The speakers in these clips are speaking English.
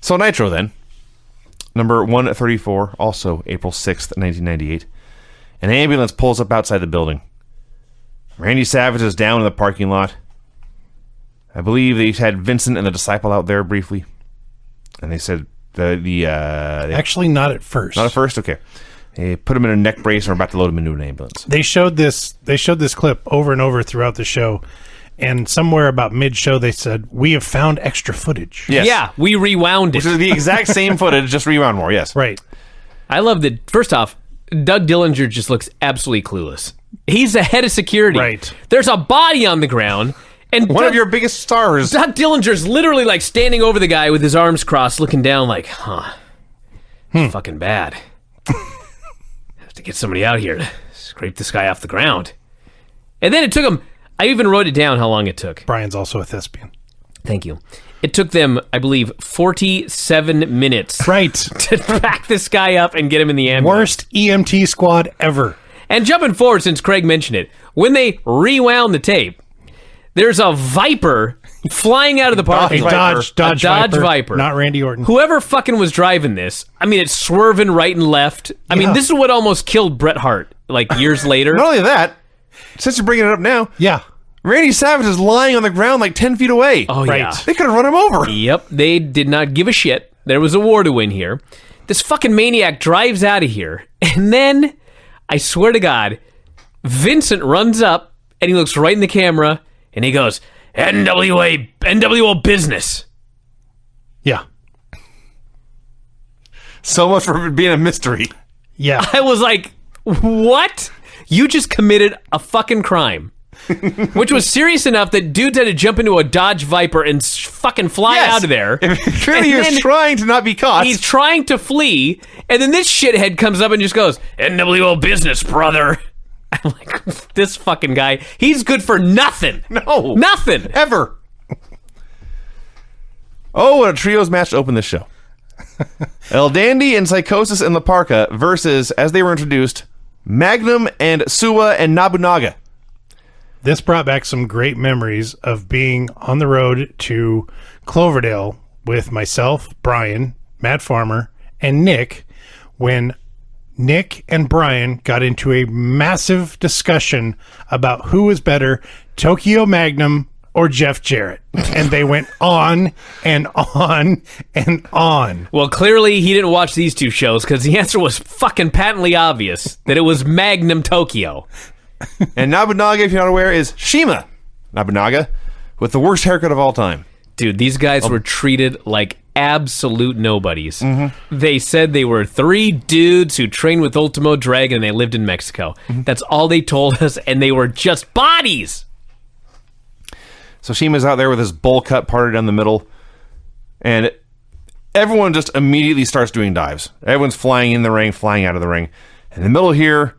So Nitro then, number 134, also April 6th, 1998. An ambulance pulls up outside the building. Randy Savage is down in the parking lot. I believe they had Vincent and the Disciple out there briefly. And they said Actually, not at first. Not at first? Okay. They put him in a neck brace and are about to load him into an ambulance. They showed this clip over and over throughout the show. And somewhere about mid-show, they said, "We have found extra footage." Yes. Yeah, we rewound it. Which is the exact same footage, just rewound more, yes. Right. I love that. First off, Doug Dillinger just looks absolutely clueless. He's the head of security. Right. There's a body on the ground. And One of your biggest stars. Doug Dillinger's literally like standing over the guy with his arms crossed, looking down like, it's fucking bad. Have to get somebody out here to scrape this guy off the ground. And then it took him, I even wrote it down how long it took. Brian's also a thespian. Thank you. It took them, I believe, 47 minutes Right. to back this guy up and get him in the ambulance. Worst EMT squad ever. And jumping forward, since Craig mentioned it, when they rewound the tape, there's a Viper flying out of the parking lot. Dodge Viper. Not Randy Orton. Whoever fucking was driving this, I mean, it's swerving right and left. I mean, this is what almost killed Bret Hart, like, years later. Not only that, since you're bringing it up now, Yeah. Randy Savage is lying on the ground like 10 feet away. Oh, Right. yeah. They could have run him over. Yep, they did not give a shit. There was a war to win here. This fucking maniac drives out of here, and then, I swear to God, Vincent runs up, and he looks right in the camera, and he goes, NWO business. Yeah. So much for being a mystery. Yeah. I was like, what? You just committed a fucking crime. Which was serious enough that dudes had to jump into a Dodge Viper and fucking fly out of there. Clearly And he's then trying to not be caught. He's trying to flee, and then this shithead comes up and just goes, NWO business, brother. I'm like, this fucking guy, he's good for nothing. No. Nothing. Ever. Oh, what a trios match to open this show. El Dandy and Psychosis and La Parka versus, as they were introduced, Magnum and Suwa and Nobunaga. This brought back some great memories of being on the road to Cloverdale with myself, Brian, Matt Farmer, and Nick when Nick and Brian got into a massive discussion about who was better, Tokyo Magnum or Jeff Jarrett. And they went on and on and on. Well, clearly he didn't watch these two shows because the answer was fucking patently obvious that it was Magnum Tokyo. And Nobunaga, if you're not aware, is Shima Nobunaga with the worst haircut of all time. Dude, these guys were treated like absolute nobodies. They said they were three dudes who trained with Ultimo Dragon and they lived in Mexico. That's all they told us, and they were just bodies. So Shima's out there with his bowl cut parted down the middle, and everyone just immediately starts doing dives. Everyone's flying in the ring, flying out of the ring. In the middle here,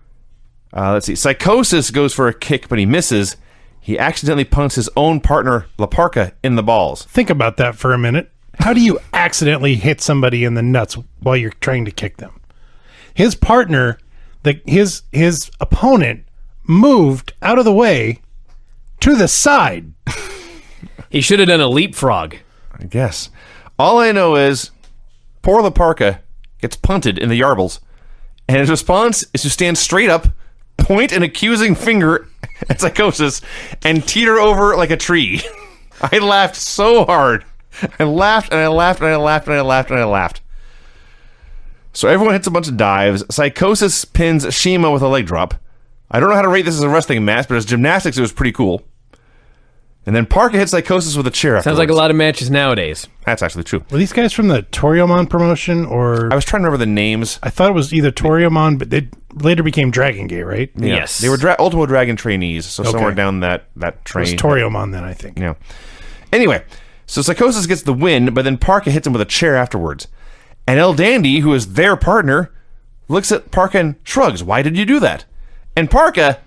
let's see, Psychosis goes for a kick, but he misses. He accidentally punts his own partner, La Parka, in the balls. Think about that for a minute. How do you accidentally hit somebody in the nuts while you're trying to kick them? His partner, his opponent, moved out of the way to the side. He should have done a leapfrog. I guess. All I know is poor La Parka gets punted in the yarbles, and his response is to stand straight up, point an accusing finger at Psychosis, and teeter over like a tree. I laughed so hard. I laughed and I laughed and I laughed and I laughed and I laughed. So everyone hits a bunch of dives. Psychosis pins Shima with a leg drop. I don't know how to rate this as a wrestling match, but as gymnastics, it was pretty cool. And then Parker hits Psychosis with a chair afterwards. Sounds like a lot of matches nowadays. That's actually true. Were these guys from the Toriomon promotion, or I was trying to remember the names. I thought it was either Toriomon, but they later became Dragon Gate, right? Yeah. Yes. They were Ultimo Dragon trainees, so somewhere down that train. It was Toriomon then, I think. Yeah. Anyway, so Psychosis gets the win, but then Parka hits him with a chair afterwards. And El Dandy, who is their partner, looks at Parka and shrugs. Why did you do that? And Parka,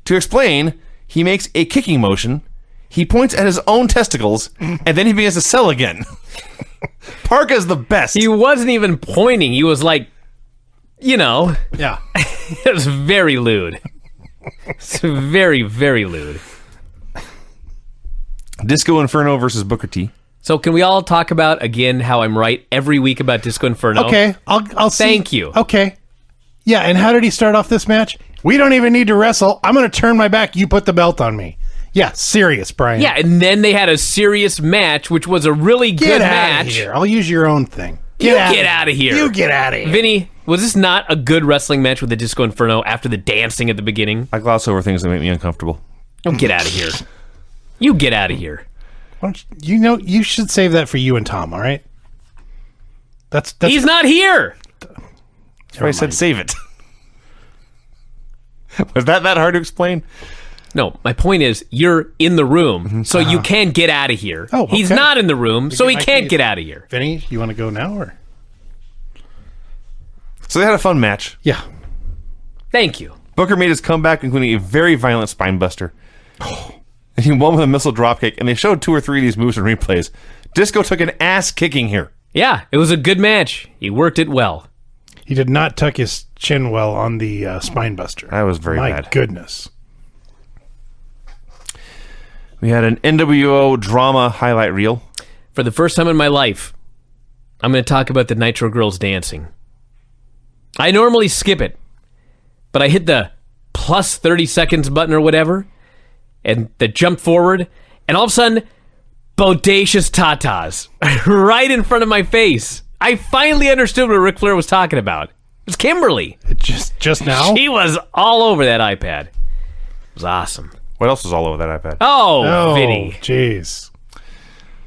to explain, he makes a kicking motion. He points at his own testicles, and then he begins to sell again. Parka's the best. He wasn't even pointing. He was like, Yeah. it was very lewd. It's very, very lewd. Disco Inferno versus Booker T. So can we all talk about, again, how I'm right every week about Disco Inferno? Okay, I'll see. Thank you. Okay. Yeah, and how did he start off this match? We don't even need to wrestle. I'm going to turn my back. You put the belt on me. Yeah, serious, Brian. Yeah, and then they had a serious match, which was a really good Get out match. of here. I'll use your own thing. Get out of here. You get out of here. Vinny, was this not a good wrestling match with the Disco Inferno after the dancing at the beginning? I gloss over things that make me uncomfortable. Oh, get out of here. You get out of here. Why don't you should save that for you and Tom, all right? That's He's not here. That's why I said save it. Was that hard to explain? No, my point is you're in the room, so you can get out of here. Oh, He's okay. not in the room, so he my can't case. get out of here. Vinny, you want to go now or? So they had a fun match. Yeah. Thank you. Booker made his comeback, including a very violent spine buster. And he won with a missile dropkick, and they showed 2 or 3 of these moves in replays. Disco took an ass kicking here. Yeah, it was a good match. He worked it well. He did not tuck his chin well on the spine buster. That was very My bad. goodness. We had an NWO drama highlight reel. For the first time in my life, I'm going to talk about the Nitro Girls dancing. I normally skip it, but I hit the plus 30 seconds button or whatever, and the jump forward, and all of a sudden, bodacious tatas right in front of my face. I finally understood what Ric Flair was talking about. It was Kimberly. Just now? She was all over that iPad. It was awesome. What else was all over that iPad? Oh, Vinny. Jeez.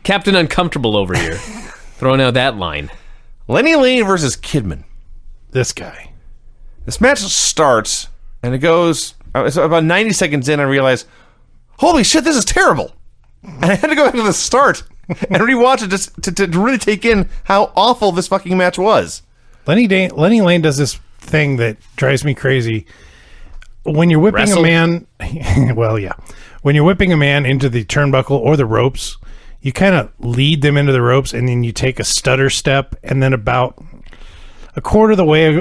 Captain Uncomfortable over here. Throwing out that line. Lenny Lane versus Kidman. This guy. This match starts, and it goes... So about 90 seconds in, I realized, holy shit, this is terrible. And I had to go back to the start and rewatch it just to really take in how awful this fucking match was. Lenny Lane does this thing that drives me crazy. When you're whipping Wrestle? a man, well, yeah. When you're whipping a man into the turnbuckle or the ropes, you kind of lead them into the ropes, and then you take a stutter step, and then about a quarter of the way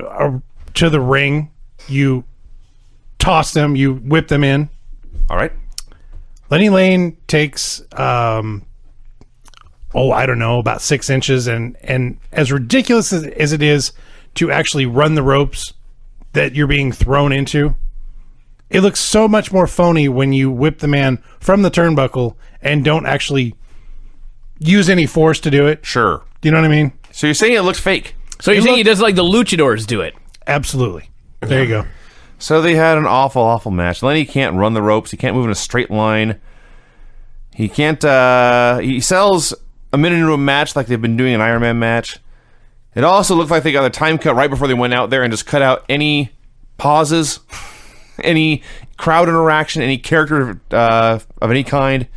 to the ring, you toss them, you whip them in. All right. Lenny Lane takes, I don't know, about 6 inches, and as ridiculous as it is to actually run the ropes that you're being thrown into, it looks so much more phony when you whip the man from the turnbuckle and don't actually use any force to do it. Sure. Do you know what I mean? So you're saying it looks fake. So you're saying he does like the luchadors do it? Absolutely. There you go. So they had an awful, awful match. Lenny can't run the ropes. He can't move in a straight line. He can't... he sells a minute into a match like they've been doing an Iron Man match. It also looked like they got a time cut right before they went out there and just cut out any pauses, any crowd interaction, any character of any kind.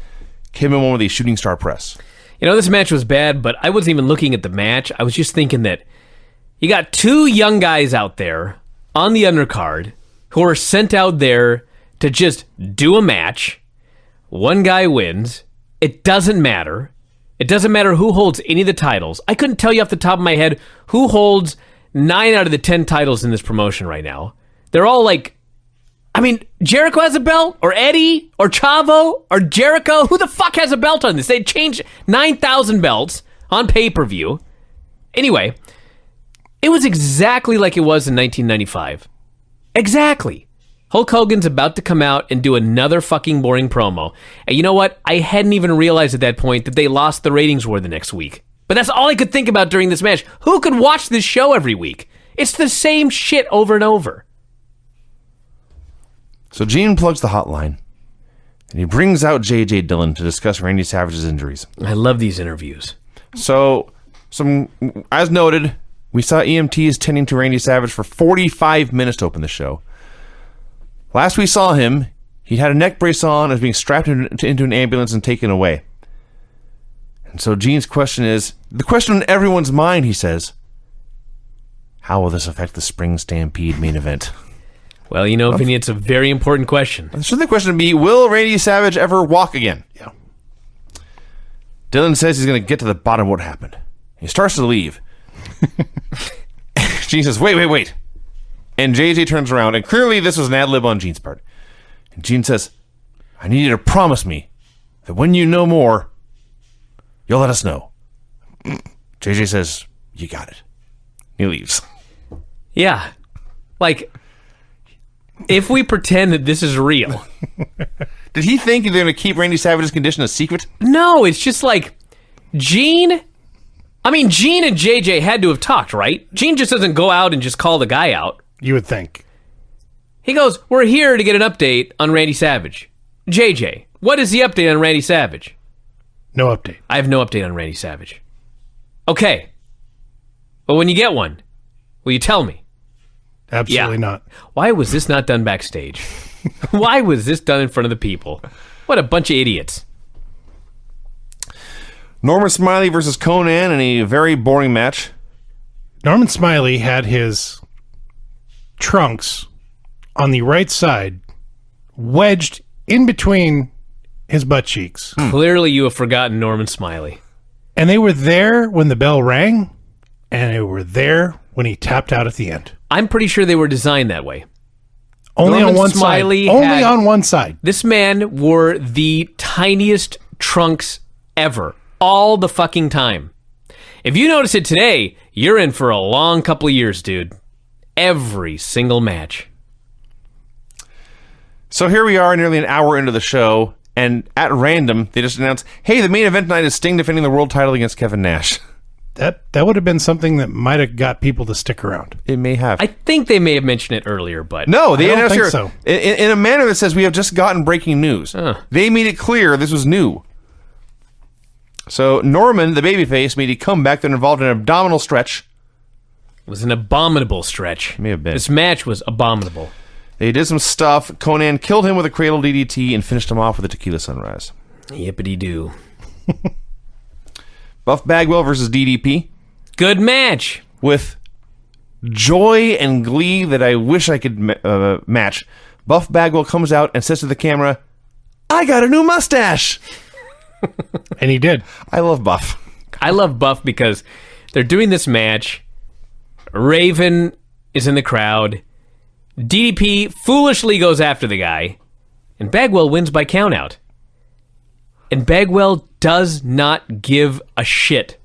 Kidman won with a shooting star press. You know, this match was bad, but I wasn't even looking at the match. I was just thinking that you got 2 young guys out there on the undercard who are sent out there to just do a match. One guy wins. It doesn't matter. It doesn't matter who holds any of the titles. I couldn't tell you off the top of my head who holds 9 out of the 10 titles in this promotion right now. They're all like, I mean, Jericho has a belt, or Eddie, or Chavo, or Jericho. Who the fuck has a belt on this? They changed 9,000 belts on pay-per-view. Anyway, it was exactly like it was in 1995. Exactly. Hulk Hogan's about to come out and do another fucking boring promo. And you know what? I hadn't even realized at that point that they lost the ratings war the next week. But that's all I could think about during this match. Who could watch this show every week? It's the same shit over and over. So Gene plugs the hotline, and he brings out J.J. Dillon to discuss Randy Savage's injuries. I love these interviews. So, as noted, we saw EMTs tending to Randy Savage for 45 minutes to open the show. Last we saw him, he had a neck brace on and was being strapped into an ambulance and taken away. And so Gene's question is, the question on everyone's mind, he says, how will this affect the Spring Stampede main event? Well, you know, Vinny, it's a very important question. So the question would be, will Randy Savage ever walk again? Yeah. Dillon says he's going to get to the bottom of what happened. He starts to leave. Gene says, wait. And JJ turns around, and clearly this was an ad-lib on Gene's part. And Gene says, I need you to promise me that when you know more, You'll let us know. JJ says, you got it. He leaves. Yeah. Like, if we pretend that this is real. Did he think they're going to keep Randy Savage's condition a secret? No, it's just like, Gene and JJ had to have talked, right? Gene just doesn't go out and just call the guy out. You would think. He goes, we're here to get an update on Randy Savage. JJ, what is the update on Randy Savage? No update. I have no update on Randy Savage. Okay. But when you get one, will you tell me? Absolutely not. Why was this not done backstage? Why was this done in front of the people? What a bunch of idiots. Norman Smiley versus Conan in a very boring match. Norman Smiley had his trunks on the right side wedged in between his butt cheeks. Clearly you have forgotten Norman Smiley. And they were there when the bell rang, and they were there when he tapped out at the end. I'm pretty sure they were designed that way. Only Norman on one Smiley side. Only had- on one side. This man wore the tiniest trunks ever. All the fucking time. If you notice it today, you're in for a long couple of years, dude. Every single match. So here we are nearly an hour into the show, and at random, they just announced, hey, the main event tonight is Sting defending the world title against Kevin Nash. That would have been something that might have got people to stick around. It may have. I think they may have mentioned it earlier, but... No, they I don't announced think here so. in a manner that says we have just gotten breaking news. They made it clear this was new. So Norman, the babyface, made a comeback that involved an abdominal stretch. It was an abominable stretch. May have been. This match was abominable. They did some stuff. Conan killed him with a cradle DDT and finished him off with a tequila sunrise. Yippity-doo. Buff Bagwell versus DDP. Good match. With joy and glee that I wish I could match. Buff Bagwell comes out and says to the camera, I got a new mustache. And he did. I love Buff. I love Buff because they're doing this match. Raven is in the crowd. DDP foolishly goes after the guy. And Bagwell wins by countout. And Bagwell does not give a shit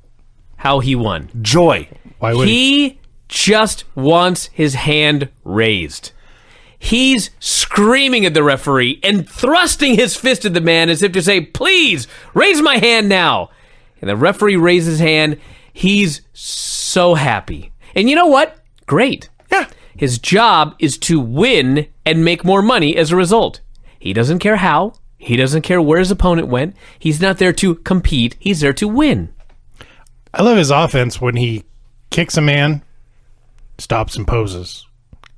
how he won. Joy. Why would He just wants his hand raised. He's screaming at the referee and thrusting his fist at the man as if to say, please, raise my hand now. And the referee raises his hand. He's so happy. And you know what? Great. Yeah. His job is to win and make more money as a result. He doesn't care how. He doesn't care where his opponent went. He's not there to compete. He's there to win. I love his offense when he kicks a man, stops and poses.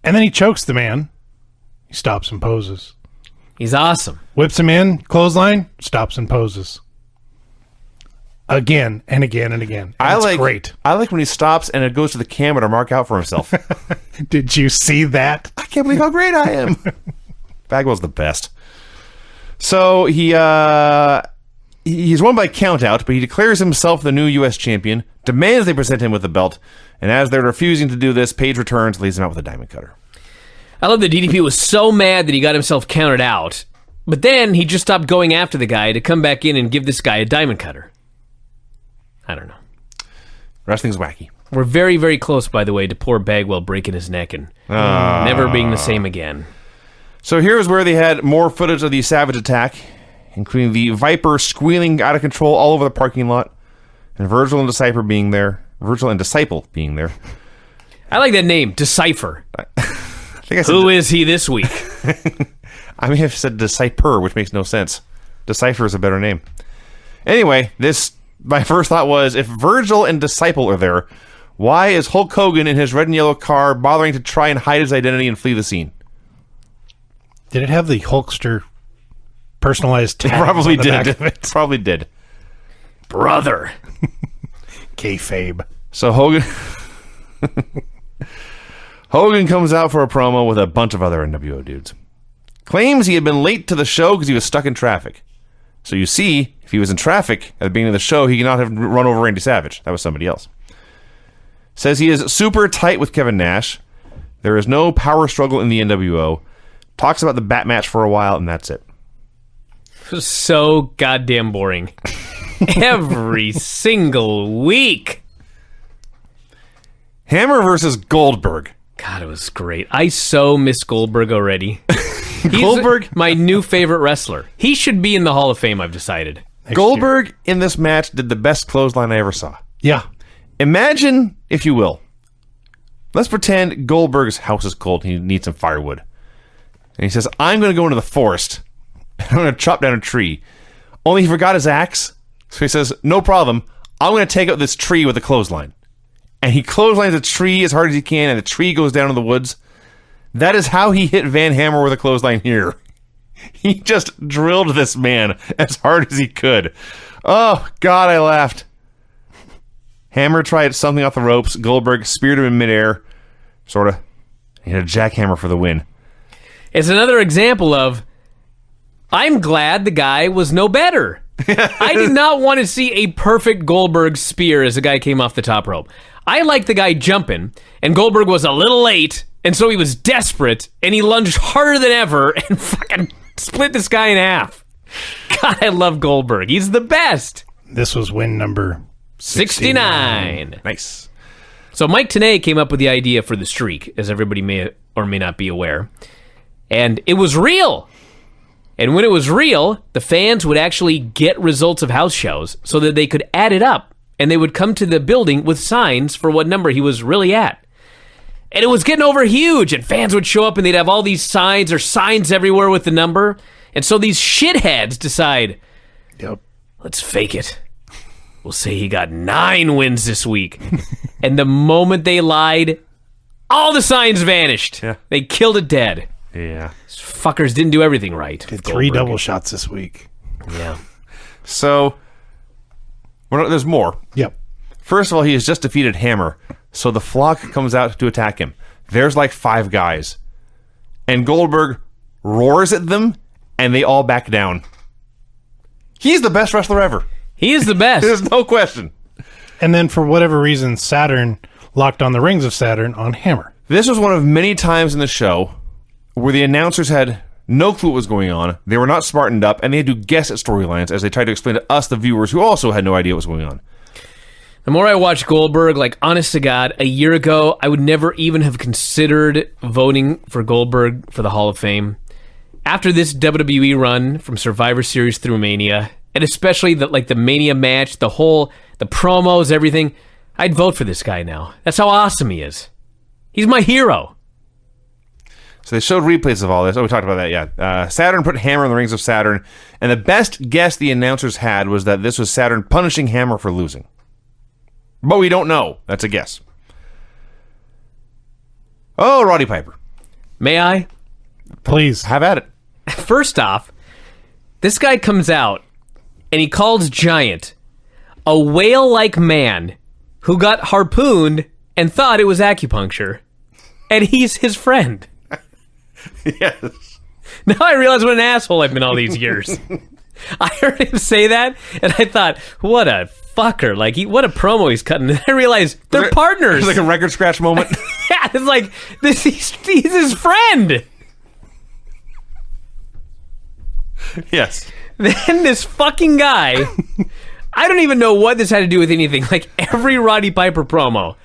And then he chokes the man. He stops and poses. He's awesome. Whips him in, clothesline, stops and poses. Again and again and again. And it's great. I like when he stops and it goes to the camera to mark out for himself. Did you see that? I can't believe how great I am. Bagwell's the best. So he's won by countout, but he declares himself the new U.S. champion, demands they present him with the belt, and as they're refusing to do this, Paige returns, leaves him out with a diamond cutter. I love that DDP was so mad that he got himself counted out, but then he just stopped going after the guy to come back in and give this guy a diamond cutter. I don't know. Wrestling's wacky. We're very, very close, by the way, to poor Bagwell breaking his neck and never being the same again. So here's where they had more footage of the Savage attack, including the Viper squealing out of control all over the parking lot, and Virgil and Disciple being there. I like that name, Decipher. I think I said Who is he this week? I may have said Decipher, which makes no sense. Decipher is a better name. Anyway, my first thought was, if Virgil and Disciple are there, why is Hulk Hogan in his red and yellow car bothering to try and hide his identity and flee the scene? Did it have the Hulkster personalized tag? Probably on the back did. of it? Probably did. Brother. Kayfabe. So Hogan comes out for a promo with a bunch of other NWO dudes. Claims he had been late to the show because he was stuck in traffic. So you see, if he was in traffic at the beginning of the show, he could not have run over Randy Savage. That was somebody else. Says he is super tight with Kevin Nash. There is no power struggle in the NWO. Talks about the bat match for a while, and that's it. It was so goddamn boring. every single week. Hammer versus Goldberg. God, it was great. I so miss Goldberg already. Goldberg, my new favorite wrestler. He should be in the Hall of Fame, I've decided. Goldberg in this match did the best clothesline I ever saw. Yeah. Imagine, if you will, let's pretend Goldberg's house is cold and he needs some firewood. And he says, I'm going to go into the forest. I'm going to chop down a tree. Only he forgot his axe. So he says, no problem. I'm going to take out this tree with a clothesline. And he clotheslines a tree as hard as he can, and the tree goes down in the woods. That is how he hit Van Hammer with a clothesline here. He just drilled this man as hard as he could. Oh, God, I laughed. Hammer tried something off the ropes. Goldberg speared him in midair. Sort of. He had a jackhammer for the win. It's another example of, I'm glad the guy was no better. I did not want to see a perfect Goldberg spear as the guy came off the top rope. I liked the guy jumping, and Goldberg was a little late, and so he was desperate, and he lunged harder than ever and fucking split this guy in half. God, I love Goldberg. He's the best. This was win number 69. Nice. So Mike Tenay came up with the idea for the streak, as everybody may or may not be aware. And it was real. And when it was real, the fans would actually get results of house shows so that they could add it up. And they would come to the building with signs for what number he was really at. And it was getting over huge, and fans would show up and they'd have all these signs or signs everywhere with the number. And so these shitheads decide, let's fake it. We'll say he got 9 wins this week. And the moment they lied, all the signs vanished. Yeah. They killed it dead. Yeah. These fuckers didn't do everything right. Did 3 double shots this week. Yeah. So, well, there's more. Yep. First of all, he has just defeated Hammer, so the flock comes out to attack him. There's like 5 guys. And Goldberg roars at them, and they all back down. He's the best wrestler ever. He is the best. There's no question. And then for whatever reason, Saturn locked on the rings of Saturn on Hammer. This was one of many times in the show where the announcers had no clue what was going on. They were not smartened up, and they had to guess at storylines as they tried to explain to us, the viewers, who also had no idea what was going on. The more I watch Goldberg, like, honest to God, a year ago, I would never even have considered voting for Goldberg for the Hall of Fame. After this WWE run from Survivor Series through Mania, and especially the Mania match, the promos, everything, I'd vote for this guy now. That's how awesome he is. He's my hero. So they showed replays of all this. Oh, we talked about that, yeah. Saturn put Hammer in the rings of Saturn, and the best guess the announcers had was that this was Saturn punishing Hammer for losing. But we don't know. That's a guess. Oh, Roddy Piper. May I? Please. Have at it. First off, this guy comes out, and he calls Giant a whale-like man who got harpooned and thought it was acupuncture. And he's his friend. Yes. Now I realize what an asshole I've been all these years. I heard him say that, and I thought, what a fucker. Like, what a promo he's cutting. And I realized they're partners. It's like a record scratch moment. Yeah, it's like, he's his friend. Yes. Then this fucking guy, I don't even know what this had to do with anything. Like, every Roddy Piper promo.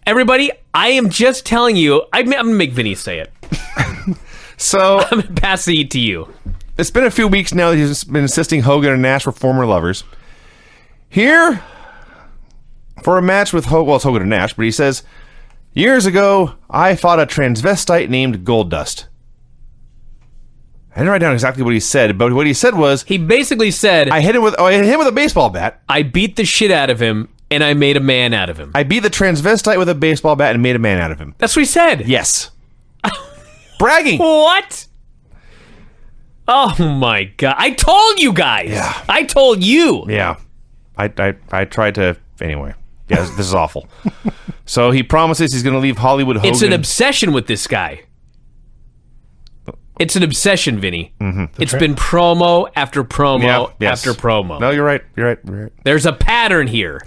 Everybody, I am just telling you, I'm going to make Vinny say it. So, I'm going to pass the heat to you. it's been a few weeks now that he's been insisting Hogan and Nash were former lovers. Here, for a match with it's Hogan and Nash, but he says, years ago, I fought a transvestite named Goldust. I didn't write down exactly what he said, but what he said was, He basically said, I hit him with a baseball bat. I beat the shit out of him, and I made a man out of him. I beat the transvestite with a baseball bat and made a man out of him. That's what he said. Yes. Bragging. What? Oh my God. I told you guys. Yeah. I told you. Yeah. I tried to... Anyway. Yeah, this is awful. So he promises he's going to leave Hollywood Hogan. It's an obsession with this guy. It's an obsession, Vinny. Mm-hmm. It's been promo after promo after promo. No, you're right. You're right. There's a pattern here.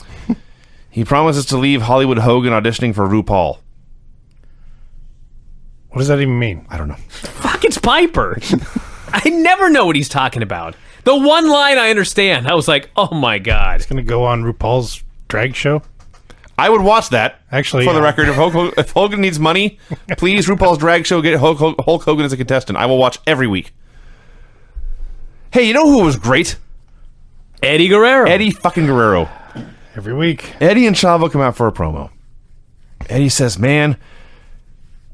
He promises to leave Hollywood Hogan auditioning for RuPaul. What does that even mean? I don't know. Fuck, it's Piper. I never know what he's talking about. The one line I understand. I was like, oh my God. It's going to go on RuPaul's drag show. I would watch that. Actually, for the record, if Hogan needs money, please, RuPaul's drag show, get Hulk Hogan as a contestant. I will watch every week. Hey, you know who was great? Eddie Guerrero. Eddie fucking Guerrero. Every week. Eddie and Chavo come out for a promo. Eddie says, man,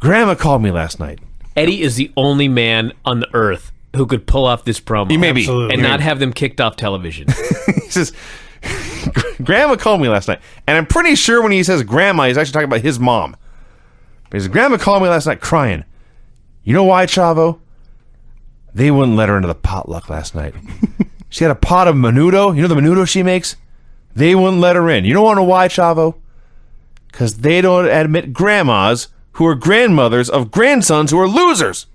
Grandma called me last night. Eddie is the only man on the earth who could pull off this promo. He may be. Absolutely. And not have them kicked off television. He says, Grandma called me last night. And I'm pretty sure when he says grandma, he's actually talking about his mom. But he says, Grandma called me last night crying. You know why, Chavo? They wouldn't let her into the potluck last night. She had a pot of menudo. You know the menudo she makes? They wouldn't let her in. You don't want to know why, Chavo? Because they don't admit grandmas who are grandmothers of grandsons who are losers.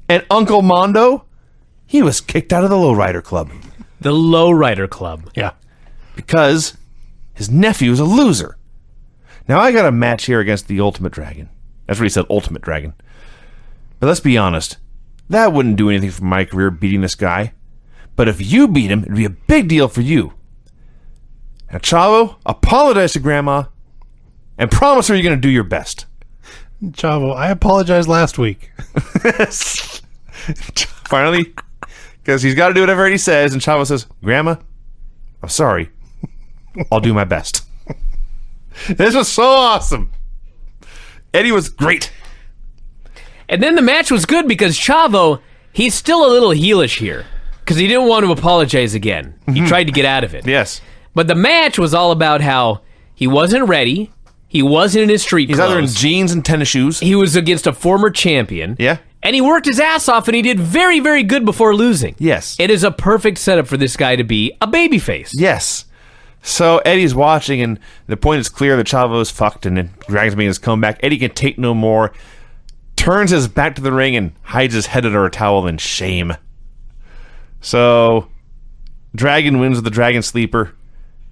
And Uncle Mondo, he was kicked out of the Lowrider Club. The Lowrider Club. Yeah. Because his nephew is a loser. Now, I got a match here against the Ultimate Dragon. That's what he said, Ultimate Dragon. But let's be honest. That wouldn't do anything for my career, beating this guy. But if you beat him, it'd be a big deal for you. Now, Chavo, apologize to Grandma and promise her you're going to do your best. Chavo, I apologized last week. Finally, because he's got to do whatever he says, and Chavo says, Grandma, I'm sorry. I'll do my best. This was so awesome. Eddie was great. And then the match was good because Chavo, he's still a little heelish here because he didn't want to apologize again. He tried to get out of it. Yes. But the match was all about how he wasn't ready. He wasn't in his street He's clothes. either in jeans and tennis shoes. He was against a former champion. Yeah. And he worked his ass off, and he did very, very good before losing. Yes. It is a perfect setup for this guy to be a babyface. Yes. So Eddie's watching, and the point is clear that Chavo is fucked, and then Dragon's making his comeback. Eddie can take no more. Turns his back to the ring and hides his head under a towel in shame. So Dragon wins with the Dragon Sleeper.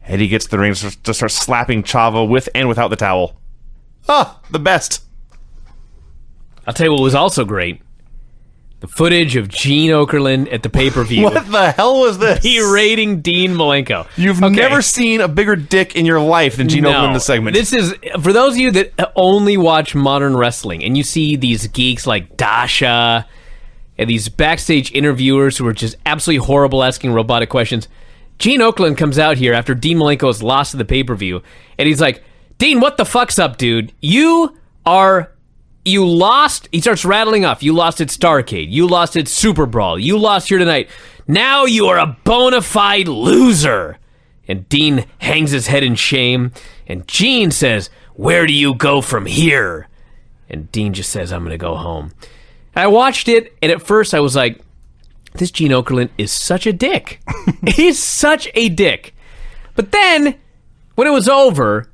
Eddie gets to the ring to start slapping Chavo with and without the towel. Ah, the best. I'll tell you what was also great. The footage of Gene Okerlund at the pay-per-view. What the hell was this? Berating Dean Malenko. You've never seen a bigger dick in your life than Gene Okerlund in this segment. This is, for those of you that only watch modern wrestling, and you see these geeks like Dasha, and these backstage interviewers who are just absolutely horrible asking robotic questions, Gene Okerlund comes out here after Dean Malenko has lost to the pay-per-view, and he's like, Dean, what the fuck's up, dude? You lost. He starts rattling off. You lost at Starrcade. You lost at Super Brawl. You lost here tonight. Now you are a bona fide loser. And Dean hangs his head in shame. And Gene says, where do you go from here? And Dean just says, I'm going to go home. I watched it, and at first I was like, this Gene Okerlund is such a dick. He's such a dick. But then, when it was over,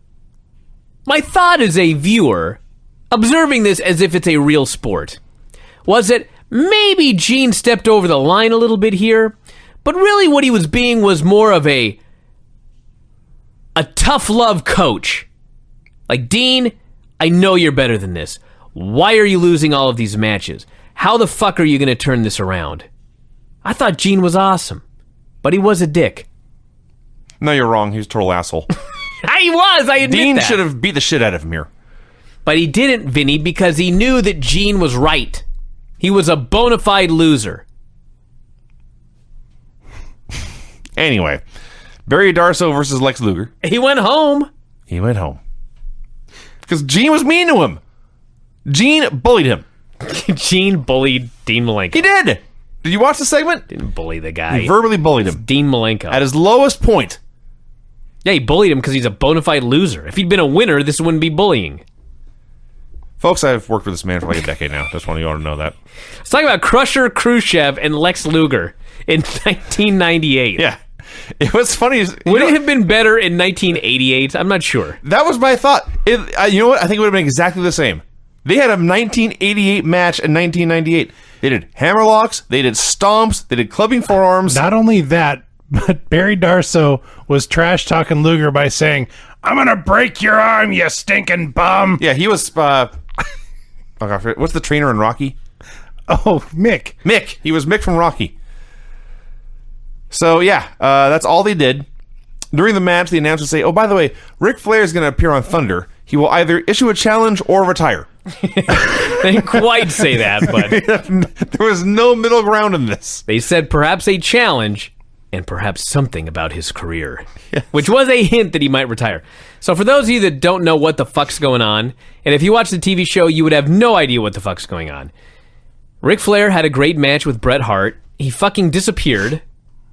my thought as a viewer, observing this as if it's a real sport, was that maybe Gene stepped over the line a little bit here, but really what he was being was more of a tough love coach. Like, Dean, I know you're better than this. Why are you losing all of these matches? How the fuck are you going to turn this around? I thought Gene was awesome, but he was a dick. No, you're wrong. He was a total asshole. He was, I admit Dean that. should have beat the shit out of him here. But he didn't, Vinny, because he knew that Gene was right. He was a bona fide loser. Anyway, Barry Darsow versus Lex Luger. He went home. He went home. Because Gene was mean to him. Gene bullied him. Gene bullied Dean Malenko. He did. Did you watch the segment? Didn't bully the guy. He verbally bullied him. Dean Malenko. At his lowest point. Yeah, he bullied him because he's a bona fide loser. If he'd been a winner, this wouldn't be bullying. Folks, I've worked with this man for like a decade now. Just want you all to know that. Let's talk about Crusher Khrushchev and Lex Luger in 1998. Yeah. It was funny. Would it have been better in 1988? I'm not sure. That was my thought. You know what? I think it would have been exactly the same. They had a 1988 match in 1998. They did hammerlocks. They did stomps. They did clubbing forearms. Not only that, but Barry Darsow was trash-talking Luger by saying, I'm going to break your arm, you stinking bum. Yeah, he was... oh, gosh, what's the trainer in Rocky? Oh, Mick. Mick. He was Mick from Rocky. So, yeah, that's all they did. During the match, the announcers say, oh, by the way, Ric Flair is going to appear on Thunder. He will either issue a challenge or retire. They didn't quite say that, but There was no middle ground in this. they said perhaps a challenge and perhaps something about his career, which was a hint that he might retire. So for those of you that don't know what the fuck's going on, and if you watch the TV show, you would have no idea what the fuck's going on. Ric Flair had a great match with Bret Hart. He fucking disappeared.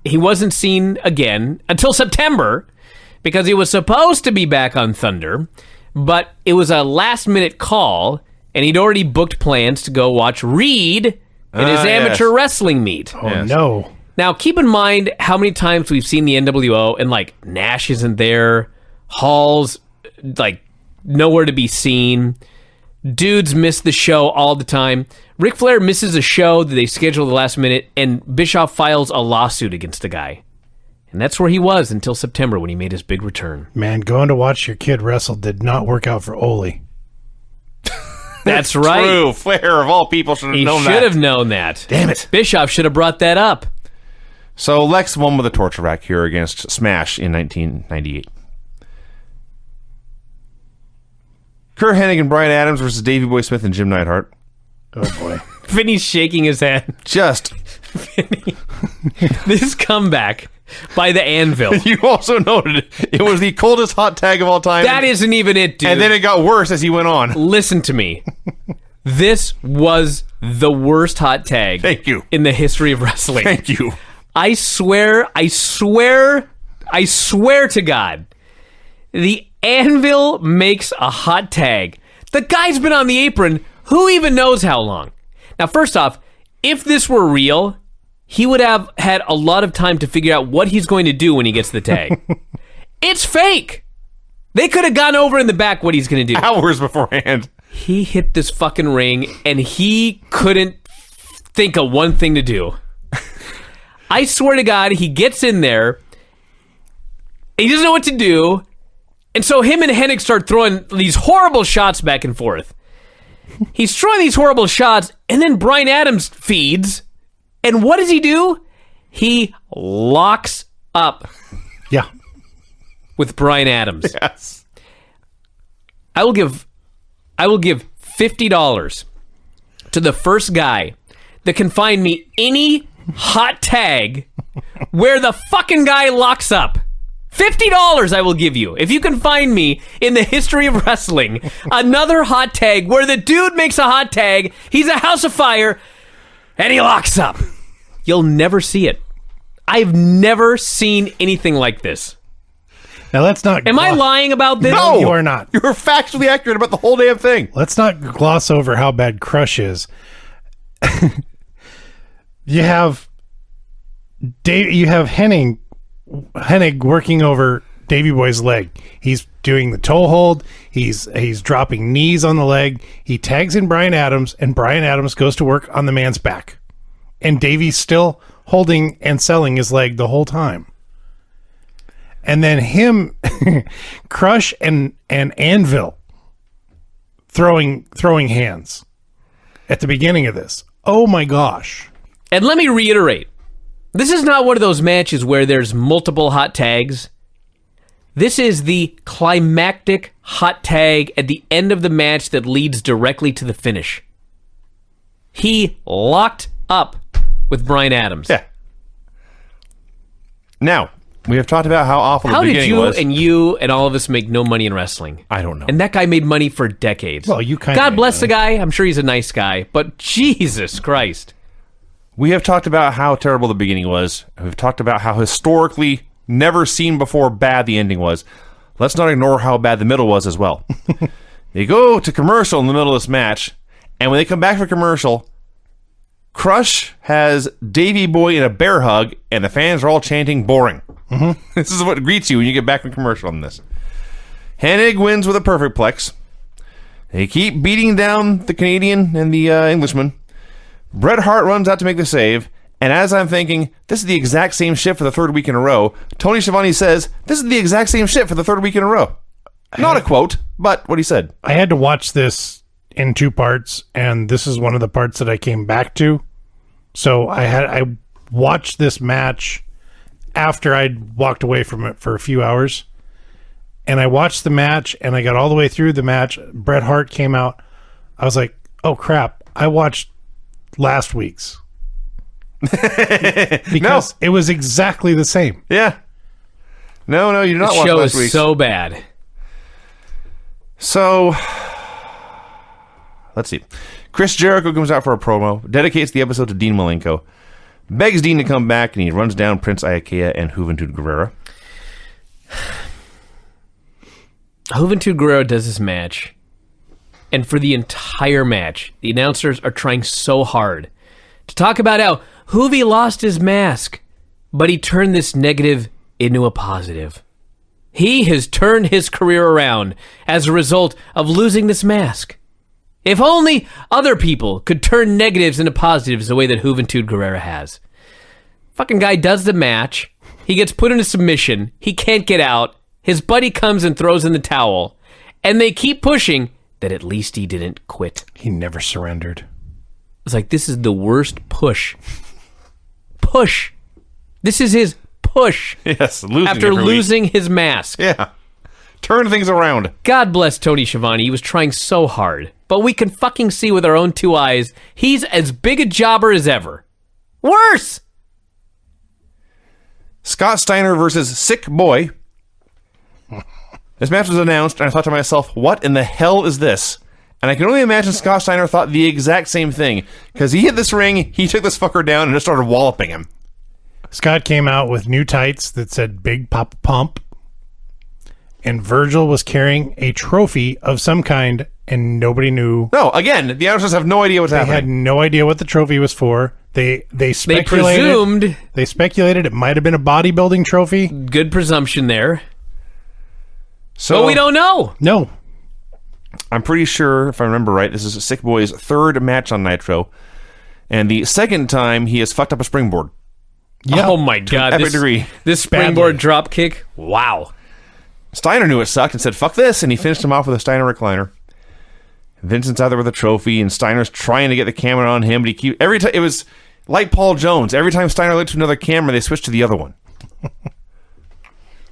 He wasn't seen again until September because he was supposed to be back on Thunder, but it was a last-minute call, and he'd already booked plans to go watch Reed in his amateur wrestling meet. Oh, no. Now, keep in mind how many times we've seen the NWO, and, like, Nash isn't there, Hall's, like, nowhere to be seen, dudes miss the show all the time. Ric Flair misses a show that they schedule at the last minute, and Bischoff files a lawsuit against the guy. And that's where he was until September when he made his big return. Man, going to watch your kid wrestle did not work out for Ole. That's right. True. Flair, of all people, should have He known that. should have known that. Damn it. Bischoff should have brought that up. So Lex won with a torture rack here against Smash in 1998. Kurt Hennig and Bryan Adams versus Davey Boy Smith and Jim Neidhart. Oh, boy. Vinny's shaking his head. Just, This comeback by the Anvil. you also noted it was the coldest hot tag of all time. That isn't even it, dude. And then it got worse as he went on. Listen to me. This was the worst hot tag Thank you. in the history of wrestling. Thank you. I swear to God, the Anvil makes a hot tag. The guy's been on the apron who even knows how long. Now, first off, if this were real, he would have had a lot of time to figure out what he's going to do when he gets the tag. It's fake. They could have gone over in the back what he's going to do. Hours beforehand. He hit this fucking ring, and he couldn't think of one thing to do. I swear to God, he gets in there, he doesn't know what to do, and so him and Hennig start throwing these horrible shots back and forth. He's throwing these horrible shots, and then Bryan Adams feeds, and what does he do? He locks up Yeah. with Bryan Adams. Yes. I will give $50 to the first guy that can find me any hot tag where the fucking guy locks up. $50 I will give you if you can find me in the history of wrestling another hot tag where the dude makes a hot tag, he's a house of fire, and he locks up. You'll never see it. I've never seen anything like this. Now, let's not... Am I lying about this? No, you are not. You were factually accurate about the whole damn thing. Let's not gloss over how bad Crush is. You have Hennig working over Davey Boy's leg. He's doing the toe hold. He's dropping knees on the leg. He tags in Bryan Adams, and Bryan Adams goes to work on the man's back. And Davey's still holding and selling his leg the whole time. And then him, Crush and Anvil throwing hands at the beginning of this. Oh my gosh. And let me reiterate, this is not one of those matches where there's multiple hot tags. This is the climactic hot tag at the end of the match that leads directly to the finish. He locked up with Bryan Adams. Yeah. Now, we have talked about how awful How the did beginning you was. and you and all of us make no money in wrestling? I don't know. And that guy made money for decades. Well, you kind of... God bless the guy. I'm sure he's a nice guy. But Jesus Christ. We have talked about how terrible the beginning was. We've talked about how historically never seen before bad the ending was. Let's not ignore how bad the middle was as well. They go to commercial in the middle of this match, and when they come back for commercial, Crush has Davey Boy in a bear hug, and the fans are all chanting boring. Mm-hmm. This is what greets you when you get back from commercial on this. Hennig wins with a perfect plex. They keep beating down the Canadian and the Englishman. Bret Hart runs out to make the save, and as I'm thinking, this is the exact same shit for the third week in a row, Tony Schiavone says, this is the exact same shit for the third week in a row. Not a quote, but what he said. I had to watch this in two parts, and this is one of the parts that I came back to. So I watched this match after I'd walked away from it for a few hours. And I watched the match, and I got all the way through the match. Bret Hart came out. I was like, oh, crap. I watched last week's. Because it was exactly the same. Yeah. No, you did not watch show last is week's. so bad. So, let's see. Chris Jericho comes out for a promo, dedicates the episode to Dean Malenko, begs Dean to come back, and he runs down Prince Iaukea and Juventud Guerrera. Juventud Guerrero does this match, and for the entire match, the announcers are trying so hard to talk about how Juvi lost his mask, but he turned this negative into a positive. He has turned his career around as a result of losing this mask. If only other people could turn negatives into positives the way that Juventud Guerrera has. Fucking guy does the match. He gets put into submission. He can't get out. His buddy comes and throws in the towel. And they keep pushing that at least he didn't quit. He never surrendered. It's like, this is the worst push. Push. This is his push. Yes, losing after every week. losing his mask. Yeah. Turn things around. God bless Tony Schiavone. He was trying so hard. But we can fucking see with our own two eyes, he's as big a jobber as ever. Worse! Scott Steiner versus Sick Boy. This match was announced, and I thought to myself, what in the hell is this? And I can only imagine Scott Steiner thought the exact same thing. Because he hit this ring, he took this fucker down, and just started walloping him. Scott came out with new tights that said Big Papa Pump. And Virgil was carrying a trophy of some kind, and nobody knew. No, again, the announcers have no idea what's They had happening. no idea what the trophy was for. They speculated. presumed. They speculated it might have been a bodybuilding trophy. Good presumption there. So But we don't know. No. I'm pretty sure, if I remember right, this is Sick Boy's third match on Nitro. And the second time he has fucked up a springboard. Yeah. Oh my God. epic degree. This springboard Badly. drop kick. Wow. Steiner knew it sucked and said, fuck this, and he finished him off with a Steiner recliner. Vincent's out there with a trophy, and Steiner's trying to get the camera on him, but every time it was like Paul Jones. Every time Steiner looked to another camera, they switched to the other one.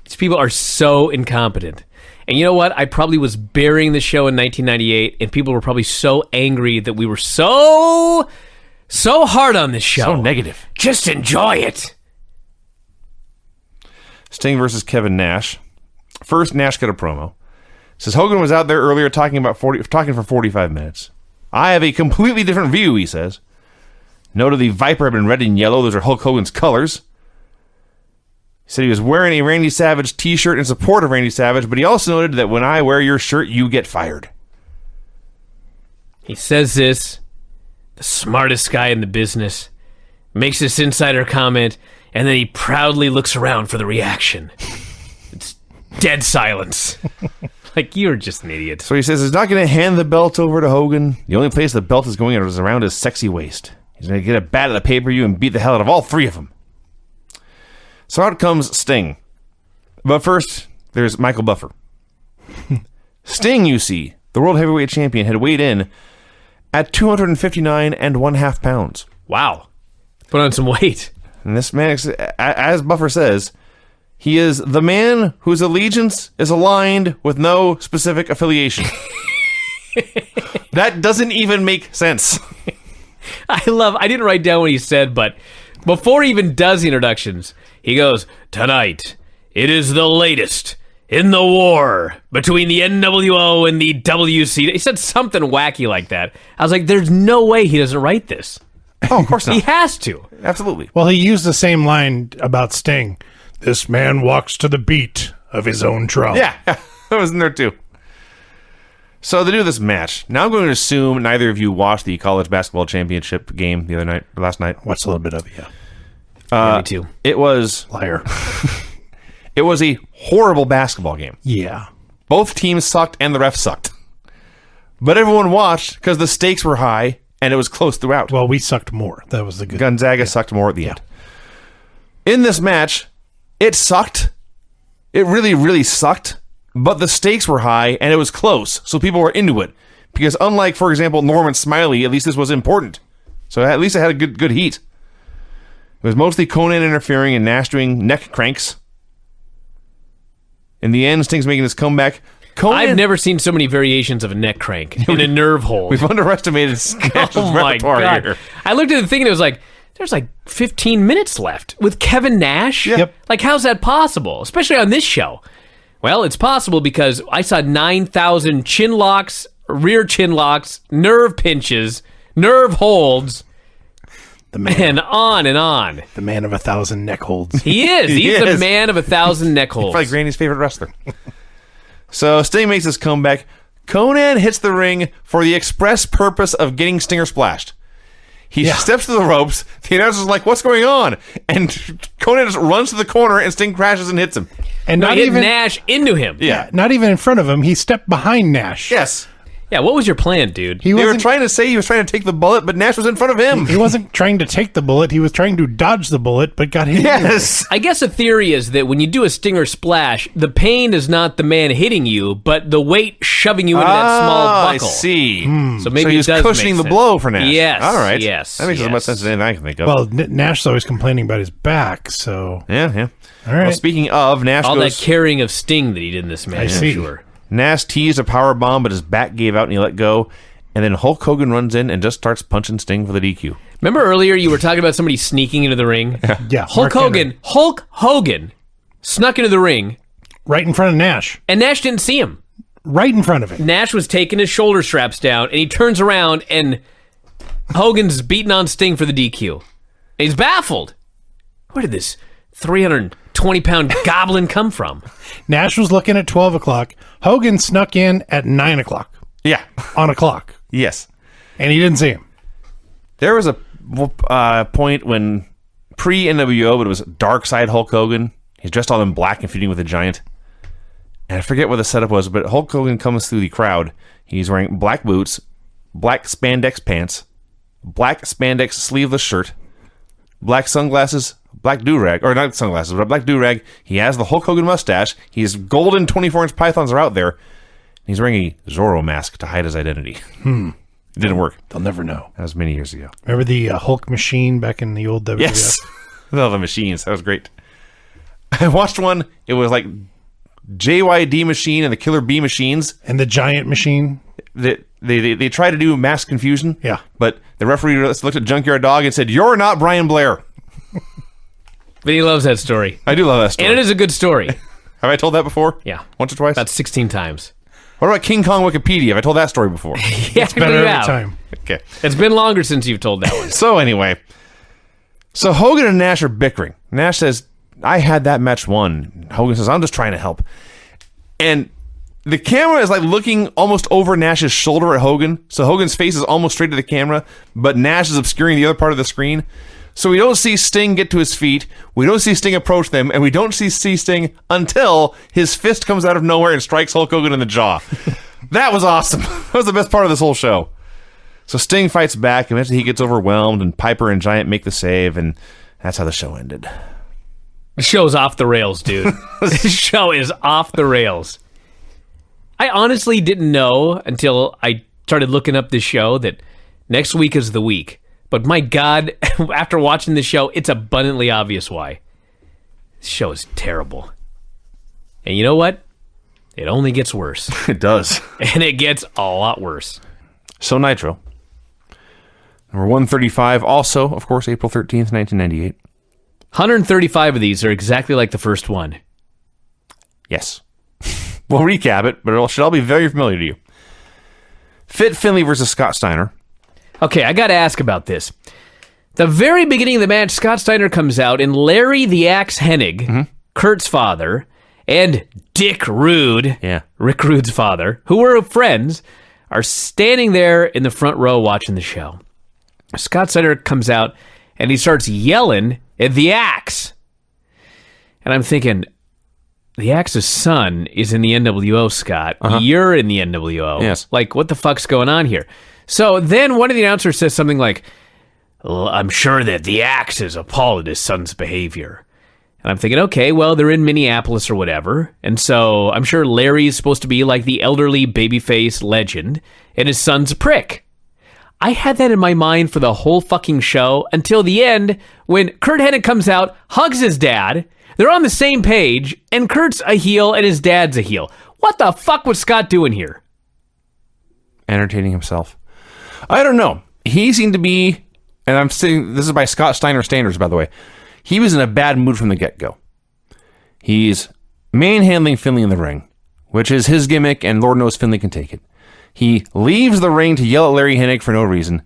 These people are so incompetent. And you know what? I probably was burying the show in 1998, and people were probably so angry that we were so hard on this show. So negative. Just enjoy it. Sting versus Kevin Nash. First, Nash got a promo. Says Hogan was out there earlier talking for 45 minutes. I have a completely different view, he says. Noted the Viper had been red and yellow. Those are Hulk Hogan's colors. He said he was wearing a Randy Savage t-shirt in support of Randy Savage, but he also noted that when I wear your shirt, you get fired. He says this, the smartest guy in the business, makes this insider comment, and then he proudly looks around for the reaction. It's dead silence. Like, you're just an idiot. So he says he's not going to hand the belt over to Hogan. The only place the belt is going is around his sexy waist. He's going to get a bat at the pay-per-view and beat the hell out of all three of them. So out comes Sting. But first, there's Michael Buffer. Sting, you see, the World Heavyweight Champion, had weighed in at 259 1/2 pounds. Wow. Put on some weight. And this man, as Buffer says, he is the man whose allegiance is aligned with no specific affiliation. That doesn't even make sense. I didn't write down what he said, but before he even does the introductions, he goes, tonight, it is the latest in the war between the NWO and the WCW. He said something wacky like that. I was like, there's no way he doesn't write this. Oh, of course not. He has to. Absolutely. Well, he used the same line about Sting. This man walks to the beat of his own drum. Yeah, that was in there too. So they do this match. Now I'm going to assume neither of you watched the college basketball championship game last night. Watched a little bit of it, yeah. Me too. It was Liar. It was a horrible basketball game. Yeah. Both teams sucked and the refs sucked. But everyone watched because the stakes were high and it was close throughout. Well, we sucked more. That was the good. Gonzaga sucked more at the end. In this match, it sucked. It really, really sucked. But the stakes were high and it was close, so people were into it. Because unlike, for example, Norman Smiley, at least this was important. So at least it had a good heat. It was mostly Conan interfering and Nash doing neck cranks. In the end, Sting's making his comeback. I've never seen so many variations of a neck crank in a nerve hold. We've underestimated Nash's Oh my repertoire God. here. I looked at the thing and it was like, there's like 15 minutes left with Kevin Nash. Yeah. Yep. Like, how's that possible? Especially on this show. Well, it's possible because I saw 9,000 chin locks, rear chin locks, nerve pinches, nerve holds, and on and on. The man of 1,000 neck holds. He is. He He's the is. man of 1,000 neck holds. Probably Granny's favorite wrestler. So Sting makes his comeback. Conan hits the ring for the express purpose of getting Stinger splashed. He steps to the ropes. The announcer's like, what's going on? And Conan just runs to the corner and Sting crashes and hits him. And No, not he hit even Nash into him. Yeah. not even in front of him. He stepped behind Nash. Yes. Yeah, what was your plan, dude? He They were wasn't trying to say he was trying to take the bullet, but Nash was in front of him. he wasn't trying to take the bullet. He was trying to dodge the bullet, but got hit. Yes. I guess a theory is that when you do a Stinger splash, the pain is not the man hitting you, but the weight shoving you into that small buckle. I see. So maybe So he was it does cushioning make the sense. blow for Nash. Yes. All right. Yes. That makes as much yes. sense as anything I can think of. Well, Nash's always complaining about his back, so yeah. all right. Well, speaking of, Nash All goes... that carrying of Sting that he did in this match. I see. I'm sure. Nash teased a power bomb, but his back gave out and he let go. And then Hulk Hogan runs in and just starts punching Sting for the DQ. Remember earlier you were talking about somebody sneaking into the ring? yeah, Hulk Mark Henry. Hogan snuck into the ring, right in front of Nash, and Nash didn't see him. right in front of him. Nash was taking his shoulder straps down, and he turns around, and Hogan's beating on Sting for the DQ. And he's baffled. Where did this 320-pound goblin come from? Nash was looking at 12 o'clock. Hogan snuck in at 9 o'clock Yeah. on a clock, Yes. and he didn't see him. There was a point when pre-NWO, but it was Dark Side Hulk Hogan. He's dressed all in black and feuding with a giant. And I forget what the setup was, but Hulk Hogan comes through the crowd. He's wearing black boots, black spandex pants, black spandex sleeveless shirt, black sunglasses, black do-rag, or not sunglasses, but a black do-rag. He has the Hulk Hogan mustache. His golden 24-inch pythons are out there. He's wearing a Zorro mask to hide his identity. It didn't work. They'll never know. That was many years ago. Remember the Hulk machine back in the old WWF? Yes. No, the machines. That was great. I watched one. It was like JYD machine and the Killer Bee machines. And the giant machine? They tried to do mass confusion. Yeah. But the referee looked at Junkyard Dog and said, "You're not Brian Blair." But he loves that story. I do love that story. And it is a good story. Have I told that before? Yeah. Once or twice? About 16 times. What about King Kong Wikipedia? Have I told that story before? Yeah, It's better every time. Okay. It's been longer since you've told that one. So anyway, so Hogan and Nash are bickering. Nash says, "I had that match won." Hogan says, "I'm just trying to help." And the camera is like looking almost over Nash's shoulder at Hogan. So Hogan's face is almost straight to the camera, but Nash is obscuring the other part of the screen. So we don't see Sting get to his feet. We don't see Sting approach them, and we don't see Sting until his fist comes out of nowhere and strikes Hulk Hogan in the jaw. That was awesome. That was the best part of this whole show. So Sting fights back, and eventually he gets overwhelmed, and Piper and Giant make the save, and that's how the show ended. The show's off the rails, dude. This show is off the rails. I honestly didn't know until I started looking up this show that next week is the week. But my God, after watching this show, it's abundantly obvious why. This show is terrible. And you know what? It only gets worse. It does. And it gets a lot worse. So Nitro. Number 135, also, of course, April 13th, 1998. 135 of these are exactly like the first one. Yes. We'll recap it, but it should all be very familiar to you. Fit Finlay versus Scott Steiner. Okay, I got to ask about this. The very beginning of the match, Scott Steiner comes out, and Larry the Axe Hennig, Kurt's father, and Dick Rude, Rick Rude's father, who were friends, are standing there in the front row watching the show. Scott Steiner comes out, and he starts yelling at the Axe. And I'm thinking, the Axe's son is in the NWO, Scott. You're in the NWO. Yes. Like, what the fuck's going on here? So then one of the announcers says something like, well, I'm sure that the Axe is appalled at his son's behavior. And I'm thinking, okay, well, they're in Minneapolis or whatever. And so I'm sure Larry's supposed to be like the elderly babyface legend, and his son's a prick. I had that in my mind for the whole fucking show until the end when Kurt Hennig comes out, hugs his dad. They're on the same page, and Kurt's a heel and his dad's a heel. What the fuck was Scott doing here? Entertaining himself. I don't know. He seemed to be, and I'm saying this is by Scott Steiner standards, by the way. He was in a bad mood from the get-go. He's manhandling Finley in the ring, which is his gimmick, and Lord knows Finley can take it. He leaves the ring to yell at Larry Hennig for no reason,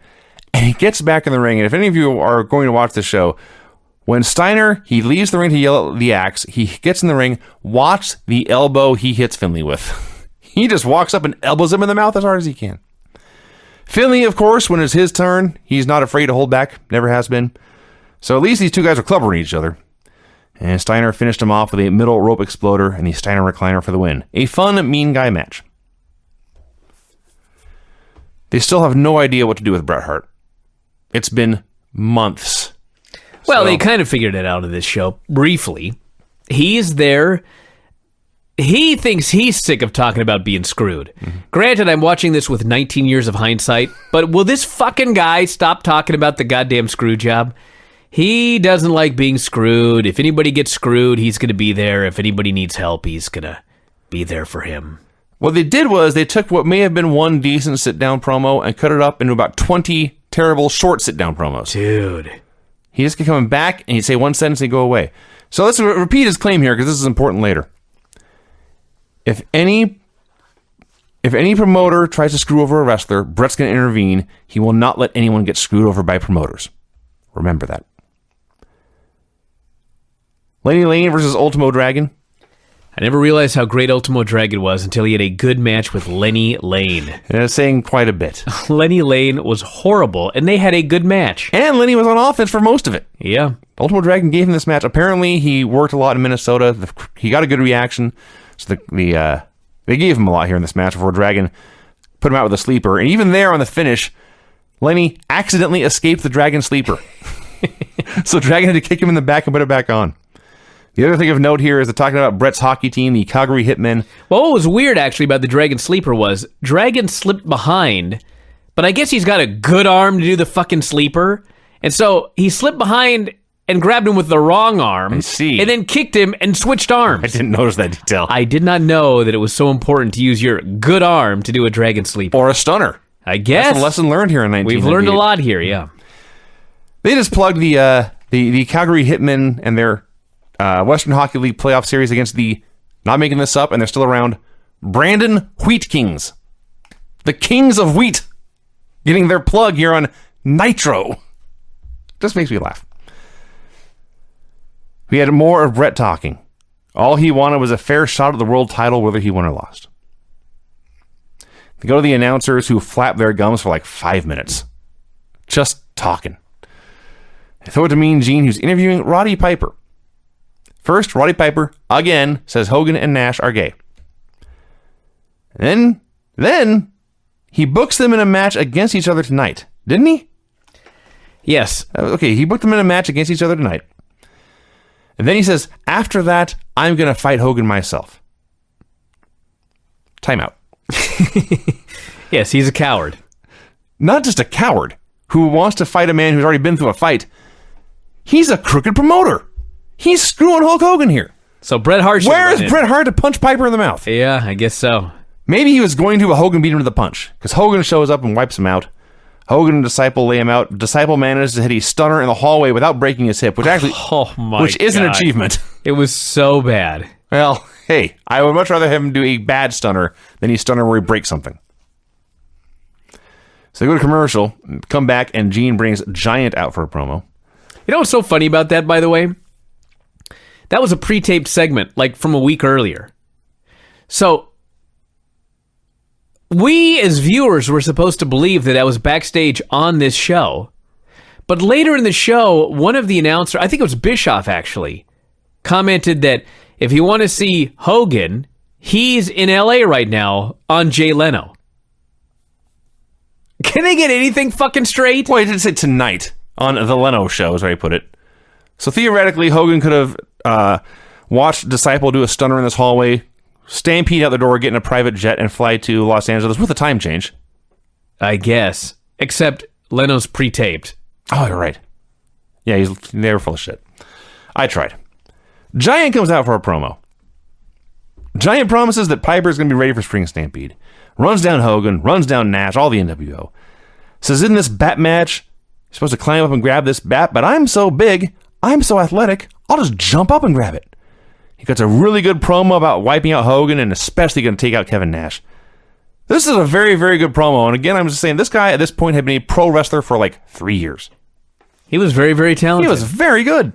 and he gets back in the ring. And if any of you are going to watch the show, when Steiner, he leaves the ring to yell at the Axe, he gets in the ring, watch the elbow he hits Finley with. He just walks up and elbows him in the mouth as hard as he can. Finley, of course, when it's his turn, he's not afraid to hold back, never has been. So at least these two guys are clubbering each other. And Steiner finished him off with a middle rope exploder and the Steiner recliner for the win. A fun, mean guy match. They still have no idea what to do with Bret Hart. It's been months. Well, they kind of figured it out in this show, briefly. He's there. He thinks he's sick of talking about being screwed. Mm-hmm. Granted, I'm watching this with 19 years of hindsight, but will this fucking guy stop talking about the goddamn screw job? He doesn't like being screwed. If anybody gets screwed, he's going to be there. If anybody needs help, he's going to be there for him. What they did was they took what may have been one decent sit-down promo and cut it up into about 20 terrible short sit-down promos. Dude. He just kept coming back and he'd say one sentence and he'd go away. So let's repeat his claim here because this is important later. If any promoter tries to screw over a wrestler, Bret's going to intervene. He will not let anyone get screwed over by promoters. Remember that. Lenny Lane versus Ultimo Dragon. I never realized how great Ultimo Dragon was until he had a good match with Lenny Lane. Saying quite a bit. Lenny Lane was horrible, and they had a good match. And Lenny was on offense for most of it. Yeah. Ultimo Dragon gave him this match. Apparently, he worked a lot in Minnesota. He got a good reaction. So they gave him a lot here in this match before Dragon put him out with a sleeper. And even there on the finish, Lenny accidentally escaped the Dragon sleeper. So Dragon had to kick him in the back and put it back on. The other thing of note here is they're talking about Bret's hockey team, the Calgary Hitmen. Well, what was weird, actually, about the Dragon Sleeper was Dragon slipped behind, but I guess he's got a good arm to do the fucking sleeper. And so he slipped behind and grabbed him with the wrong arm. I see. And then kicked him and switched arms. I didn't notice that detail. I did not know that it was so important to use your good arm to do a Dragon Sleeper. Or a stunner. I guess. That's a lesson learned here in 1998. We've learned a lot here, yeah. They just plugged the Calgary Hitmen and their Western Hockey League playoff series against the, not making this up, and they're still around, Brandon Wheat Kings. The Kings of Wheat. Getting their plug here on Nitro. Just makes me laugh. We had more of Bret talking. All he wanted was a fair shot at the world title, whether he won or lost. They go to the announcers who flap their gums for like 5 minutes. Just talking. They throw it to Mean Gene, who's interviewing Roddy Piper. First, Roddy Piper, again, says Hogan and Nash are gay. Then he books them in a match against each other tonight. Didn't he? Yes. Okay, he booked them in a match against each other tonight. And then he says, after that, I'm going to fight Hogan myself. Timeout. Yes, he's a coward. Not just a coward who wants to fight a man who's already been through a fight. He's a crooked promoter. He's screwing Hulk Hogan here. So Bret Hart should Where is Bret Hart to punch Piper in the mouth? Yeah, I guess so. Maybe he was going to, but Hogan beat him to the punch. Because Hogan shows up and wipes him out. Hogan and Disciple lay him out. Disciple manages to hit a stunner in the hallway without breaking his hip, which actually, is an achievement. It was so bad. Well, hey, I would much rather have him do a bad stunner than a stunner where he breaks something. So they go to commercial, come back, and Gene brings Giant out for a promo. You know what's so funny about that, by the way? That was a pre-taped segment, like from a week earlier. So we, as viewers, were supposed to believe that was backstage on this show. But later in the show, one of the announcers, I think it was Bischoff actually, commented that if you want to see Hogan, he's in LA right now on Jay Leno. Can they get anything fucking straight? Well, he did say tonight on the Leno show, is where he put it. So theoretically, Hogan could have watched Disciple do a stunner in this hallway, stampede out the door, get in a private jet, and fly to Los Angeles with a time change. I guess. Except Leno's pre-taped. Oh, you're right. Yeah, they were full of shit. I tried. Giant comes out for a promo. Giant promises that Piper's going to be ready for Spring Stampede. Runs down Hogan, runs down Nash, all the NWO. Says in this bat match, you're supposed to climb up and grab this bat, but I'm so big, I'm so athletic, I'll just jump up and grab it. He cuts a really good promo about wiping out Hogan and especially going to take out Kevin Nash. This is a very, very good promo. And again, I'm just saying, this guy at this point had been a pro wrestler for like 3 years. He was very, very talented. He was very good.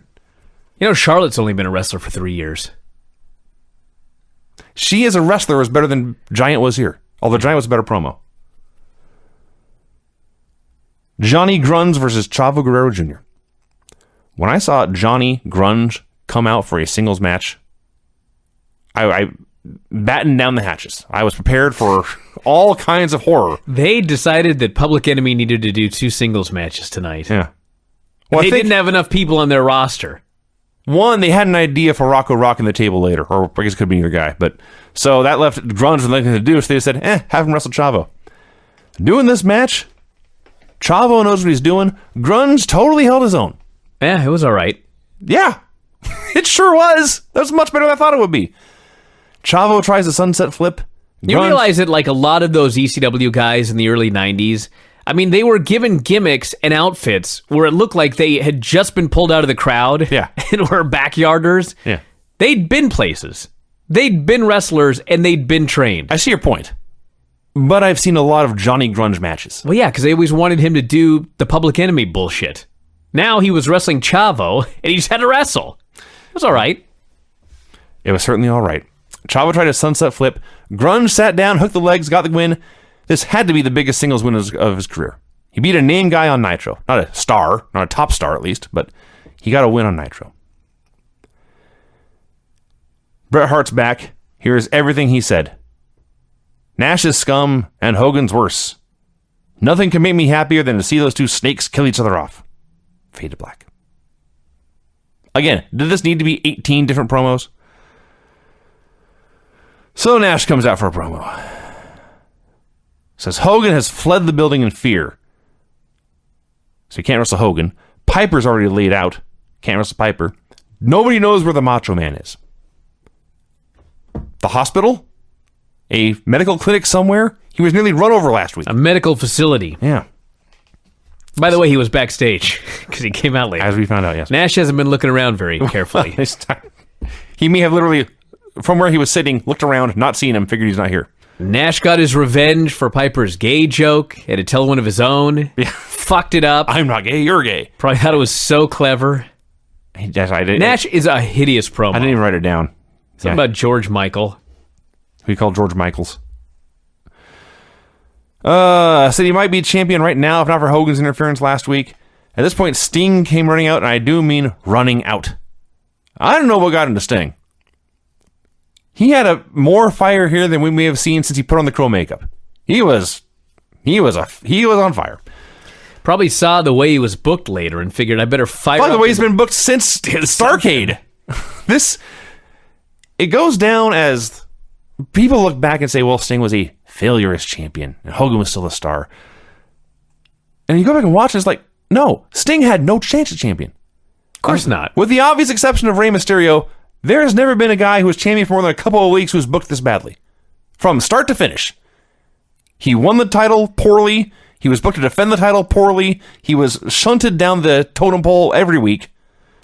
You know, Charlotte's only been a wrestler for 3 years. She as a wrestler was better than Giant was here. Although Giant was a better promo. Johnny Grunge versus Chavo Guerrero Jr. When I saw Johnny Grunge come out for a singles match, I battened down the hatches. I was prepared for all kinds of horror. They decided that Public Enemy needed to do 2 singles matches tonight. Yeah. Well, they didn't have enough people on their roster. One, they had an idea for Rocco rocking the table later, or I guess it could be either guy. But so that left Grunge with nothing to do, so they said, have him wrestle Chavo. Doing this match, Chavo knows what he's doing. Grunge totally held his own. Yeah, it was all right. Yeah, it sure was. That was much better than I thought it would be. Chavo tries a sunset flip. You realize that like a lot of those ECW guys in the early 90s, I mean, they were given gimmicks and outfits where it looked like they had just been pulled out of the crowd and were backyarders. Yeah. They'd been places. They'd been wrestlers and they'd been trained. I see your point. But I've seen a lot of Johnny Grunge matches. Well, yeah, because they always wanted him to do the Public Enemy bullshit. Now he was wrestling Chavo and he just had to wrestle. It was all right. It was certainly all right. Chavo tried a sunset flip. Grunge sat down, hooked the legs, got the win. This had to be the biggest singles win of his career. He beat a name guy on Nitro. Not a star, not a top star at least, but he got a win on Nitro. Bret Hart's back. Here's everything he said. Nash is scum and Hogan's worse. Nothing can make me happier than to see those two snakes kill each other off. Fade to black. Again, did this need to be 18 different promos? So Nash comes out for a promo. Says Hogan has fled the building in fear. So he can't wrestle Hogan. Piper's already laid out. Can't wrestle Piper. Nobody knows where the Macho Man is. The hospital? A medical clinic somewhere? He was nearly run over last week. A medical facility. Yeah. By the way, he was backstage because he came out late. As we found out, yes. Nash hasn't been looking around very carefully. He may have literally, from where he was sitting, looked around, not seen him, figured he's not here. Nash got his revenge for Piper's gay joke. Had to tell one of his own. Yeah. Fucked it up. I'm not gay, you're gay. Probably thought it was so clever. Yes, I did. Nash is a hideous promo. I didn't even write it down. Something about George Michael. Who he called George Michaels. Said he might be champion right now if not for Hogan's interference last week. At this point, Sting came running out, and I do mean running out. I don't know what got into Sting. He had more fire here than we may have seen since he put on the crow makeup. He was on fire. Probably saw the way he was booked later and figured I better fire. By the way, he's been booked since Starrcade. It goes down as people look back and say, well, Sting was a failure as champion, and Hogan was still a star. And you go back and watch, and it's like, no, Sting had no chance at champion. Of course not. With the obvious exception of Rey Mysterio, there has never been a guy who was champion for more than a couple of weeks who's booked this badly. From start to finish. He won the title poorly. He was booked to defend the title poorly. He was shunted down the totem pole every week.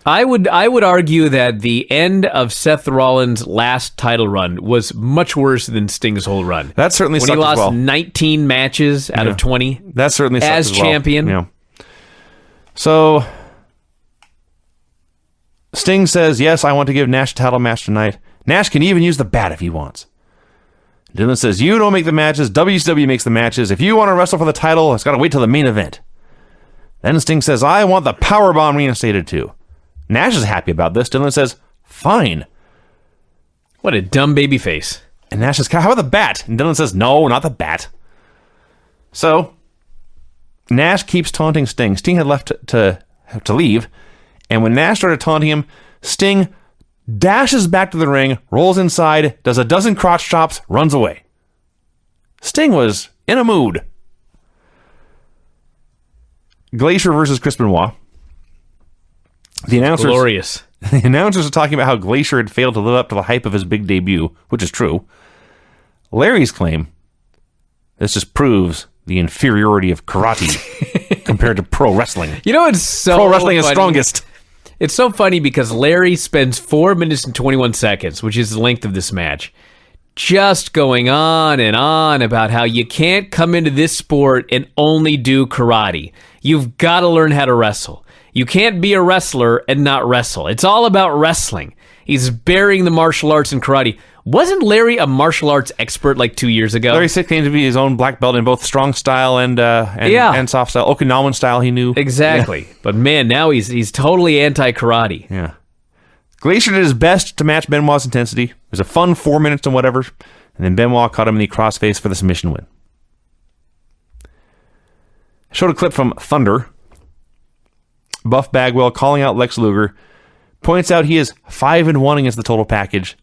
I would argue that the end of Seth Rollins' last title run was much worse than Sting's whole run. That certainly sucked when he lost as well. 19 matches out of 20. That certainly sucked as well. champion. Yeah. So Sting says, yes, I want to give Nash a title match tonight. Nash can even use the bat if he wants. Dylan says, you don't make the matches. WCW makes the matches. If you want to wrestle for the title, it's got to wait till the main event. Then Sting says, I want the powerbomb reinstated too. Nash is happy about this. Dylan says, fine. What a dumb baby face. And Nash says, how about the bat? And Dylan says, no, not the bat. So Nash keeps taunting Sting. Sting had left to leave. And when Nash started taunting him, Sting dashes back to the ring, rolls inside, does a dozen crotch chops, runs away. Sting was in a mood. Glacier versus Chris Benoit. The Glorious. The announcers are talking about how Glacier had failed to live up to the hype of his big debut, which is true. Larry's claim, this just proves the inferiority of karate compared to pro wrestling. You know, it's so Pro wrestling funny. is strongest. It's so funny because Larry spends 4 minutes and 21 seconds, which is the length of this match, just going on and on about how you can't come into this sport and only do karate. You've got to learn how to wrestle. You can't be a wrestler and not wrestle. It's all about wrestling. He's burying the martial arts and karate. Wasn't Larry a martial arts expert like 2 years ago? Larry claimed to be his own black belt in both strong style and soft style. Okinawan style he knew. Exactly. Yeah. But man, now he's totally anti-karate. Yeah. Glacier did his best to match Benoit's intensity. It was a fun 4 minutes and whatever. And then Benoit caught him in the crossface for the submission win. I showed a clip from Thunder. Buff Bagwell calling out Lex Luger. Points out he is 5-1 against the total package.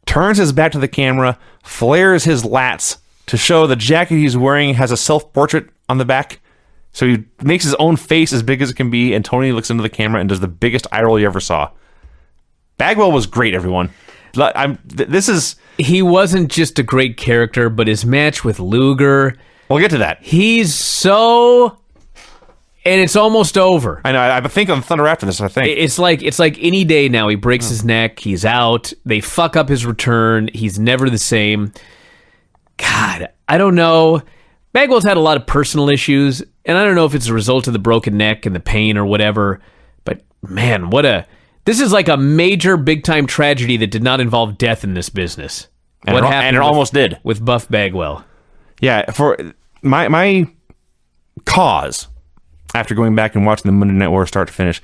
Turns his back to the camera. Flares his lats to show the jacket he's wearing has a self-portrait on the back. So he makes his own face as big as it can be. And Tony looks into the camera and does the biggest eye roll you ever saw. Bagwell was great, everyone. He wasn't just a great character, but his match with Luger. We'll get to that. He's so... And it's almost over. I know. I think on Thunder after this, I think. It's like any day now. He breaks his neck. He's out. They fuck up his return. He's never the same. God, I don't know. Bagwell's had a lot of personal issues, and I don't know if it's a result of the broken neck and the pain or whatever. But man, this is like a major big-time tragedy that did not involve death in this business. And it almost did. With Buff Bagwell. Yeah, for my cause... After going back and watching the Monday Night War start to finish,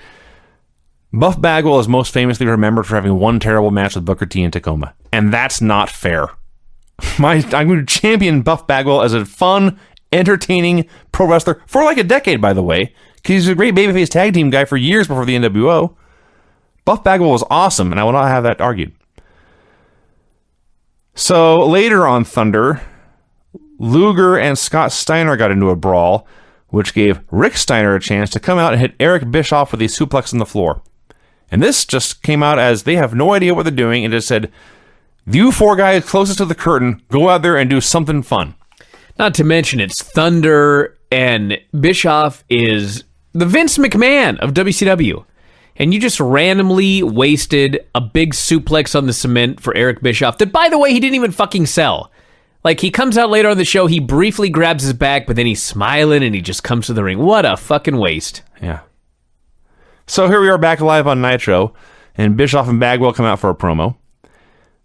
Buff Bagwell is most famously remembered for having one terrible match with Booker T in Tacoma. And that's not fair. I'm going to champion Buff Bagwell as a fun, entertaining pro wrestler for like a decade, by the way, because he's a great babyface tag team guy for years before the NWO. Buff Bagwell was awesome, and I will not have that argued. So later on Thunder, Luger and Scott Steiner got into a brawl, which gave Rick Steiner a chance to come out and hit Eric Bischoff with a suplex on the floor. And this just came out as they have no idea what they're doing and just said, you four guys closest to the curtain, go out there and do something fun. Not to mention it's Thunder, and Bischoff is the Vince McMahon of WCW. And you just randomly wasted a big suplex on the cement for Eric Bischoff that, by the way, he didn't even fucking sell. Like, he comes out later on the show, he briefly grabs his back, but then he's smiling and he just comes to the ring. What a fucking waste. Yeah. So here we are back live on Nitro, and Bischoff and Bagwell come out for a promo.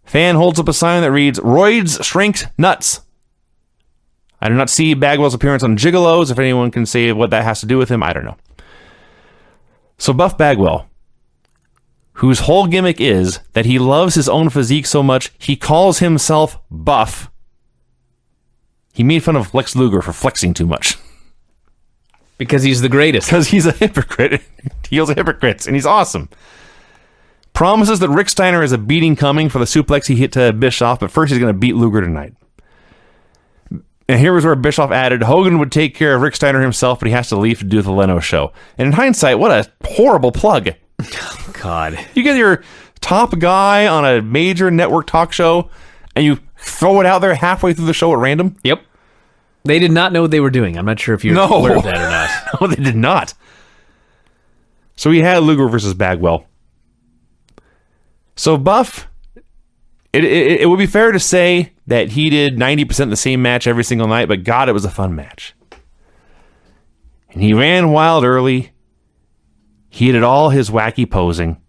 Fan holds up a sign that reads, Roids Shrinked Nuts. I do not see Bagwell's appearance on Gigolos. If anyone can say what that has to do with him, I don't know. So Buff Bagwell, whose whole gimmick is that he loves his own physique so much, he calls himself Buff. He made fun of Lex Luger for flexing too much. Because he's the greatest. Because he's a hypocrite. He heals hypocrites, and he's awesome. Promises that Rick Steiner is a beating coming for the suplex he hit to Bischoff, but first he's going to beat Luger tonight. And here was where Bischoff added, Hogan would take care of Rick Steiner himself, but he has to leave to do the Leno show. And in hindsight, what a horrible plug. God. You get your top guy on a major network talk show, and you throw it out there halfway through the show at random? Yep. They did not know what they were doing. I'm not sure if you're aware of that or not. No, they did not. So we had Luger versus Bagwell. So Buff, it would be fair to say that he did 90% the same match every single night, but God, it was a fun match. And he ran wild early. He did all his wacky posing.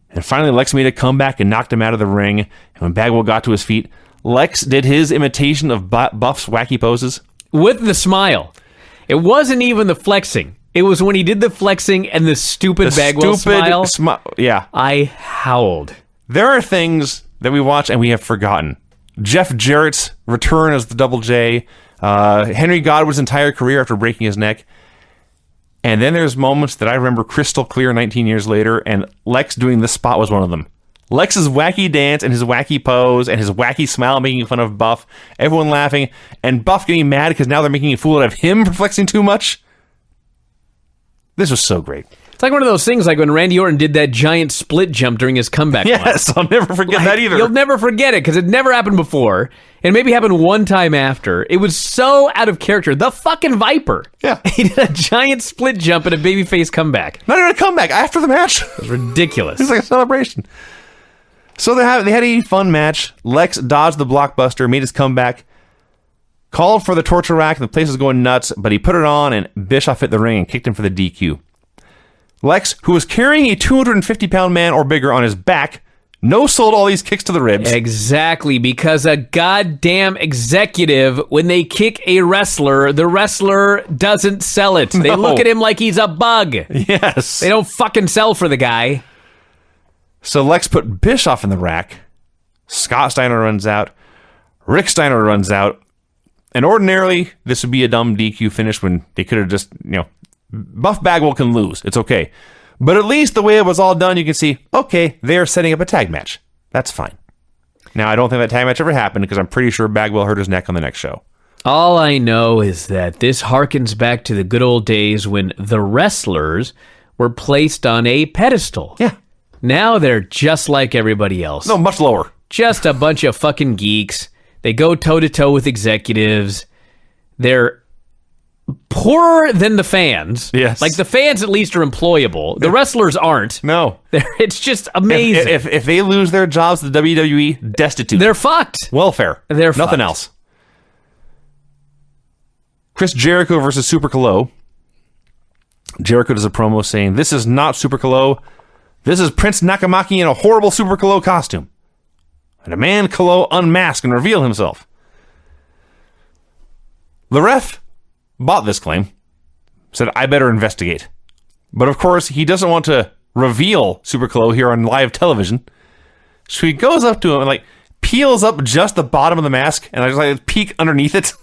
And finally, Lex made a comeback and knocked him out of the ring. And when Bagwell got to his feet, Lex did his imitation of Buff's wacky poses. With the smile. It wasn't even the flexing. It was when he did the flexing and the stupid Bagwell smile. Yeah. I howled. There are things that we watch and we have forgotten. Jeff Jarrett's return as the Double J. Henry Godwin's entire career after breaking his neck. And then there's moments that I remember crystal clear 19 years later, and Lex doing this spot was one of them. Lex's wacky dance and his wacky pose and his wacky smile making fun of Buff, everyone laughing, and Buff getting mad because now they're making a fool out of him for flexing too much. This was so great. It's like one of those things like when Randy Orton did that giant split jump during his comeback. Yes, I'll never forget that either. You'll never forget it because it never happened before. And maybe happened one time after. It was so out of character. The fucking Viper. Yeah. He did a giant split jump and a babyface comeback. Not even a comeback. After the match. It was ridiculous. It's like a celebration. So they had a fun match. Lex dodged the blockbuster, made his comeback, called for the torture rack, and the place was going nuts, but he put it on, and Bischoff hit the ring and kicked him for the DQ. Lex, who was carrying a 250-pound man or bigger on his back, no-sold all these kicks to the ribs. Exactly, because a goddamn executive, when they kick a wrestler, the wrestler doesn't sell it. They look at him like he's a bug. Yes. They don't fucking sell for the guy. So Lex put Bischoff in the rack. Scott Steiner runs out. Rick Steiner runs out. And ordinarily, this would be a dumb DQ finish when they could have just, Buff Bagwell can lose. It's okay. But at least the way it was all done, you can see, okay, they're setting up a tag match. That's fine. Now, I don't think that tag match ever happened because I'm pretty sure Bagwell hurt his neck on the next show. All I know is that this harkens back to the good old days when the wrestlers were placed on a pedestal. Yeah. Now they're just like everybody else. No, much lower. Just a bunch of fucking geeks. They go toe-to-toe with executives. They're poorer than the fans. Yes. Like, the fans at least are employable. The wrestlers aren't. No. It's just amazing. If they lose their jobs, the WWE, destitute. They're fucked. Welfare. They're Nothing fucked. else. Chris Jericho versus Super Jericho does a promo saying, "This is not Super This is Prince Nakamaki in a horrible Super costume. And a man unmask and reveal himself." The ref bought this claim. Said, "I better investigate." But of course, he doesn't want to reveal Super here on live television. So he goes up to him and peels up just the bottom of the mask and I just peek underneath it.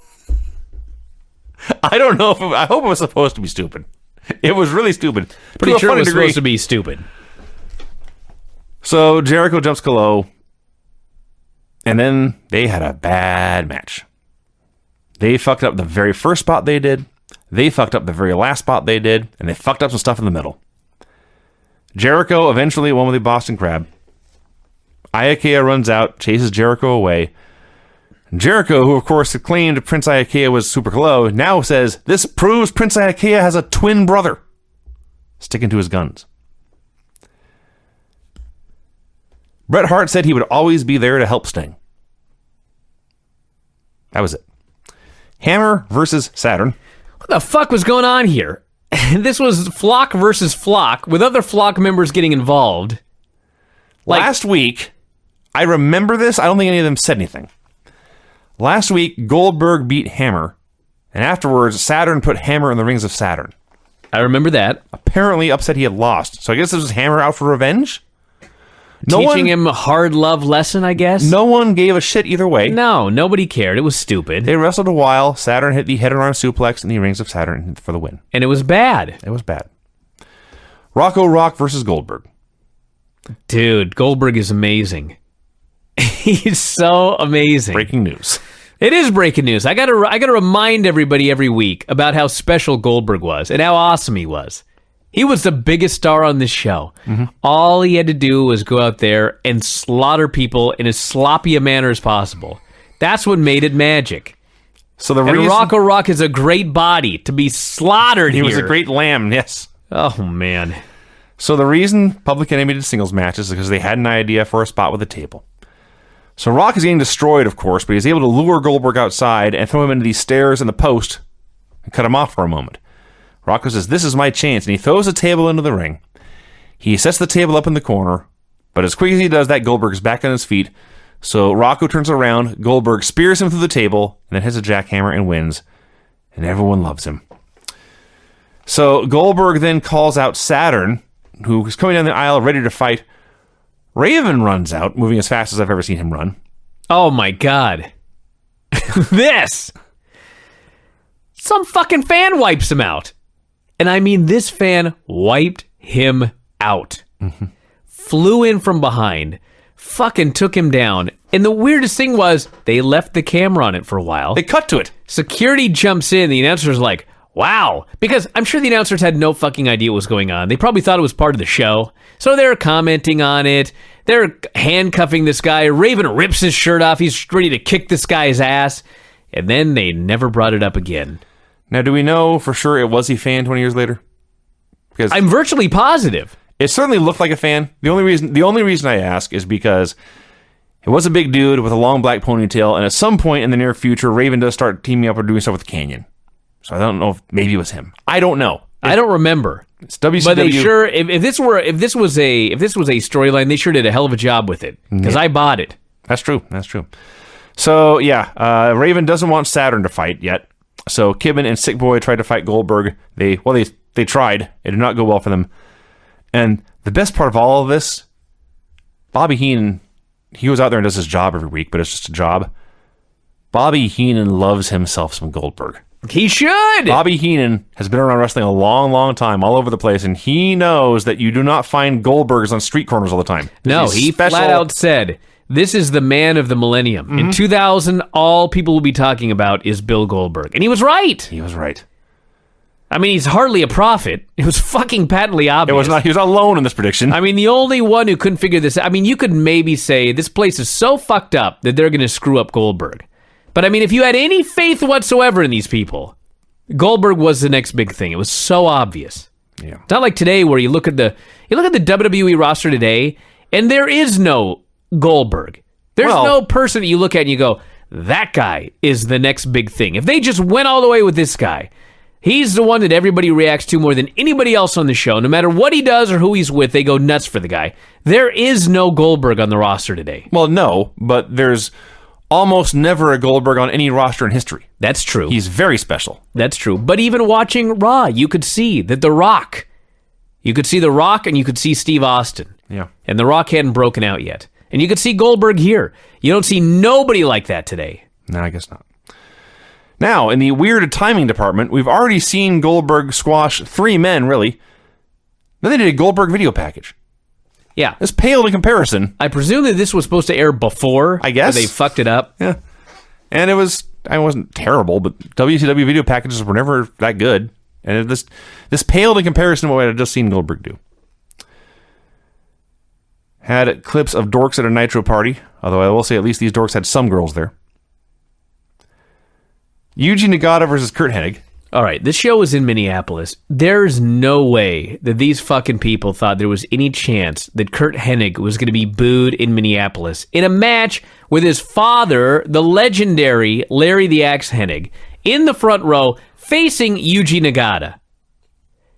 I don't know I hope it was supposed to be stupid. It was really stupid. Pretty sure it was supposed to be stupid. So Jericho jumps Kalo, and then they had a bad match. They fucked up the very first spot they did, they fucked up the very last spot they did, and they fucked up some stuff in the middle. Jericho eventually won with the Boston Crab. Iakea runs out, chases Jericho away. Jericho, who of course had claimed Prince Iakea was Super Kalo, now says, "This proves Prince Iakea has a twin brother." Sticking to his guns. Bret Hart said he would always be there to help Sting. That was it. Hammer versus Saturn. What the fuck was going on here? This was Flock versus Flock, with other Flock members getting involved. Last week, I remember this. I don't think any of them said anything. Last week, Goldberg beat Hammer, and afterwards, Saturn put Hammer in the rings of Saturn. I remember that. Apparently upset he had lost. So I guess this was Hammer out for revenge? Teaching him a hard love lesson, I guess? No one gave a shit either way. No, nobody cared. It was stupid. They wrestled a while. Saturn hit the head-on suplex in the rings of Saturn for the win. And it was bad. It was bad. Rocco Rock versus Goldberg. Dude, Goldberg is amazing. He's so amazing. Breaking news. It is breaking news. I gotta remind everybody every week about how special Goldberg was and how awesome he was. He was the biggest star on this show. Mm-hmm. All he had to do was go out there and slaughter people in as sloppy a manner as possible. That's what made it magic. So the and Rocco Rock is a great body to be slaughtered He here. was a great lamb, yes. Oh, man. So the reason Public Enemy did singles matches is because they had an idea for a spot with a table. So Rock is getting destroyed, of course, but he's able to lure Goldberg outside and throw him into these stairs in the post and cut him off for a moment. Rocco says, "This is my chance," and he throws a table into the ring. He sets the table up in the corner, but as quick as he does that, Goldberg is back on his feet. So Rocco turns around, Goldberg spears him through the table, and then hits a jackhammer and wins. And everyone loves him. So Goldberg then calls out Saturn, who is coming down the aisle ready to fight. Raven runs out, moving as fast as I've ever seen him run. Oh my God. This! Some fucking fan wipes him out. And I mean, this fan wiped him out. Mm-hmm. Flew in from behind. Fucking took him down. And the weirdest thing was, they left the camera on it for a while. They cut to it. Security jumps in. The announcer's like, wow. Because I'm sure the announcers had no fucking idea what was going on. They probably thought it was part of the show. So they're commenting on it. They're handcuffing this guy. Raven rips his shirt off. He's ready to kick this guy's ass. And then they never brought it up again. Now, do we know for sure it was a fan 20 years later? Because I'm virtually positive. it certainly looked like a fan. The only reason I ask is because it was a big dude with a long black ponytail, and at some point in the near future, Raven does start teaming up or doing stuff with Canyon. So I don't know if maybe it was him. I don't know. I don't remember. It's WCW. But they sure, if this was a storyline, they sure did a hell of a job with it because I bought it. That's true. So yeah, Raven doesn't want Saturn to fight yet. So Kidman and Sick Boy tried to fight Goldberg. They tried. It did not go well for them. And the best part of all of this, Bobby Heenan, he goes out there and does his job every week, but it's just a job. Bobby Heenan loves himself some Goldberg. He should. Bobby Heenan has been around wrestling a long, long time, all over the place, and he knows that you do not find Goldbergs on street corners all the time. No, he flat out said, this is the man of the millennium. In 2000, all people will be talking about is Bill Goldberg. And he was right. He was right. I mean, he's hardly a prophet. It was fucking patently obvious. It was not. He was not alone in this prediction. I mean, the only one who couldn't figure this out. I mean, you could maybe say this place is so fucked up that they're going to screw up Goldberg. But I mean, if you had any faith whatsoever in these people, Goldberg was the next big thing. It was so obvious. Yeah. It's not like today where you look at the WWE roster today, and there is no Goldberg. There's no person that you look at and you go, that guy is the next big thing. If they just went all the way with this guy, he's the one that everybody reacts to more than anybody else on the show. No matter what he does or who he's with, they go nuts for the guy. There is no Goldberg on the roster today. Well, no, but there's almost never a Goldberg on any roster in history. That's true. He's very special. That's true. But even watching Raw, you could see that The Rock, and you could see Steve Austin. Yeah. And The Rock hadn't broken out yet. And you could see Goldberg here. You don't see nobody like that today. No, I guess not. Now, in the weird timing department, we've already seen Goldberg squash 3 men, really. Then they did a Goldberg video package. Yeah. It's pale in comparison. I presume that this was supposed to air before. I guess. But they fucked it up. Yeah. And it wasn't terrible, but WCW video packages were never that good. And this paled in comparison to what I had just seen Goldberg do. Had clips of dorks at a Nitro party, although I will say at least these dorks had some girls there. Yuji Nagata versus Kurt Hennig. All right, this show was in Minneapolis. There's no way that these fucking people thought there was any chance that Kurt Hennig was going to be booed in Minneapolis in a match with his father, the legendary Larry the Axe Hennig, in the front row facing Yuji Nagata.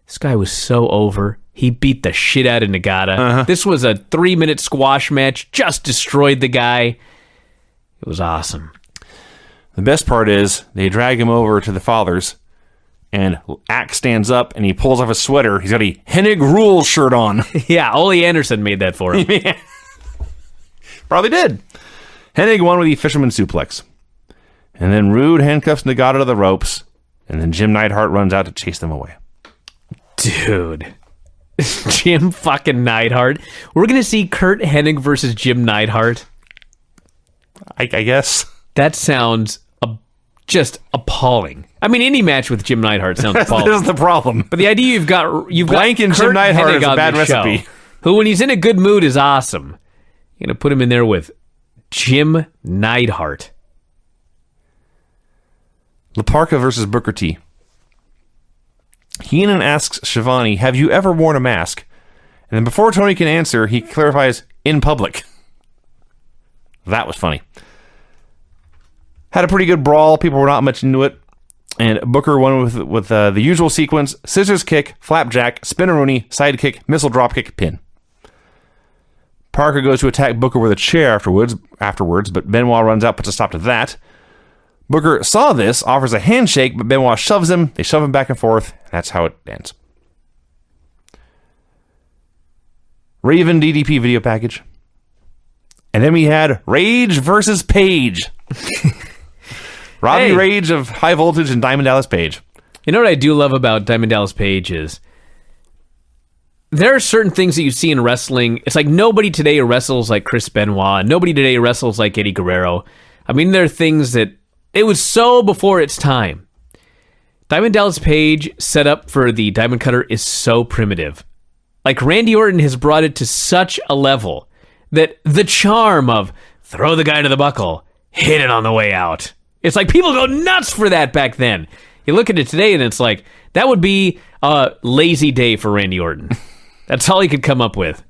This guy was so over. He beat the shit out of Nagata. This was a 3-minute squash match. Just destroyed the guy. It was awesome. The best part is they drag him over to the father's, and Axe stands up and he pulls off his sweater. He's got a Hennig Rules shirt on. Yeah, Ole Anderson made that for him. Yeah. Probably did. Hennig won with the fisherman suplex. And then Rude handcuffs Nagata to the ropes, and then Jim Neidhart runs out to chase them away. Dude. Jim fucking Neidhart. We're going to see Kurt Hennig versus Jim Neidhart. I guess. That sounds just appalling. I mean, any match with Jim Neidhart sounds appalling. That's the problem. But the idea you've got Blanking Kurt Jim Neidhart Hennig is a on bad the show, recipe. who, when he's in a good mood, is awesome. You're going to put him in there with Jim Neidhart. Laparca versus Booker T. Heenan asks Shivani, have you ever worn a mask? And then before Tony can answer, he clarifies, in public. That was funny. Had a pretty good brawl. People were not much into it. And Booker won with the usual sequence: scissors kick, flapjack, spinneroonie, sidekick, missile dropkick, pin. Parker goes to attack Booker with a chair afterwards, but Benoit runs out, puts a stop to that. Booker saw this, offers a handshake, but Benoit shoves him. They shove him back and forth. That's how it ends. Raven DDP video package. And then we had Rage versus Page. Robbie Rage of High Voltage and Diamond Dallas Page. You know what I do love about Diamond Dallas Page is there are certain things that you see in wrestling. It's like nobody today wrestles like Chris Benoit. Nobody today wrestles like Eddie Guerrero. I mean, there are things that it was so before its time. Diamond Dallas Page setup for the Diamond Cutter is so primitive. Like, Randy Orton has brought it to such a level that the charm of throw the guy to the buckle, hit it on the way out. It's like people go nuts for that back then. You look at it today and it's like, that would be a lazy day for Randy Orton. That's all he could come up with.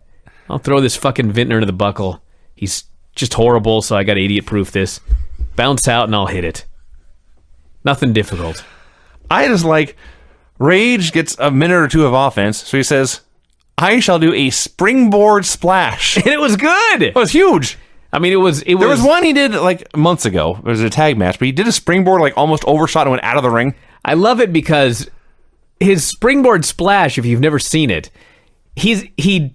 I'll throw this fucking vintner to the buckle. He's just horrible, so I got to idiot-proof this. Bounce out and I'll hit it. Nothing difficult. I just like, Rage gets a minute or two of offense, so he says, I shall do a springboard splash. And it was good. It was huge. I mean, it was. There was one he did like months ago. It was a tag match, but he did a springboard like almost overshot and went out of the ring. I love it because his springboard splash, if you've never seen it, he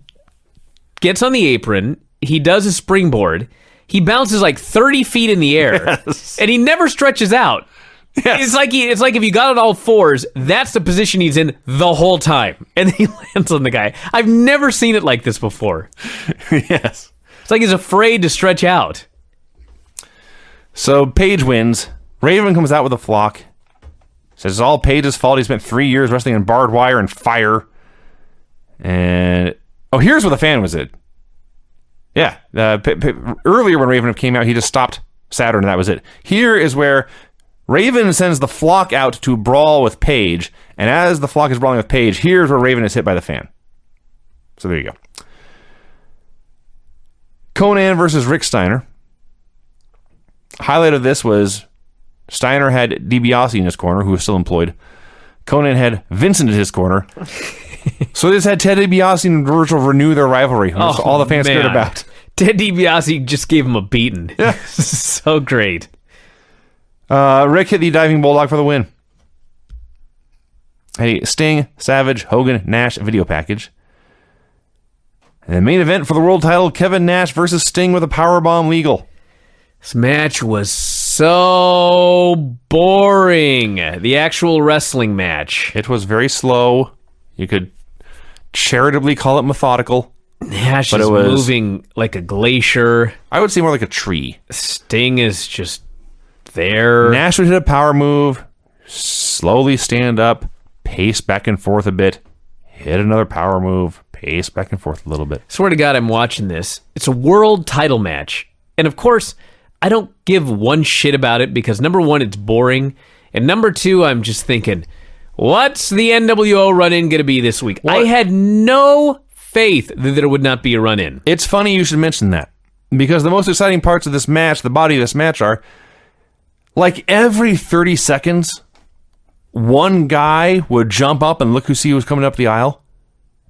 gets on the apron, he does a springboard, he bounces like 30 feet in the air, Yes. and he never stretches out. Yes. It's like if you got on all fours, that's the position he's in the whole time, and then he lands on the guy. I've never seen it like this before. Yes. It's like he's afraid to stretch out. So Page wins. Raven comes out with a flock. Says it's all Page's fault. He spent 3 years wrestling in barbed wire and fire. And here's where the fan was at. Yeah, earlier when Raven came out, he just stopped Saturn, and that was it. Here is where Raven sends the flock out to brawl with Page, and as the flock is brawling with Page, here's where Raven is hit by the fan. So there you go. Conan versus Rick Steiner. Highlight of this was Steiner had DiBiase in his corner, who was still employed. Conan had Vincent in his corner. So they just had Ted DiBiase and Virgil renew their rivalry. That's all the fans cared about. Ted DiBiase just gave him a beating. Yeah. So great. Rick hit the diving bulldog for the win. A Sting, Savage, Hogan, Nash video package. And the main event for the world title, Kevin Nash versus Sting with a powerbomb legal. This match was so boring. The actual wrestling match. It was very slow. You could charitably call it methodical. Nash but is it was moving like a glacier. I would say more like a tree. Sting is just there. Nash would hit a power move, slowly stand up, pace back and forth a bit, hit another power move, pace back and forth a little bit. Swear to God, I'm watching this. It's a world title match. And of course, I don't give one shit about it because number one, it's boring. And number two, I'm just thinking, what's the NWO run-in going to be this week? What? I had no faith that there would not be a run-in. It's funny you should mention that because the most exciting parts of this match, the body of this match are, like every 30 seconds, one guy would jump up and look who see who was coming up the aisle.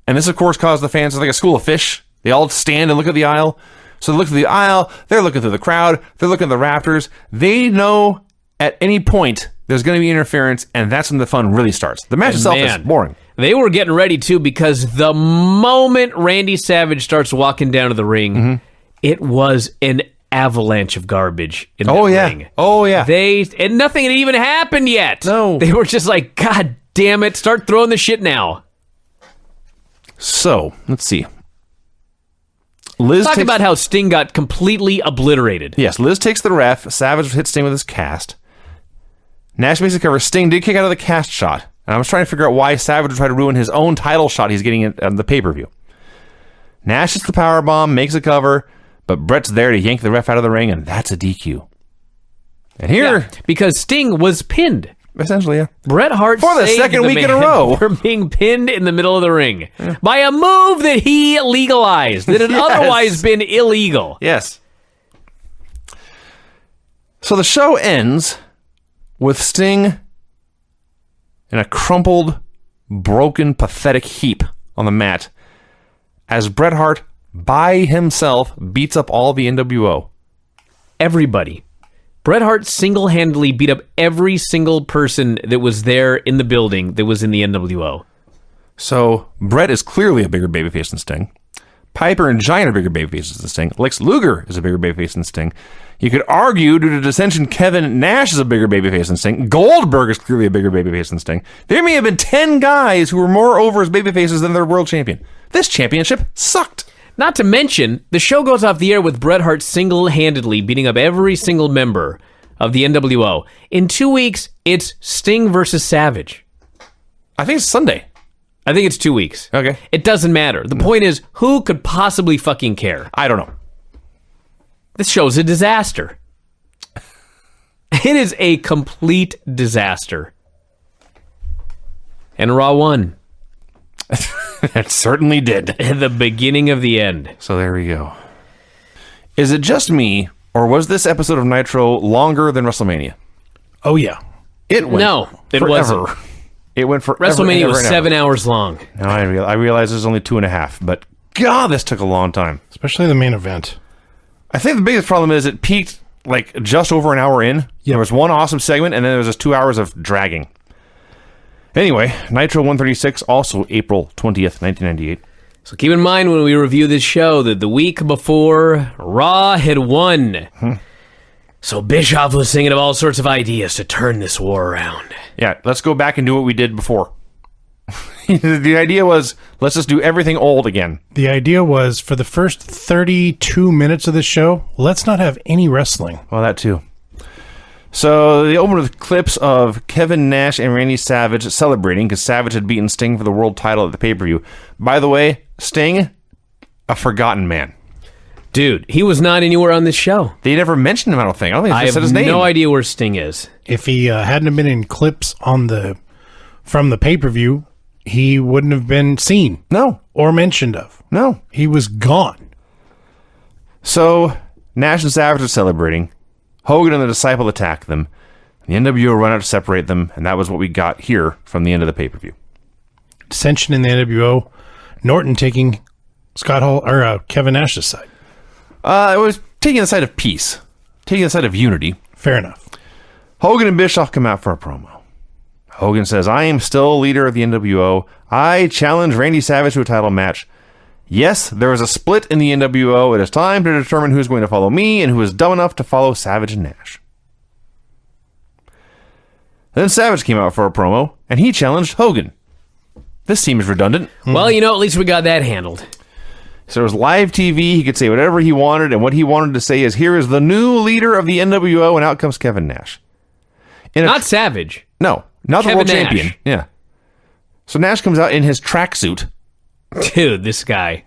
And this, of course, caused the fans, it's like a school of fish. They all stand and look at the aisle. So they look through the aisle, they're looking through the crowd, they're looking at the rafters. They know at any point there's going to be interference, and that's when the fun really starts. The match itself is boring. They were getting ready, too, because the moment Randy Savage starts walking down to the ring, it was an avalanche of garbage in the ring. Oh, yeah. And nothing had even happened yet. No. They were just like, God damn it, start throwing the shit now. So, let's see. Liz Talk takes, about how Sting got completely obliterated. Yes, Liz takes the ref. Savage hits Sting with his cast. Nash makes the cover. Sting did kick out of the cast shot. And I was trying to figure out why Savage would try to ruin his own title shot he's getting at the pay-per-view. Nash hits the powerbomb, makes a cover, but Bret's there to yank the ref out of the ring, and that's a DQ. And here... Yeah, because Sting was pinned. Essentially, yeah. Bret Hart For the saved second week in a man row. for being pinned in the middle of the ring by a move that he legalized that had Yes. otherwise been illegal. Yes. So the show ends with Sting in a crumpled, broken, pathetic heap on the mat as Bret Hart, by himself, beats up all the NWO. Everybody. Bret Hart single-handedly beat up every single person that was there in the building that was in the NWO. So Bret is clearly a bigger babyface than Sting. Piper and Giant are bigger babyfaces than Sting. Lex Luger is a bigger babyface than Sting. You could argue, due to dissension, Kevin Nash is a bigger babyface than Sting. Goldberg is clearly a bigger babyface than Sting. There may have been 10 guys who were more over as babyfaces than their world champion. This championship sucked. Not to mention, the show goes off the air with Bret Hart single-handedly beating up every single member of the NWO. In 2 weeks, it's Sting versus Savage. I think it's Sunday. I think it's 2 weeks. Okay. It doesn't matter. The point is, who could possibly fucking care? I don't know. This show's a disaster. It is a complete disaster. And Raw won. It certainly did. At the beginning of the end. So there we go. Is it just me, or was this episode of Nitro longer than WrestleMania? Oh, yeah. It went No, it forever. wasn't. It went forever. WrestleMania was and ever. 7 hours long. Now I realize it was only 2.5, but God, this took a long time. Especially the main event. I think the biggest problem is it peaked like just over an hour in. There was one awesome segment, and then there was just 2 hours of dragging. Anyway, Nitro 136, also April 20th, 1998. So keep in mind when we review this show that the week before, Raw had won. So Bischoff was thinking of all sorts of ideas to turn this war around. Yeah, let's go back and do what we did before. The idea was, let's just do everything old again. The idea was, for the first 32 minutes of the show, let's not have any wrestling. Well, that too. So they opened with clips of Kevin Nash and Randy Savage celebrating because Savage had beaten Sting for the world title at the pay-per-view. By the way, Sting, a forgotten man. Dude, he was not anywhere on this show. They never mentioned him, I don't think. I don't think I they have said his name. no idea where Sting is. If he hadn't been in clips from the pay-per-view, he wouldn't have been seen. No. Or mentioned of. No. He was gone. So Nash and Savage are celebrating. Hogan and the Disciple attack them. The NWO run out to separate them, and that was what we got here from the end of the pay-per-view. Dissension in the NWO. Norton taking Kevin Nash's side. It was taking the side of peace, taking the side of unity. Fair enough. Hogan and Bischoff come out for a promo. Hogan says, I am still leader of the NWO. I challenge Randy Savage to a title match. Yes, there is a split in the NWO. It is time to determine who is going to follow me and who is dumb enough to follow Savage and Nash. Then Savage came out for a promo, and he challenged Hogan. This seems redundant. Well, at least we got that handled. So it was live TV. He could say whatever he wanted, and what he wanted to say is, here is the new leader of the NWO, and out comes Kevin Nash. Not Savage. No, not Kevin the world Nash. champion. Yeah. So Nash comes out in his tracksuit. Dude, this guy.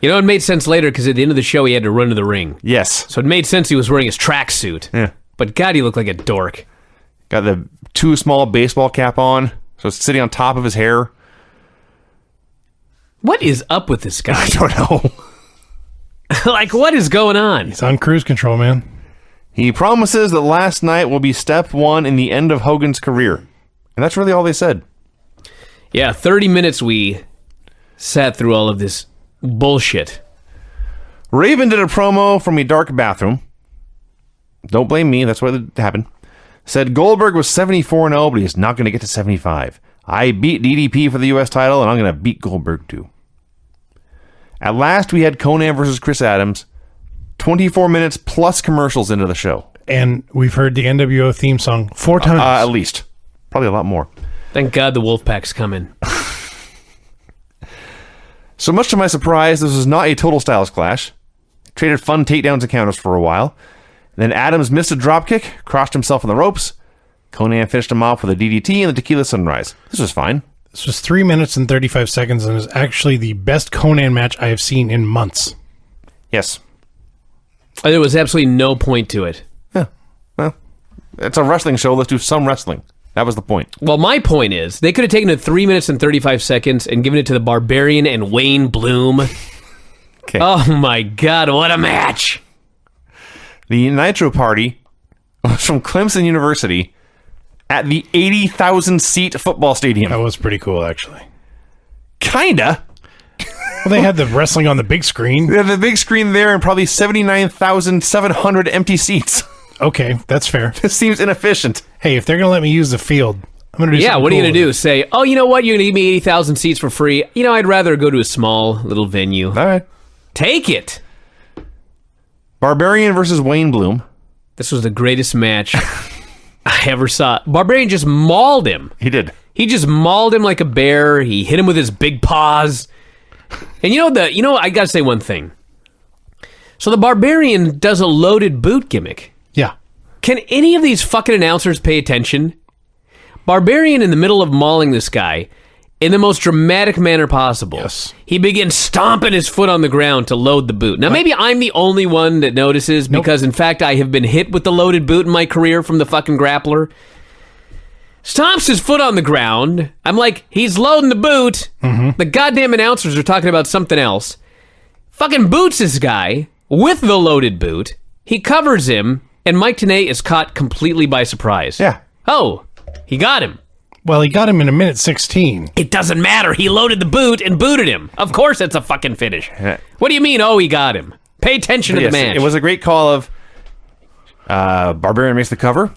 It made sense later because at the end of the show he had to run to the ring. Yes. So it made sense he was wearing his tracksuit. Yeah. But God, he looked like a dork. Got the too small baseball cap on, so it's sitting on top of his hair. What is up with this guy? I don't know. Like, what is going on? He's on cruise control, man. He promises that last night will be step one in the end of Hogan's career. And that's really all they said. Yeah, 30 minutes we sat through all of this bullshit. Raven did a promo from a dark bathroom. Don't blame me, that's what happened. Said Goldberg was 74-0, but he's not going to get to 75. I beat DDP for the U.S. title, and I'm going to beat Goldberg too. At last, we had Conan versus Chris Adams. 24 minutes plus commercials into the show. And we've heard the NWO theme song 4 times. At least. Probably a lot more. Thank God the Wolfpack's coming. So much to my surprise, this was not a total styles clash. Traded fun takedowns and counters for a while. Then Adams missed a dropkick, crossed himself on the ropes. Conan finished him off with a DDT and the Tequila Sunrise. This was fine. This was 3 minutes and 35 seconds and is actually the best Conan match I have seen in months. Yes. There was absolutely no point to it. Yeah. Well, it's a wrestling show. Let's do some wrestling. That was the point. Well, my point is, they could have taken it 3 minutes and 35 seconds and given it to the Barbarian and Wayne Bloom. Okay. Oh my God, what a match! The Nitro Party was from Clemson University at the 80,000 seat football stadium. That was pretty cool, actually. Kinda. Well, they had the wrestling on the big screen. They had the big screen there and probably 79,700 empty seats. Okay, that's fair. This seems inefficient. Hey, if they're going to let me use the field, I'm going to do Yeah, something what are you cool going to with do? Say, oh, you know what? You're going to give me 80,000 seats for free. I'd rather go to a small little venue. All right. Take it! Barbarian versus Wayne Bloom. This was the greatest match I ever saw. Barbarian just mauled him. He did. He just mauled him like a bear. He hit him with his big paws. And I gotta say one thing. So the Barbarian does a loaded boot gimmick. Yeah. Can any of these fucking announcers pay attention? Barbarian in the middle of mauling this guy in the most dramatic manner possible. Yes. He begins stomping his foot on the ground to load the boot. Now, maybe I'm the only one that notices because, in fact, I have been hit with the loaded boot in my career from the fucking grappler. Stomps his foot on the ground. I'm like, he's loading the boot. The goddamn announcers are talking about something else. Fucking boots this guy with the loaded boot. He covers him, and Mike Tenay is caught completely by surprise. Yeah. Oh, he got him. Well, he got him in a minute 16. It doesn't matter. He loaded the boot and booted him. Of course it's a fucking finish. Yeah. What do you mean, oh, he got him? Pay attention to Yes, the match. it was a great call of Barbarian makes the cover,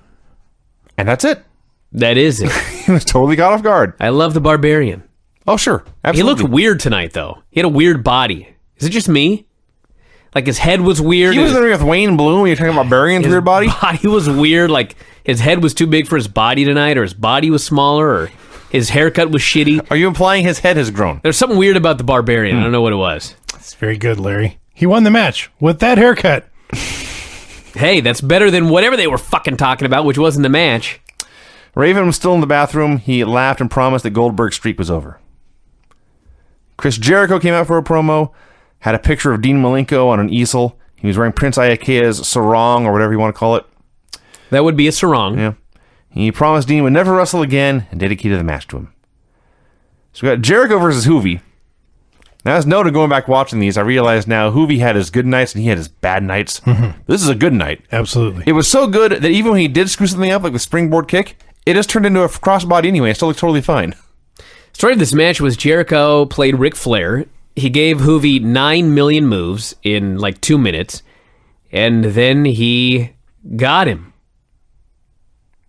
and that's it. That is it. He was totally caught off guard. I love the Barbarian. Oh, sure. He Absolutely. looked weird tonight, though. He had a weird body. Is it just me? Like, his head was weird. He was in the ring with Wayne Bloom when you're talking about Barbarian's weird body. Body was weird. Like, his head was too big for his body tonight, or his body was smaller, or his haircut was shitty. Are you implying his head has grown? There's something weird about the Barbarian. I don't know what it was. It's very good, Larry. He won the match with that haircut. Hey, that's better than whatever they were fucking talking about, which wasn't the match. Raven was still in the bathroom. He laughed and promised that Goldberg's streak was over. Chris Jericho came out for a promo, had a picture of Dean Malenko on an easel. He was wearing Prince Iaukea sarong, or whatever you want to call it. That would be a sarong. Yeah. He promised Dean would never wrestle again and dedicated the match to him. So we got Jericho versus Hoovy. Now, as noted going back watching these, I realize now Hoovy had his good nights and he had his bad nights. This is a good night. Absolutely. It was so good that even when he did screw something up, like the springboard kick, it just turned into a crossbody anyway. It still looked totally fine. Story of this match was Jericho played Ric Flair. He gave Hoovy 9 million moves in like 2 minutes, and then he got him.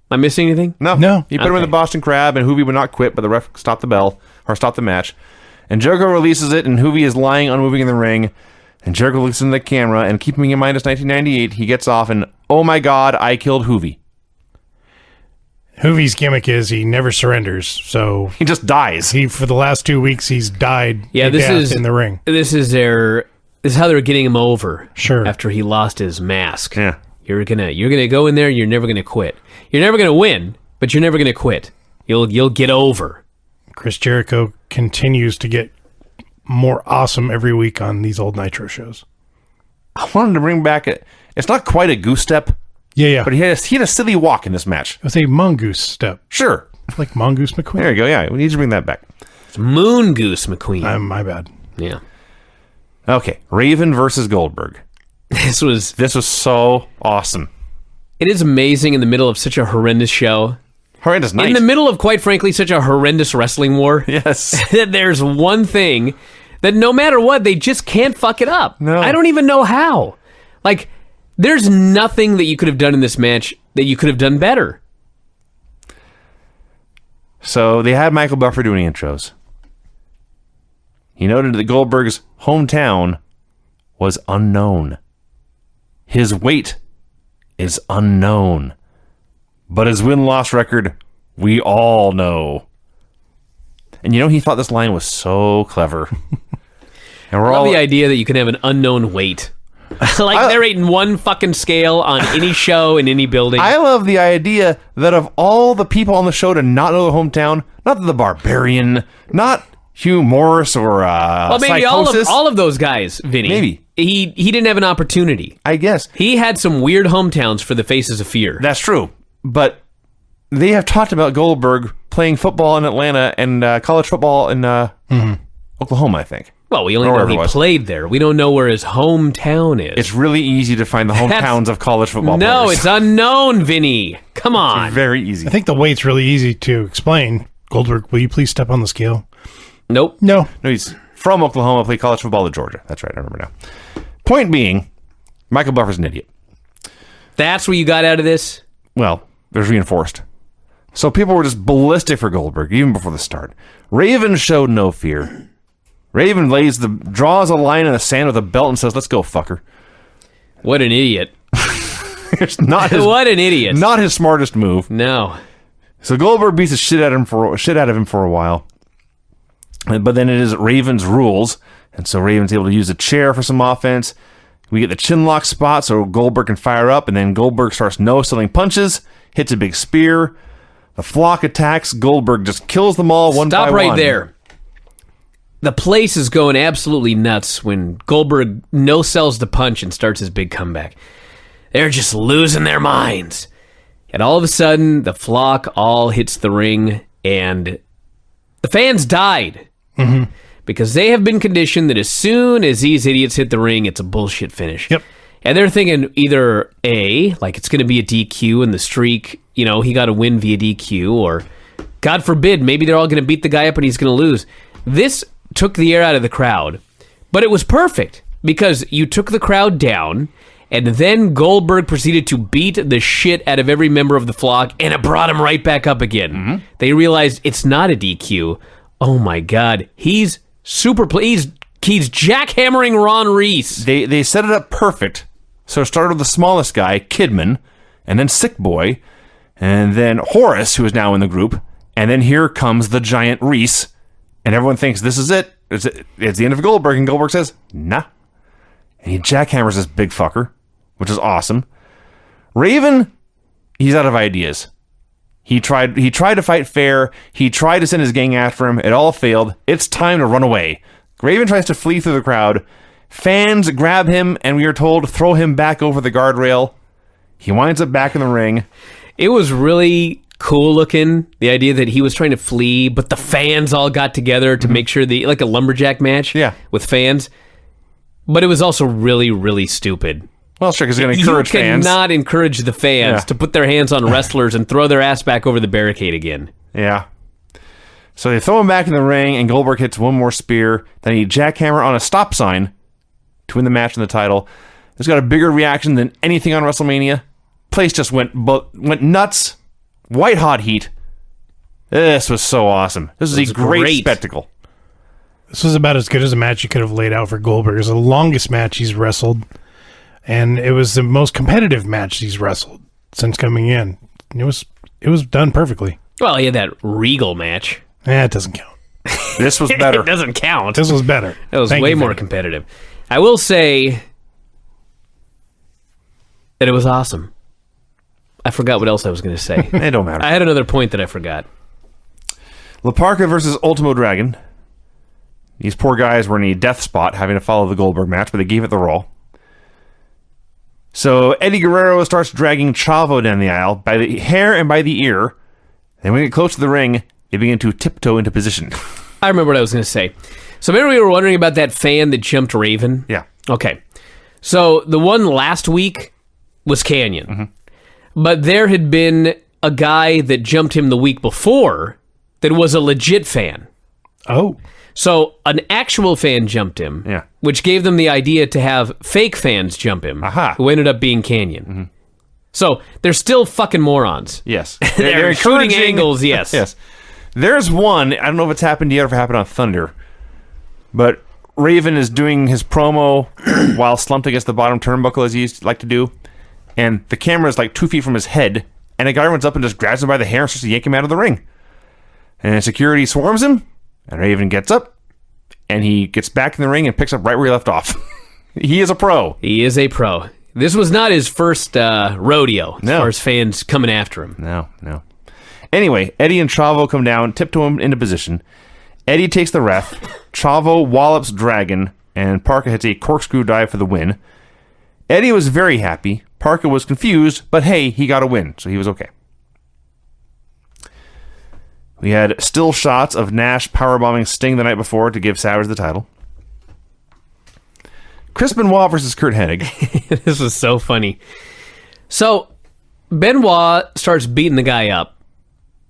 Am I missing anything? No. He put him in the Boston Crab, and Hoovy would not quit, but the ref stopped the bell, or stopped the match. And Jericho releases it, and Hoovy is lying unmoving in the ring. And Jericho looks into the camera, and keeping in mind it's 1998, he gets off, and oh my god, I killed Hoovy. Hoovy's gimmick is he never surrenders, so He just dies. for the last 2 weeks he's died Yeah, to this death is in the ring. This is how they're getting him over. Sure. After he lost his mask. Yeah. You're gonna go in there. You're never gonna quit. You're never gonna win, but you're never gonna quit. You'll get over. Chris Jericho continues to get more awesome every week on these old Nitro shows. I wanted to bring back it's not quite a goose step, Yeah. but he had a silly walk in this match. It was a mongoose step, Sure. like Mongoose McQueen. There you go. Yeah, we need to bring that back. It's Moon Goose McQueen. My bad. Yeah. Okay, Raven versus Goldberg. This was so awesome. It is amazing in the middle of such a horrendous show. Horrendous night. In the middle of, quite frankly, such a horrendous wrestling war. Yes. That there's one thing that no matter what, they just can't fuck it up. No. I don't even know how. Like, there's nothing that you could have done in this match that you could have done better. So they had Michael Buffer doing intros. He noted that Goldberg's hometown was unknown. His weight is unknown. But his win-loss record, we all know. And he thought this line was so clever. And we're I all love the idea that you can have an unknown weight. Like, they're rating one fucking scale on any show in any building. I love the idea that of all the people on the show to not know the hometown, not the Barbarian, not Hugh Morris or well, maybe Psychosis. all of those guys, Vinny. Maybe. He didn't have an opportunity. I guess. He had some weird hometowns for the Faces of Fear. That's true. But they have talked about Goldberg playing football in Atlanta and college football in Oklahoma, I think. Well, we only know he played there. We don't know where his hometown is. It's really easy to find the hometowns of college football players. No, it's unknown, Vinny. Come on. It's very easy. I think the weight's really easy to explain. Goldberg, will you please step on the scale? Nope. No. No, he's from Oklahoma, played college football at Georgia. That's right, I remember now. Point being, Michael Buffer's an idiot. That's what you got out of this? Well, it was reinforced. So people were just ballistic for Goldberg, even before the start. Raven showed no fear. Raven draws a line in the sand with a belt and says, "Let's go, fucker." What an idiot. It's not his, What an idiot. not his smartest move. No. So Goldberg beats the shit out of him for a while. But then it is Raven's rules, and so Raven's able to use a chair for some offense. We get the chin lock spot so Goldberg can fire up, and then Goldberg starts no-selling punches, hits a big spear. The flock attacks. Goldberg just kills them all one by one. Stop right there. The place is going absolutely nuts when Goldberg no-sells the punch and starts his big comeback. They're just losing their minds. And all of a sudden, the flock all hits the ring, and the fans died. Mm-hmm. Because they have been conditioned that as soon as these idiots hit the ring, it's a bullshit finish. Yep. And they're thinking either A, like it's going to be a DQ and the streak, he got to win via DQ, or God forbid, maybe they're all going to beat the guy up and he's going to lose. This took the air out of the crowd, but it was perfect because you took the crowd down, and then Goldberg proceeded to beat the shit out of every member of the flock, and it brought him right back up again. Mm-hmm. They realized it's not a DQ. Oh my God, he's super pleased. He's jackhammering Ron Reese. They set it up perfect. So it started with the smallest guy, Kidman, and then Sick Boy, and then Horace, who is now in the group, and then here comes the giant Reese, and everyone thinks this is it. It's the end of Goldberg, and Goldberg says, nah. And he jackhammers this big fucker, which is awesome. Raven, he's out of ideas. He tried to fight fair. He tried to send his gang after him. It all failed. It's time to run away. Raven tries to flee through the crowd. Fans grab him, and we are told to throw him back over the guardrail. He winds up back in the ring. It was really cool looking, the idea that he was trying to flee, but the fans all got together to make sure like a lumberjack match with fans. But it was also really, really stupid. Well, sure, because it's going to encourage fans. You cannot encourage the fans to put their hands on wrestlers and throw their ass back over the barricade again. Yeah. So they throw him back in the ring, and Goldberg hits one more spear. Then he jackhammer on a stop sign to win the match and the title. It's got a bigger reaction than anything on WrestleMania. Place just went nuts. White hot heat. This was so awesome. This is a great spectacle. This was about as good as a match you could have laid out for Goldberg. It was the longest match he's wrestled, and it was the most competitive match he's wrestled since coming in. It was done perfectly. Well, he had that Regal match. It doesn't count. This was better. It doesn't count. This was better. It was way more competitive. I will say that it was awesome. I forgot what else I was going to say. It don't matter. I had another point that I forgot. La Parka versus Ultimo Dragon. These poor guys were in a death spot having to follow the Goldberg match, but they gave it the roll. So Eddie Guerrero starts dragging Chavo down the aisle by the hair and by the ear. Then when we get close to the ring, they begin to tiptoe into position. I remember what I was going to say. So remember we were wondering about that fan that jumped Raven? Yeah. Okay. So the one last week was Canyon. Mm-hmm. But there had been a guy that jumped him the week before that was a legit fan. Oh. So an actual fan jumped him, which gave them the idea to have fake fans jump him, who ended up being Canyon. Mm-hmm. So they're still fucking morons. Yes. they're shooting angles, yes. Yes. There's one, I don't know if it's happened yet or if it happened on Thunder, but Raven is doing his promo while slumped against the bottom turnbuckle, as he used to like to do, and the camera is like 2 feet from his head, and a guy runs up and just grabs him by the hair and starts to yank him out of the ring. And security swarms him, and Raven gets up, and he gets back in the ring and picks up right where he left off. He is a pro. He is a pro. This was not his first rodeo as far as fans coming after him. No. Anyway, Eddie and Chavo come down, tiptoe him into position. Eddie takes the ref. Chavo wallops Dragon, and Parka hits a corkscrew dive for the win. Eddie was very happy. Parka was confused, but hey, he got a win, so he was okay. We had still shots of Nash powerbombing Sting the night before to give Savage the title. Chris Benoit versus Kurt Hennig. This was so funny. So, Benoit starts beating the guy up.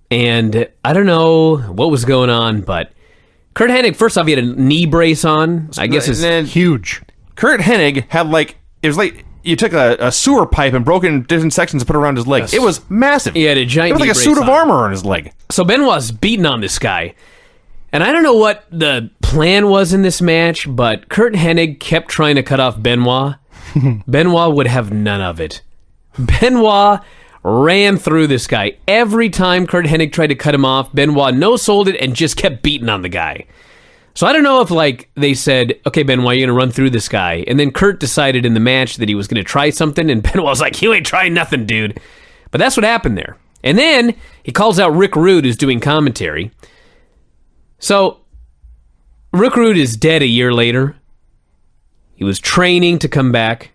And I don't know what was going on, but Kurt Hennig, first off, he had a knee brace on. I guess it's huge. Kurt Hennig had it was like you took a sewer pipe and broke it in different sections and put it around his leg. Yes. It was massive. He had a giant It was like a suit of armor on his leg. So Benoit's beating on this guy. And I don't know what the plan was in this match, but Kurt Hennig kept trying to cut off Benoit. Benoit would have none of it. Benoit ran through this guy. Every time Kurt Hennig tried to cut him off, Benoit no-sold it and just kept beating on the guy. So I don't know if, like, they said, okay, Benoit, you're going to run through this guy. And then Kurt decided in the match that he was going to try something, and Benoit was like, you ain't trying nothing, dude. But that's what happened there. And then he calls out Rick Rude, who's doing commentary. So Rick Rude is dead a year later. He was training to come back.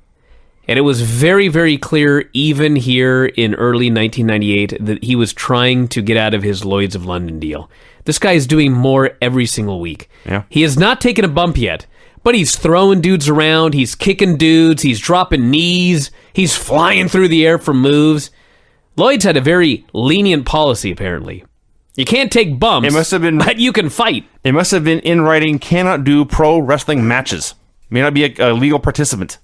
And it was very, very clear, even here in early 1998, that he was trying to get out of his Lloyd's of London deal. This guy is doing more every single week. Yeah. He has not taken a bump yet, but he's throwing dudes around, he's kicking dudes, he's dropping knees, he's flying through the air for moves. Lloyd's had a very lenient policy, apparently. You can't take bumps, It must have been, but you can fight. it must have been in writing, cannot do pro wrestling matches. May not be a legal participant.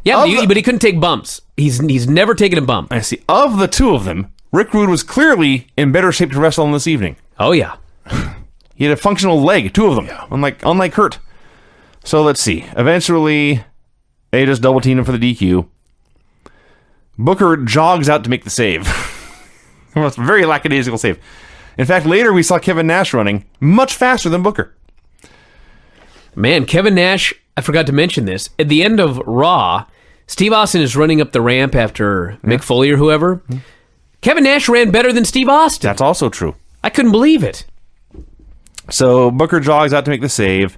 Yeah, but he couldn't take bumps. He's never taken a bump. I see. Of the two of them, Rick Rude was clearly in better shape to wrestle on this evening. Oh, yeah. He had a functional leg, two of them, unlike Kurt. So let's see. Eventually, they just double team him for the DQ. Booker jogs out to make the save. It was a very lackadaisical save. In fact, later we saw Kevin Nash running much faster than Booker. Man, Kevin Nash, I forgot to mention this. At the end of Raw, Steve Austin is running up the ramp after Mick Foley or whoever. Kevin Nash ran better than Steve Austin. That's also true. I couldn't believe it. So Booker jogs out to make the save,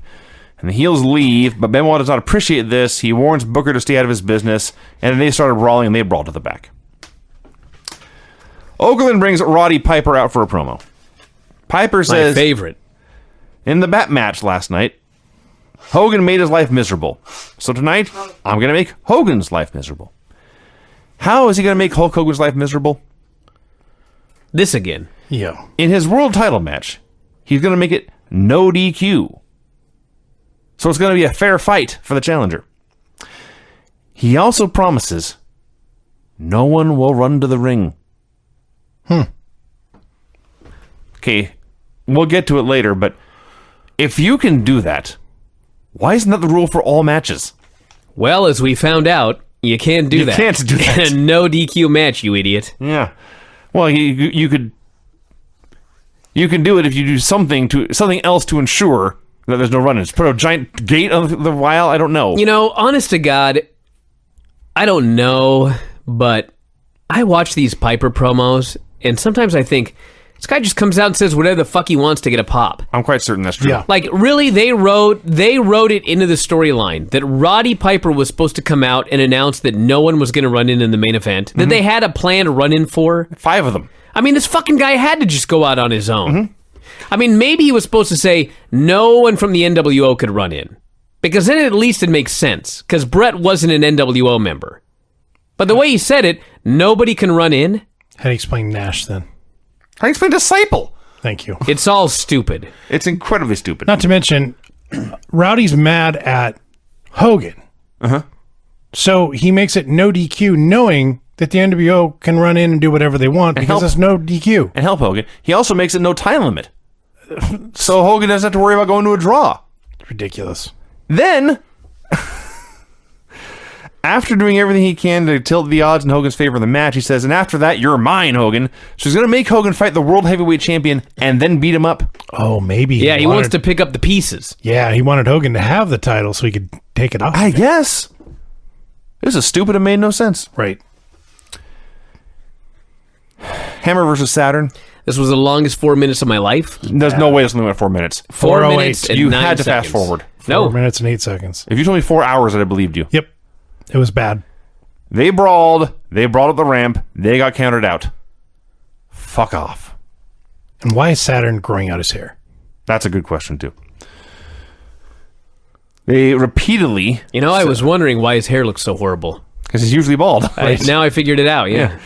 and the heels leave, but Benoit does not appreciate this. He warns Booker to stay out of his business, and then they started brawling, and they brawled to the back. Okerlund brings Roddy Piper out for a promo. Piper says, My favorite. in the bat match last night, Hogan made his life miserable. So tonight, I'm going to make Hogan's life miserable. How is he going to make Hulk Hogan's life miserable? This again. Yeah. In his world title match, he's going to make it no DQ. So it's going to be a fair fight for the challenger. He also promises no one will run to the ring. Okay, we'll get to it later, but if you can do that, why isn't that the rule for all matches? Well, as we found out, you can't do that. You can't do that. No DQ match, you idiot. Yeah. Well, you could do it if you do something else to ensure that there's no run-ins. Put a giant gate on the while. I don't know. You know, honest to God, I don't know, but I watch these Piper promos, and sometimes I think, this guy just comes out and says whatever the fuck he wants to get a pop. I'm quite certain that's true. Yeah. Like, really, they wrote it into the storyline that Roddy Piper was supposed to come out and announce that no one was going to run in the main event, that they had a planned run-in for. 5 of them. I mean, this fucking guy had to just go out on his own. I mean, maybe he was supposed to say no one from the NWO could run in, because then at least it makes sense, because Bret wasn't an NWO member. But the way he said it, nobody can run in. How do you explain Nash then? I explained Disciple. Thank you. It's all stupid. It's incredibly stupid. Not to mention, Rowdy's mad at Hogan. So he makes it no DQ, knowing that the NWO can run in and do whatever they want because help. there's no DQ. And help Hogan. He also makes it no time limit. So Hogan doesn't have to worry about going to a draw. It's ridiculous. Then, after doing everything he can to tilt the odds in Hogan's favor in the match, he says, and after that, you're mine, Hogan. So he's going to make Hogan fight the World Heavyweight Champion and then beat him up. Oh, maybe. Yeah, he wants to pick up the pieces. Yeah, he wanted Hogan to have the title so he could take it off. I guess. This is stupid and made no sense. Right. Hammer versus Saturn. This was the longest 4 minutes of my life. There's no way it's only went 4 minutes. 4 4:08. minutes and You 9 had to fast seconds. forward. 4 No. minutes and 8 seconds. If you told me 4 hours, I'd have believed you. Yep. It was bad. They brawled. They brawled up the ramp. They got counted out. Fuck off. And why is Saturn growing out his hair? That's a good question, too. They repeatedly... You know, I was wondering why his hair looks so horrible. Because he's usually bald. Now I figured it out, yeah.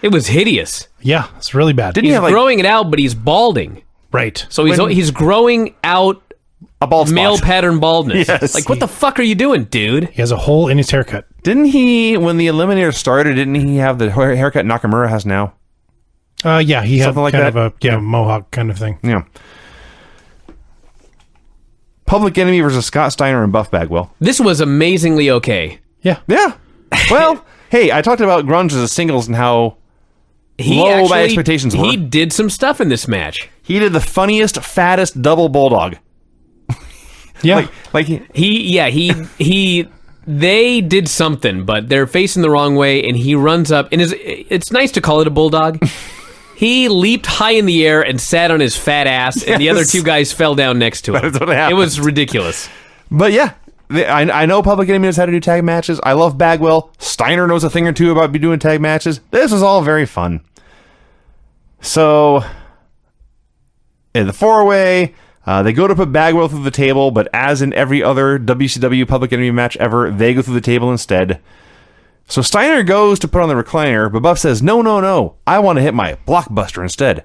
It was hideous. Yeah, it's really bad. Didn't he He's have, like, growing it out, but he's balding. Right. So he's growing out a bald spot? male pattern baldness. Yes. Like, what the fuck are you doing, dude? He has a hole in his haircut. Didn't he, when the Eliminator started, didn't he have the haircut Nakamura has now? Yeah, he had Something like kind that? of a mohawk kind of thing. Yeah. Public Enemy versus Scott Steiner and Buff Bagwell. This was amazingly okay. Yeah. Yeah. Well, hey, I talked about grunge as a singles and how low my expectations were. He did some stuff in this match. He did the funniest, fattest double bulldog. Yeah. They did something, but they're facing the wrong way, and he runs up, and it's nice to call it a bulldog. He leaped high in the air and sat on his fat ass, and the other two guys fell down next to him. That's what happened. It was ridiculous. But yeah, I know Public Enemy knows how to do tag matches. I love Bagwell. Steiner knows a thing or two about doing tag matches. This is all very fun. So, in the four-way, they go to put Bagwell through the table, but as in every other WCW Public Enemy match ever, they go through the table instead. So Steiner goes to put on the recliner, but Buff says, no, I want to hit my blockbuster instead.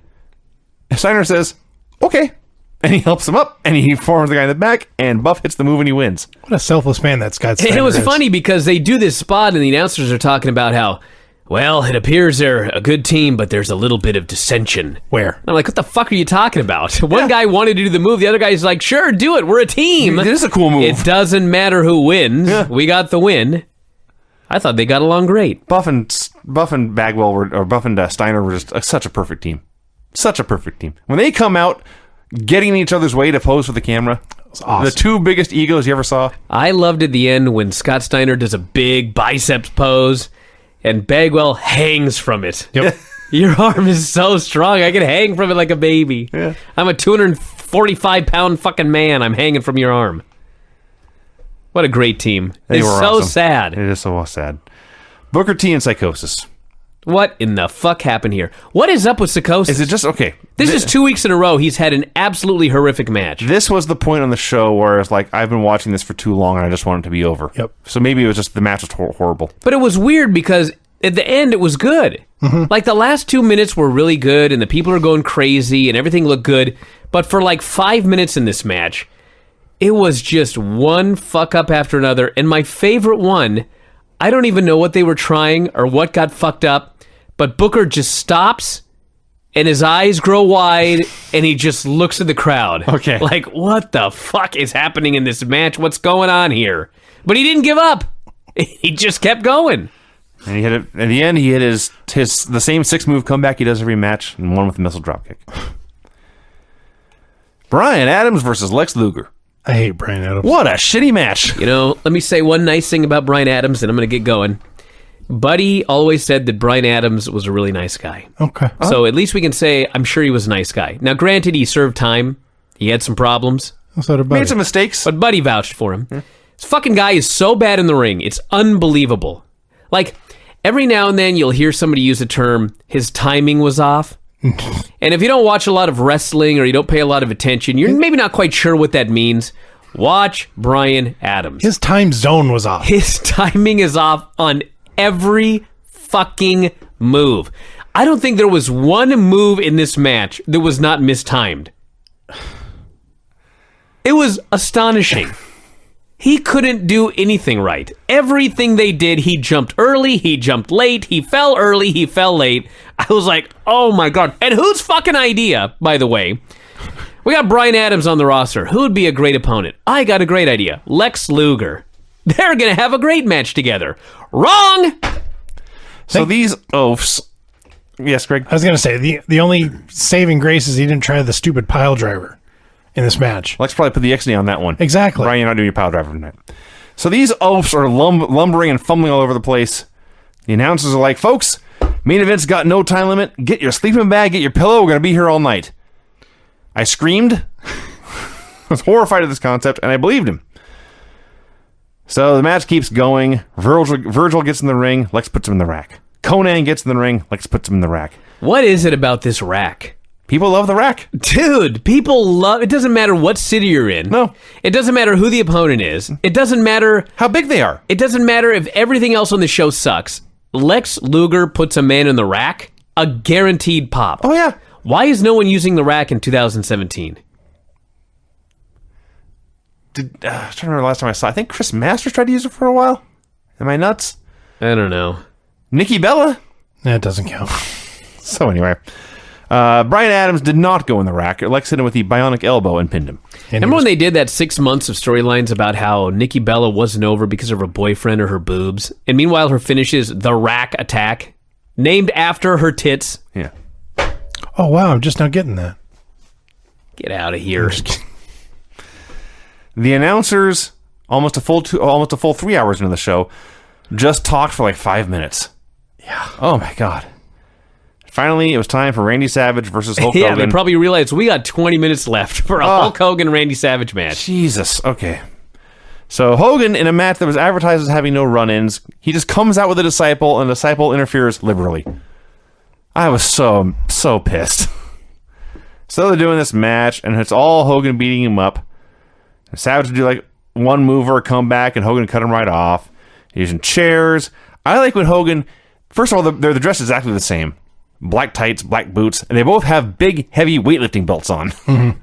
And Steiner says, okay. And he helps him up, and he forms the guy in the back, and Buff hits the move, and he wins. What a selfless man that Scott Steiner And it was is. funny because they do this spot, and the announcers are talking about how, well, it appears they're a good team, but there's a little bit of dissension. Where? And I'm like, what the fuck are you talking about? One guy wanted to do the move, the other guy's like, sure, do it, we're a team. It is a cool move. It doesn't matter who wins. Yeah. We got the win. I thought they got along great. Buff and Bagwell Buff and Steiner were just such a perfect team. Such a perfect team. When they come out, getting in each other's way to pose for the camera, It's awesome. the two biggest egos you ever saw. I loved at the end when Scott Steiner does a big biceps pose, and Bagwell hangs from it. Yep. Your arm is so strong, I can hang from it like a baby. Yeah. I'm a 245-pound fucking man. I'm hanging from your arm. What a great team. They It's were so awesome. sad. It is so sad. Booker T and Psychosis. What in the fuck happened here? What is up with Psychosis? Is it just okay? This is 2 weeks in a row he's had an absolutely horrific match. This was the point on the show where it's like, I've been watching this for too long and I just want it to be over. Yep. So maybe it was just the match was horrible. But it was weird because at the end it was good. Like the last 2 minutes were really good and the people are going crazy and everything looked good. But for like 5 minutes in this match, it was just one fuck up after another. And my favorite one, I don't even know what they were trying or what got fucked up, but Booker just stops and his eyes grow wide and he just looks at the crowd. Okay. Like, what the fuck is happening in this match? What's going on here? But he didn't give up. He just kept going. And he hit it. In the end, he hit the same 6-move comeback he does every match and won with a missile dropkick. Bryan Adams versus Lex Luger. I hate Bryan Adams. What a shitty match. You know, let me say one nice thing about Bryan Adams and I'm going to get going. Buddy always said that Bryan Adams was a really nice guy. Okay. So at least we can say, I'm sure he was a nice guy. Now, granted, he served time. He had some problems. What's that about? Made some mistakes. But Buddy vouched for him. This fucking guy is so bad in the ring. It's unbelievable. Like, every now and then you'll hear somebody use the term, his timing was off. And if you don't watch a lot of wrestling or you don't pay a lot of attention, you're maybe not quite sure what that means. Watch Bryan Adams. His time zone was off. His timing is off on every fucking move. I don't think there was one move in this match that was not mistimed. It was astonishing. He couldn't do anything right. Everything they did, he jumped early, he jumped late, he fell early, he fell late. I was like, oh my God. And whose fucking idea, by the way? We got Bryan Adams on the roster. Who would be a great opponent? I got a great idea. Lex Luger. They're going to have a great match together. Wrong! So these oafs. Yes, Greg. I was going to say, the only saving grace is he didn't try the stupid pile driver in this match. Let's probably put the X-Nay on that one. Exactly. Brian, you're not doing your power driver tonight. So these oafs are lumbering and fumbling all over the place. The announcers are like, folks, main event's got no time limit. Get your sleeping bag, get your pillow. We're going to be here all night. I screamed. I was horrified at this concept, and I believed him. So the match keeps going. Virgil gets in the ring. Lex puts him in the rack. Conan gets in the ring. Lex puts him in the rack. What is it about this rack? People love the rack. Dude, people love... It doesn't matter what city you're in. No. It doesn't matter who the opponent is. It doesn't matter... How big they are. It doesn't matter if everything else on the show sucks. Lex Luger puts a man in the rack, a guaranteed pop. Oh, yeah. Why is no one using the rack in 2017? I'm trying to remember the last time I saw it. I think Chris Masters tried to use it for a while. Am I nuts? I don't know. Nikki Bella? That doesn't count. So anyway, Bryan Adams did not go in the rack. Lex hit him with the bionic elbow and pinned him. Remember when they did that 6 months of storylines about how Nikki Bella wasn't over because of her boyfriend or her boobs? And meanwhile, her finish is the rack attack, named after her tits. Yeah. Oh, wow. I'm just now getting that. Get out of here. The announcers, almost a full 3 hours into the show, just talked for like 5 minutes. Yeah. Oh my God. Finally, it was time for Randy Savage versus Hulk Yeah, Hogan. they probably realized we got 20 minutes left for a Hulk Hogan Randy Savage match. Jesus. Okay. So Hogan, in a match that was advertised as having no run-ins, he just comes out with a Disciple, and the Disciple interferes liberally. I was so pissed. So they're doing this match, and it's all Hogan beating him up. And Savage would do like one move or a comeback, and Hogan cut him right off. Using chairs. I like when Hogan... First of all, they're dressed exactly the same. Black tights, black boots, and they both have big, heavy weightlifting belts on. And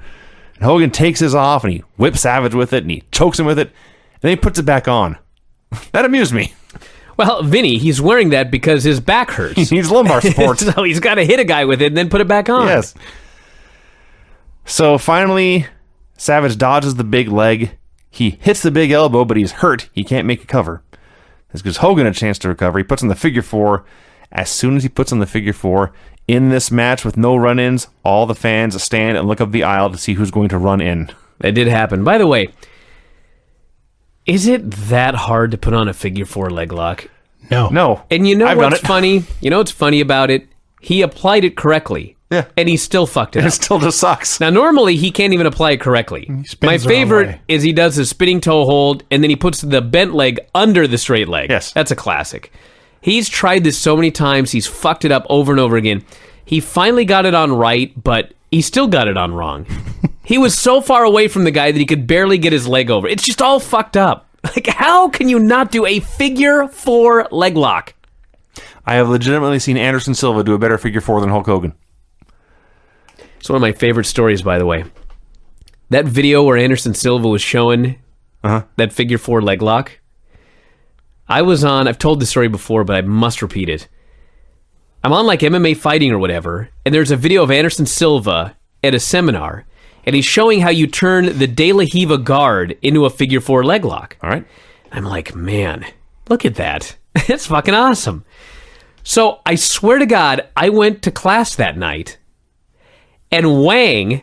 Hogan takes his off, and he whips Savage with it, and he chokes him with it, and then he puts it back on. That amused me. Well, Vinny, he's wearing that because his back hurts. He needs lumbar support. So he's got to hit a guy with it and then put it back on. Yes. So finally, Savage dodges the big leg. He hits the big elbow, but he's hurt. He can't make a cover. This gives Hogan a chance to recover. He puts on the figure four. As soon as he puts on the figure four, in this match with no run-ins, all the fans stand and look up the aisle to see who's going to run in. That did happen. By the way, is it that hard to put on a figure four leg lock? No. And you know I've done what's it. funny? You know what's funny about it? He applied it correctly. Yeah. And he still fucked it It up. still just sucks. Now, normally, he can't even apply it correctly. spins My the wrong favorite way. is he does the spinning toe hold, and then he puts the bent leg under the straight leg. Yes. That's a classic. He's tried this so many times. He's fucked it up over and over again. He finally got it on right, but he still got it on wrong. He was so far away from the guy that he could barely get his leg over. It's just all fucked up. Like, how can you not do a figure four leg lock? I have legitimately seen Anderson Silva do a better figure four than Hulk Hogan. It's one of my favorite stories, by the way. That video where Anderson Silva was showing that figure four leg lock. I was on, I've told this story before, but I must repeat it. I'm on like MMA fighting or whatever, and there's a video of Anderson Silva at a seminar, and he's showing how you turn the De La Hiva guard into a figure four leg lock. All right. I'm like, man, look at that. That's fucking awesome. So I swear to God, I went to class that night, and Wang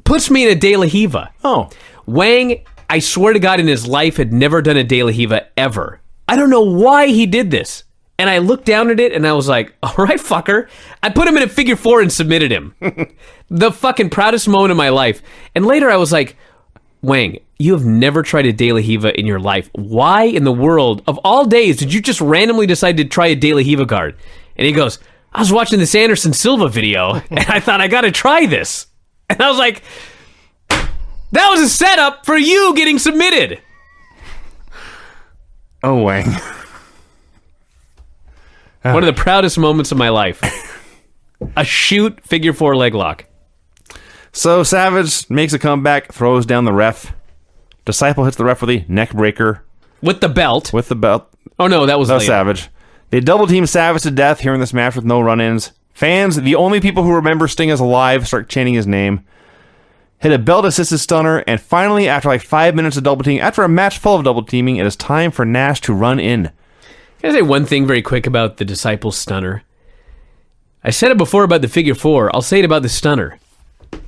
puts me in a De La Hiva. Oh. Wang, I swear to God, in his life had never done a De La Hiva ever. I don't know why he did this. And I looked down at it and I was like, all right, fucker. I put him in a figure four and submitted him. The fucking proudest moment of my life. And later I was like, Wang, you have never tried a De La Hiva in your life. Why in the world, of all days, did you just randomly decide to try a De La Hiva guard? And he goes, I was watching this Anderson Silva video and I thought I got to try this. And I was like, that was a setup for you getting submitted. Oh, Wang. One of the proudest moments of my life. A shoot figure four leg lock. So Savage makes a comeback, throws down the ref. Disciple hits the ref with a neck breaker With the belt. with the belt. Oh, no, that was later. Savage. They double team Savage to death here in this match with no run-ins. Fans, the only people who remember Sting as alive, start chanting his name. Hit a belt-assisted stunner, and finally, after like 5 minutes of double teaming, after a match full of double teaming, it is time for Nash to run in. Can I say one thing very quick about the Disciple stunner? I said it before about the figure four. I'll say it about the stunner.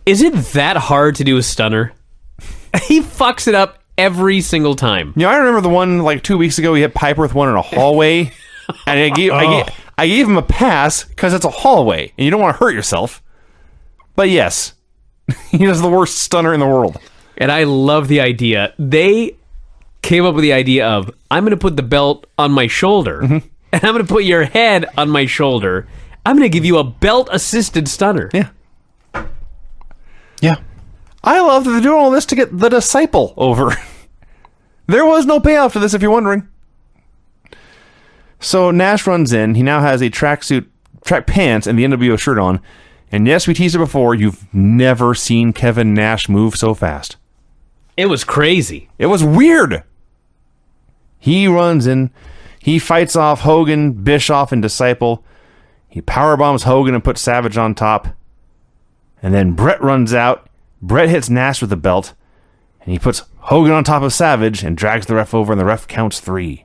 Is it that hard to do a stunner? He fucks it up every single time. You know, I remember the one like 2 weeks ago, he hit Piper with one in a hallway, and I gave him a pass because it's a hallway, and you don't want to hurt yourself. But yes, he is the worst stunner in the world. And I love the idea. They came up with the idea of, I'm going to put the belt on my shoulder, and I'm going to put your head on my shoulder. I'm going to give you a belt-assisted stunner. Yeah. Yeah. I love that they're doing all this to get the Disciple over. There was no payoff to this, if you're wondering. So Nash runs in. He now has a track pants, and the NWO shirt on. And yes, we teased it before. You've never seen Kevin Nash move so fast. It was crazy. It was weird. He runs in. He fights off Hogan, Bischoff, and Disciple. He powerbombs Hogan and puts Savage on top. And then Bret runs out. Bret hits Nash with the belt. And he puts Hogan on top of Savage and drags the ref over, and the ref counts 3.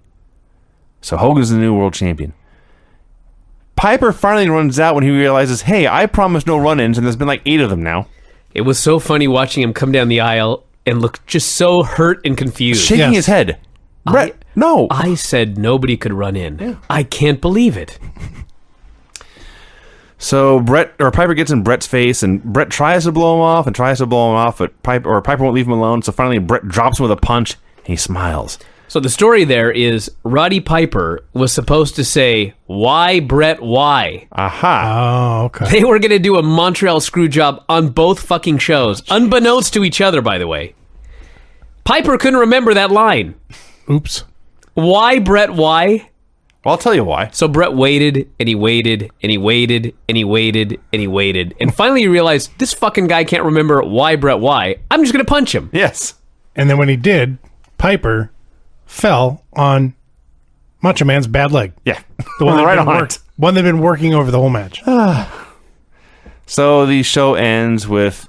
So Hogan's the new world champion. Piper finally runs out when he realizes, hey, I promised no run-ins, and there's been like 8 of them now. It was so funny watching him come down the aisle and looked just so hurt and confused. Shaking his head. Bret, no. I said nobody could run in. Yeah. I can't believe it. So Piper gets in Bret's face, and Bret tries to blow him off, but Piper won't leave him alone. So finally, Bret drops him with a punch, and he smiles. So the story there is Roddy Piper was supposed to say, "Why, Bret, why?" Aha. Oh, okay. They were going to do a Montreal screw job on both fucking shows, unbeknownst to each other, by the way. Piper couldn't remember that line. Oops. Why, Bret, why? Well, I'll tell you why. So Bret waited, and he waited, and he waited, and he waited, and he waited. And finally he realized, this fucking guy can't remember why, Bret, why. I'm just going to punch him. Yes. And then when he did, Piper fell on Macho Man's bad leg. Yeah. The one right on it. One they've been working over the whole match. So the show ends with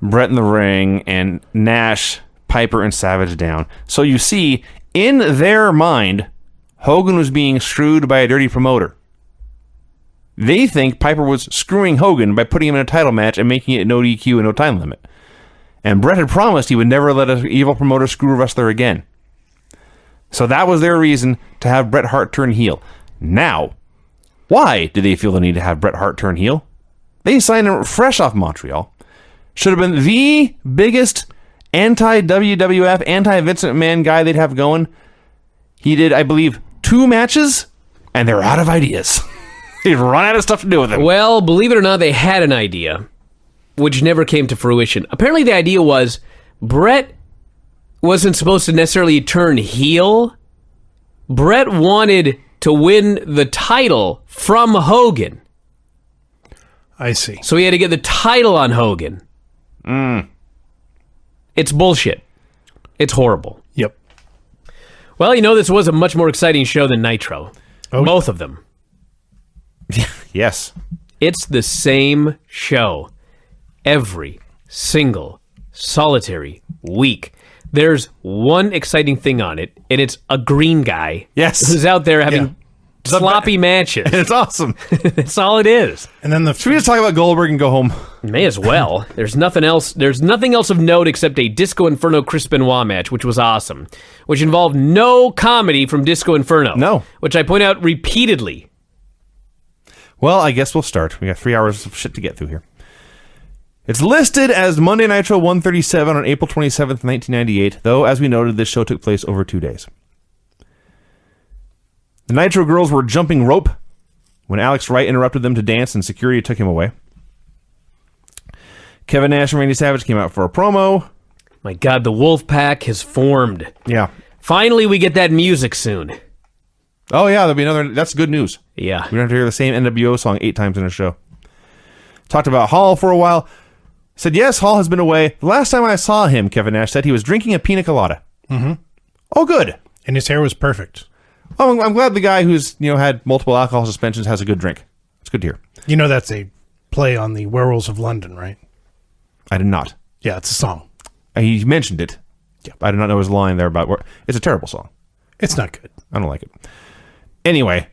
Bret in the ring and Nash, Piper, and Savage down. So you see, in their mind, Hogan was being screwed by a dirty promoter. They think Piper was screwing Hogan by putting him in a title match and making it no DQ and no time limit. And Bret had promised he would never let an evil promoter screw a wrestler again. So that was their reason to have Bret Hart turn heel. Now, why did they feel the need to have Bret Hart turn heel? They signed him fresh off Montreal. Should have been the biggest anti-WWF, anti-Vince McMahon guy they'd have going. He did, I believe, 2 matches, and they're out of ideas. They've run out of stuff to do with him. Well, believe it or not, they had an idea, which never came to fruition. Apparently the idea was Bret wasn't supposed to necessarily turn heel. Bret wanted to win the title from Hogan. I see. So he had to get the title on Hogan. It's bullshit. It's horrible. Yep. Well, this was a much more exciting show than Nitro. Both of them. Yes. It's the same show every single solitary week. There's one exciting thing on it, and it's a green guy who's out there having sloppy matches. It's awesome. That's all it is. And then Should we just talk about Goldberg and go home? May as well. There's nothing else. There's nothing else of note except a Disco Inferno Chris Benoit match, which was awesome, which involved no comedy from Disco Inferno. No. Which I point out repeatedly. Well, I guess we'll start. We got 3 hours of shit to get through here. It's listed as Monday Nitro 137 on April 27th, 1998, though, as we noted, this show took place over 2 days. The Nitro girls were jumping rope when Alex Wright interrupted them to dance and security took him away. Kevin Nash and Randy Savage came out for a promo. My God, the Wolf Pack has formed. Yeah. Finally, we get that music soon. Oh, yeah, there'll be another. That's good news. Yeah. We don't have to hear the same NWO song 8 times in a show. Talked about Hall for a while. Said, yes, Hall has been away. The last time I saw him, Kevin Nash said, he was drinking a pina colada. Mm-hmm. Oh, good. And his hair was perfect. Oh, I'm glad the guy who's had multiple alcohol suspensions has a good drink. It's good to hear. That's a play on the Werewolves of London, right? I did not. Yeah, it's a song. He mentioned it. Yeah. I did not know his line there about it's a terrible song. It's not good. I don't like it. Anyway.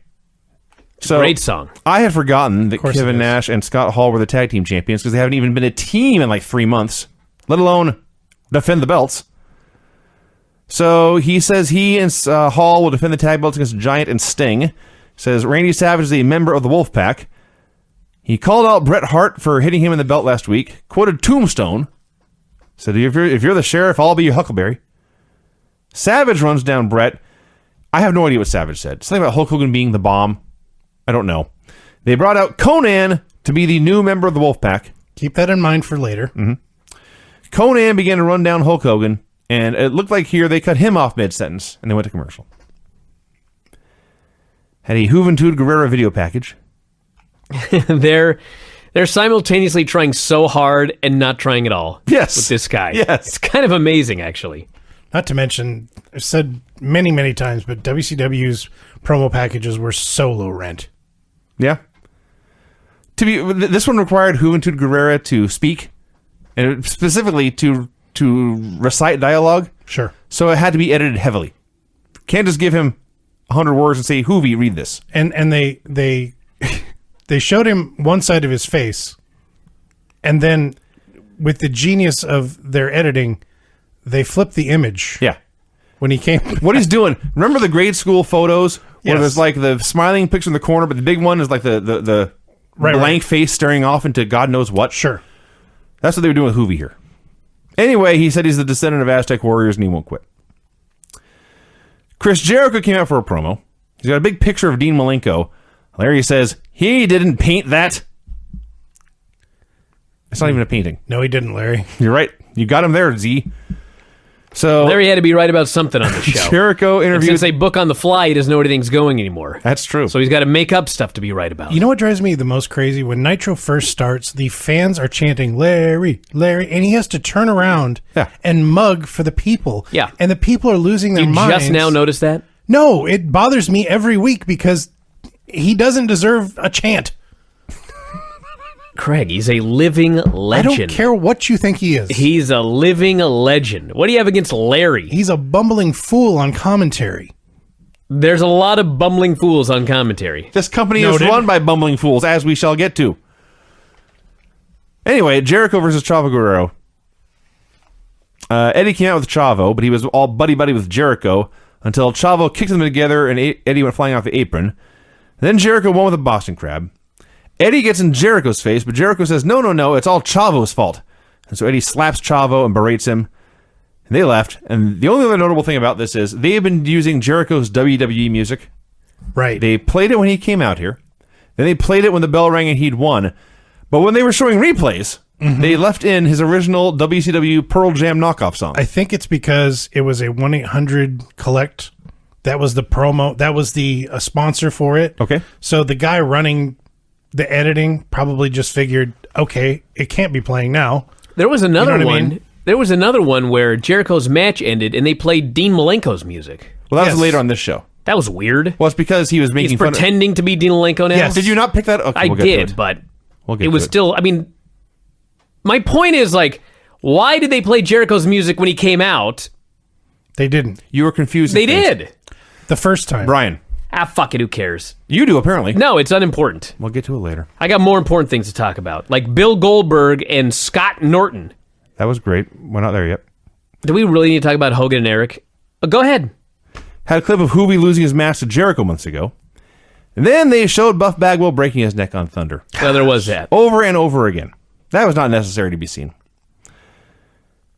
So great song. I had forgotten that Kevin it is. Nash and Scott Hall were the tag team champions because they haven't even been a team in like 3 months, let alone defend the belts. So he says he and Hall will defend the tag belts against Giant and Sting. Says Randy Savage is a member of the Wolfpack. He called out Bret Hart for hitting him in the belt last week. Quoted Tombstone. Said, if you're the sheriff, I'll be your Huckleberry. Savage runs down Bret. I have no idea what Savage said. Something about Hulk Hogan being the bomb. I don't know. They brought out Conan to be the new member of the Wolfpack. Keep that in mind for later. Mm-hmm. Conan began to run down Hulk Hogan, and it looked like here they cut him off mid-sentence, and they went to commercial. Had a Juventud Guerrera video package. They're simultaneously trying so hard and not trying at all. Yes. With this guy. Yes. It's kind of amazing, actually. Not to mention, I've said many, many times, but WCW's promo packages were so low rent. Yeah. This one required Juventud Guerrera to speak, and specifically to recite dialogue. Sure. So it had to be edited heavily. Can't just give him 100 words and say, Hoovy, read this. And they they showed him one side of his face, and then with the genius of their editing, they flipped the image. Yeah. When he came. What he's doing, remember the grade school photos where Yes. there's like the smiling picture in the corner, but the big one is like the blank face staring off into God knows what? Sure. That's what they were doing with Hoovy here. Anyway, he said he's the descendant of Aztec warriors and he won't quit. Chris Jericho came out for a promo. He's got a big picture of Dean Malenko. Larry says, he didn't paint that. It's not even a painting. No, he didn't, Larry. You're right. You got him there, Z. So Larry had to be right about something on the show. Jericho And interviewed... since they book on the fly, he doesn't know where anything's going anymore. That's true. So he's got to make up stuff to be right about. You know what drives me the most crazy? When Nitro first starts, the fans are chanting, Larry, Larry, and he has to turn around and mug for the people. Yeah. And the people are losing their you minds. just now noticed that? No, it bothers me every week because he doesn't deserve a chant. Craig, he's a living legend. I don't care what you think he is. He's a living legend. What do you have against Larry? He's a bumbling fool on commentary. There's a lot of bumbling fools on commentary. This company Noted. is run by bumbling fools, as we shall get to. Anyway, Jericho versus Chavo Guerrero. Eddie came out with Chavo, but he was all buddy-buddy with Jericho until Chavo kicked them together and Eddie went flying off the apron. Then Jericho won with a Boston Crab. Eddie gets in Jericho's face, but Jericho says, no, it's all Chavo's fault. And so Eddie slaps Chavo and berates him. And they left. And the only other notable thing about this is they have been using Jericho's WWE music. Right. They played it when he came out here. Then they played it when the bell rang and he'd won. But when they were showing replays, they left in his original WCW Pearl Jam knockoff song. I think it's because it was a 1-800-COLLECT. That was the promo. That was the sponsor for it. Okay. So the guy running the editing probably just figured, okay, it can't be playing now. There was another You know what I one. mean? There was another one where Jericho's match ended and they played Dean Malenko's music. Well, that was Yes. later on this show. That was weird. Well, it's because he was He's making fun pretending to be Dean Malenko now. Yes. Did you not pick that? Okay, I we'll get to did, it. but We'll get it to was still. I mean, my point is like, why did they play Jericho's music when he came out? They didn't. You were confused. They did. The first time. Brian, Fuck it. Who cares? you do, apparently. No, it's unimportant. We'll get to it later. I got more important things to talk about, like Bill Goldberg and Scott Norton. That was great. We're not there yet. Do we really need to talk about Hogan and Eric? Go ahead. Had a clip of Hoovy losing his match to Jericho months ago. And then they showed Buff Bagwell breaking his neck on Thunder. Well, there was that. Over and over again. That was not necessary to be seen.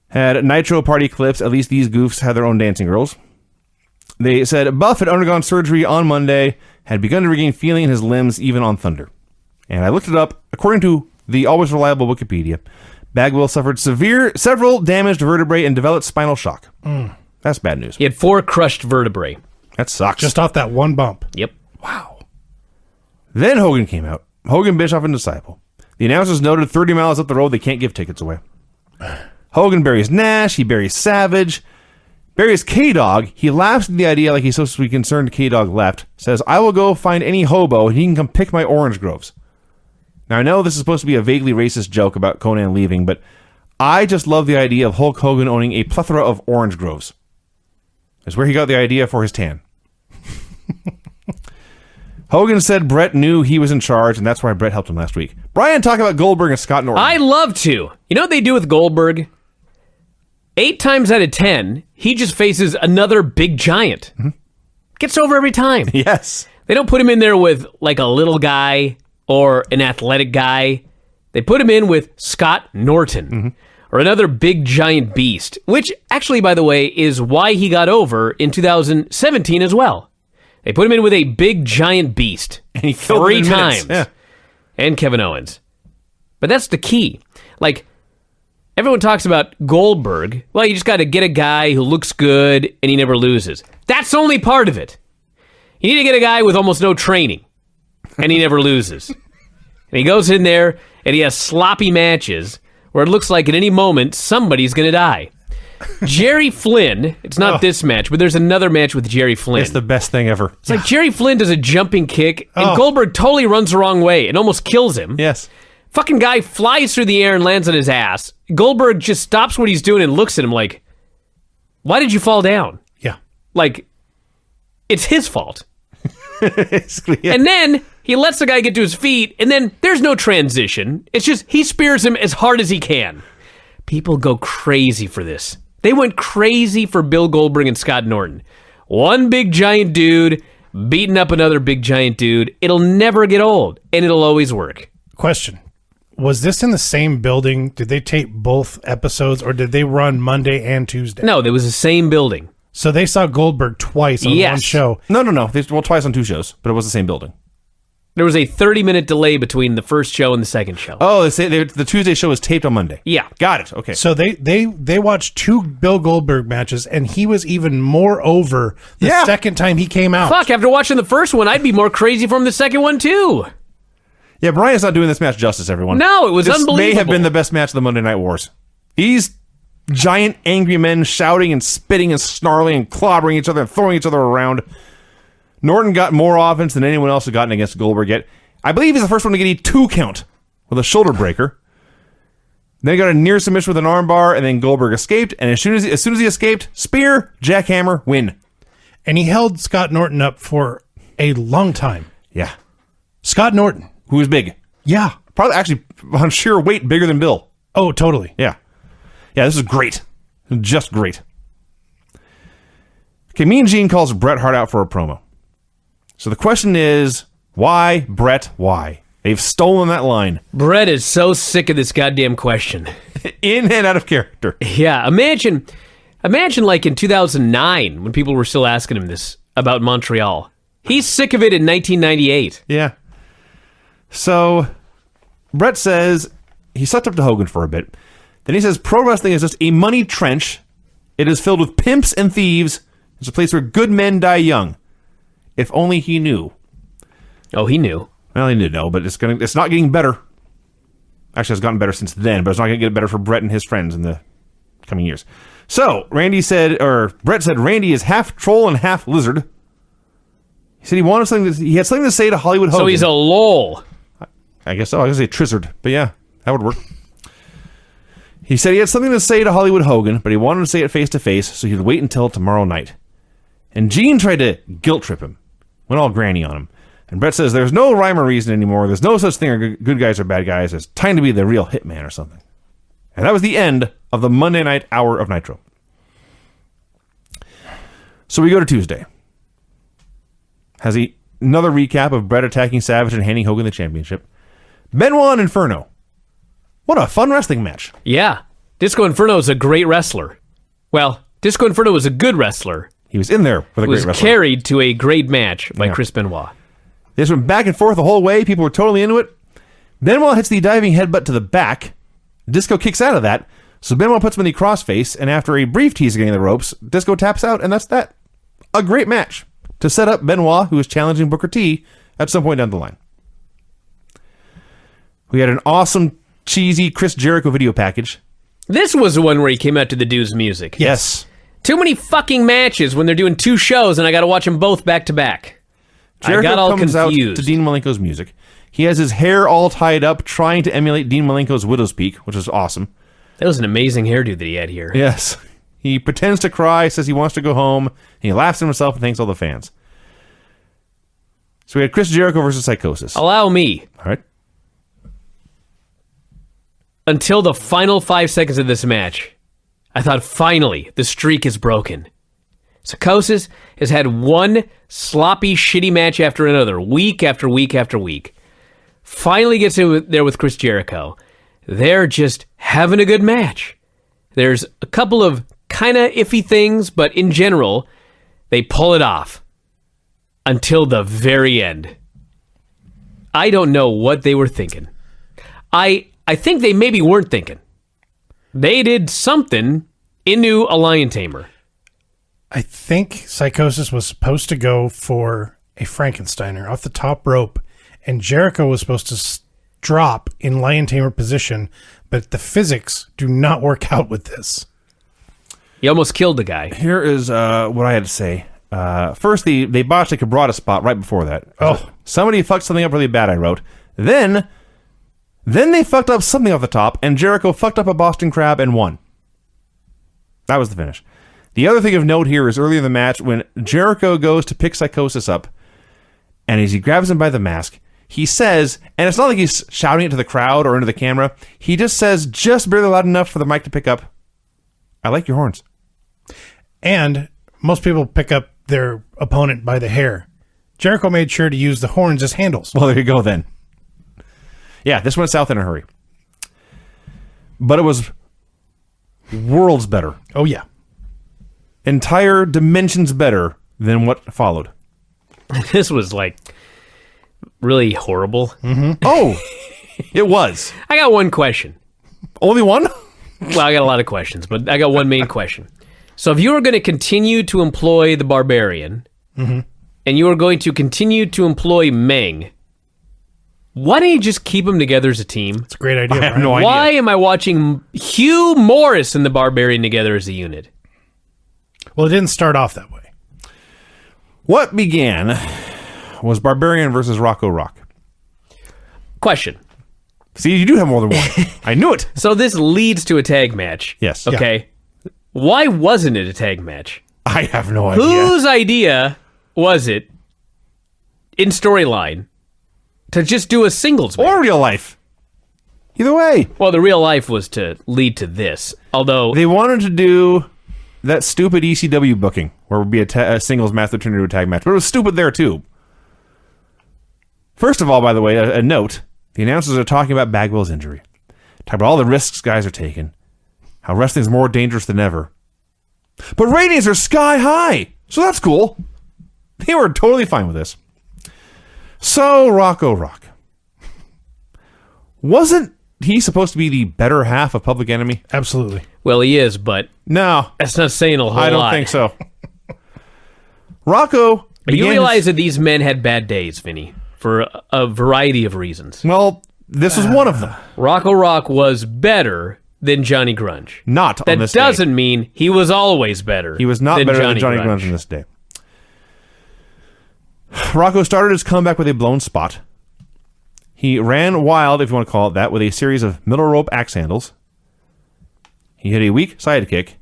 Had Nitro party clips. At least these goofs had their own dancing girls. They said Buff had undergone surgery on Monday, had begun to regain feeling in his limbs even on Thunder. And I looked it up. According to the always reliable Wikipedia, Bagwell suffered several damaged vertebrae and developed spinal shock. That's bad news. He had 4 crushed vertebrae. That sucks. Just off that one bump. Yep. Wow. Then Hogan came out. Hogan, Bischoff, and Disciple. The announcers noted 30 miles up the road they can't give tickets away. Hogan buries Nash. He buries Savage. Buries K-Dog. He laughs at the idea like he's supposed to be concerned K-Dog left. Says, I will go find any hobo and he can come pick my orange groves. Now, I know this is supposed to be a vaguely racist joke about Conan leaving, but I just love the idea of Hulk Hogan owning a plethora of orange groves. That's where he got the idea for his tan. Hogan said Bret knew he was in charge, and that's why Bret helped him last week. Brian, talk about Goldberg and Scott Norton. I'd love to. You know what they do with Goldberg? 8 times out of 10, he just faces another big giant. Gets over every time. Yes. They don't put him in there with like a little guy or an athletic guy. They put him in with Scott Norton or another big giant beast, which actually, by the way, is why he got over in 2017 as well. They put him in with a big giant beast And he killed 3 him in minutes. times. Yeah. And Kevin Owens. But that's the key. Like, everyone talks about Goldberg. Well, you just got to get a guy who looks good and he never loses. That's only part of it. You need to get a guy with almost no training and he never loses. And he goes in there and he has sloppy matches where it looks like at any moment somebody's going to die. Jerry Flynn, it's not this match, but there's another match with Jerry Flynn. It's the best thing ever. It's like Jerry Flynn does a jumping kick and Goldberg totally runs the wrong way and almost kills him. Yes. Fucking guy flies through the air and lands on his ass. Goldberg just stops what he's doing and looks at him like, why did you fall down? Yeah. Like, it's his fault. Basically, yeah. And then he lets the guy get to his feet, and then there's no transition. It's just he spears him as hard as he can. People go crazy for this. They went crazy for Bill Goldberg and Scott Norton. One big giant dude beating up another big giant dude. It'll never get old, and it'll always work. Question. Was this in the same building? Did they tape both episodes, or did they run Monday and Tuesday? No, there was the same building. So they saw Goldberg twice on one show. No. Well, twice on 2 shows, but it was the same building. There was a 30-minute delay between the first show and the second show. Oh, the Tuesday show was taped on Monday. Yeah. Got it. Okay. So they watched 2 Bill Goldberg matches, and he was even more over the second time he came out. Fuck, after watching the first one, I'd be more crazy from the second one, too. Yeah, Brian's not doing this match justice, everyone. No, it was unbelievable. This may have been the best match of the Monday Night Wars. These giant angry men shouting and spitting and snarling and clobbering each other and throwing each other around. Norton got more offense than anyone else had gotten against Goldberg yet. I believe he's the first one to get a 2 count with a shoulder breaker. Then he got a near submission with an armbar, and then Goldberg escaped. And as soon as he escaped, spear, jackhammer, win. And he held Scott Norton up for a long time. Yeah, Scott Norton, who was big. Yeah, Probably actually on sheer weight bigger than Bill. Oh, totally. Yeah. This is great. Just great. Okay, Mean Gene calls Bret Hart out for a promo. So the question is, why, Bret, why? They've stolen that line. Bret is so sick of this goddamn question. In and out of character. Yeah, imagine like in 2009 when people were still asking him this about Montreal. He's sick of it in 1998. Yeah. So, Bret says he sucked up to Hogan for a bit. Then he says pro wrestling is just a money trench. It is filled with pimps and thieves. It's a place where good men die young. If only he knew. Oh, he knew. Well, he did know, but it's not getting better. Actually, it's gotten better since then, but it's not going to get better for Bret and his friends in the coming years. So, Bret said Randy is half troll and half lizard. He said he had something to say to Hollywood Hogan. So he's a lol. I guess so. I was going to say Trizzard, but yeah, that would work. He said he had something to say to Hollywood Hogan, but he wanted to say it face to face, so he'd wait until tomorrow night. And Gene tried to guilt trip him. Went all granny on him. And Bret says there's no rhyme or reason anymore. There's no such thing as good guys or bad guys. It's time to be the real hitman or something. And that was the end of the Monday night hour of Nitro. So we go to Tuesday. Has another recap of Bret attacking Savage and handing Hogan the championship. Benoit and Inferno. What a fun wrestling match. Yeah. Disco Inferno is a great wrestler. Well, Disco Inferno was a good wrestler. He was in there with a great wrestler. Was carried to a great match by Chris Benoit. This went back and forth the whole way. People were totally into it. Benoit hits the diving headbutt to the back. Disco kicks out of that. So Benoit puts him in the crossface, and after a brief tease of getting the ropes, Disco taps out, and that's that. A great match to set up Benoit, who is challenging Booker T at some point down the line. We had an awesome, cheesy Chris Jericho video package. This was the one where he came out to the dude's music. Yes. Too many fucking matches when they're doing 2 shows, and I got to watch them both back to back. Jericho I got all comes confused. out to Dean Malenko's music. He has his hair all tied up, trying to emulate Dean Malenko's Widow's Peak, which is awesome. That was an amazing hairdo that he had here. Yes. He pretends to cry, says he wants to go home. He laughs at himself and thanks all the fans. So we had Chris Jericho versus Psychosis. Allow me. All right. Until the final 5 seconds of this match, I thought finally the streak is broken. Psychosis has had one sloppy, shitty match after another, week after week after week. Finally gets in there with Chris Jericho. They're just having a good match. There's a couple of kind of iffy things, but in general, they pull it off. Until the very end. I don't know what they were thinking. I think they maybe weren't thinking. They did something into a lion tamer. I think Psychosis was supposed to go for a Frankensteiner off the top rope, and Jericho was supposed to drop in lion tamer position, but the physics do not work out with this. He almost killed the guy. Here is what I had to say. First, they botched a Cabrata spot right before that. Oh. Somebody fucked something up really bad, I wrote. Then they fucked up something off the top, and Jericho fucked up a Boston Crab and won. That was the finish. The other thing of note here is earlier in the match when Jericho goes to pick Psychosis up, and as he grabs him by the mask, he says, and it's not like he's shouting it to the crowd or into the camera. He just says, just barely loud enough for the mic to pick up, "I like your horns." And most people pick up their opponent by the hair. Jericho made sure to use the horns as handles. Well, there you go then. Yeah, this went south in a hurry. But it was worlds better. Oh, yeah. Entire dimensions better than what followed. This was like really horrible. Oh, it was. I got one question. Only one? Well, I got a lot of questions, but I got one main question. So if you were going to continue to employ the Barbarian, and you were going to continue to employ Meng, why don't you just keep them together as a team? It's a great idea. I have Brian. no idea. Why am I watching Hugh Morris and the Barbarian together as a unit? Well, it didn't start off that way. What began was Barbarian versus Rocco Rock. Question. See, you do have more than one. I knew it. So this leads to a tag match. Yes. Okay. Why wasn't it a tag match? I have no idea. Whose idea was it in storyline to just do a singles match? Or real life. Either way. Well, the real life was to lead to this. Although, They wanted to do that stupid ECW booking where it would be a singles match that turned into a tag match. But it was stupid there, too. First of all, by the way, a note. The announcers are talking about Bagwell's injury. Talking about all the risks guys are taking. How wrestling's more dangerous than ever. But ratings are sky high. So that's cool. They were totally fine with this. So, Rocco Rock. Wasn't he supposed to be the better half of Public Enemy? Absolutely. well, he is, but No. that's not saying a whole lot. I don't think so. Rocco But you began realize his- that these men had bad days, Vinny, for a variety of reasons. well, this was one of them. Rocco Rock was better than Johnny Grunge. Not on That this doesn't day. mean he was always better. He was not better than Johnny Grunge on this day. Rocco started his comeback with a blown spot. He ran wild, if you want to call it that, with a series of middle rope axe handles. He hit a weak sidekick,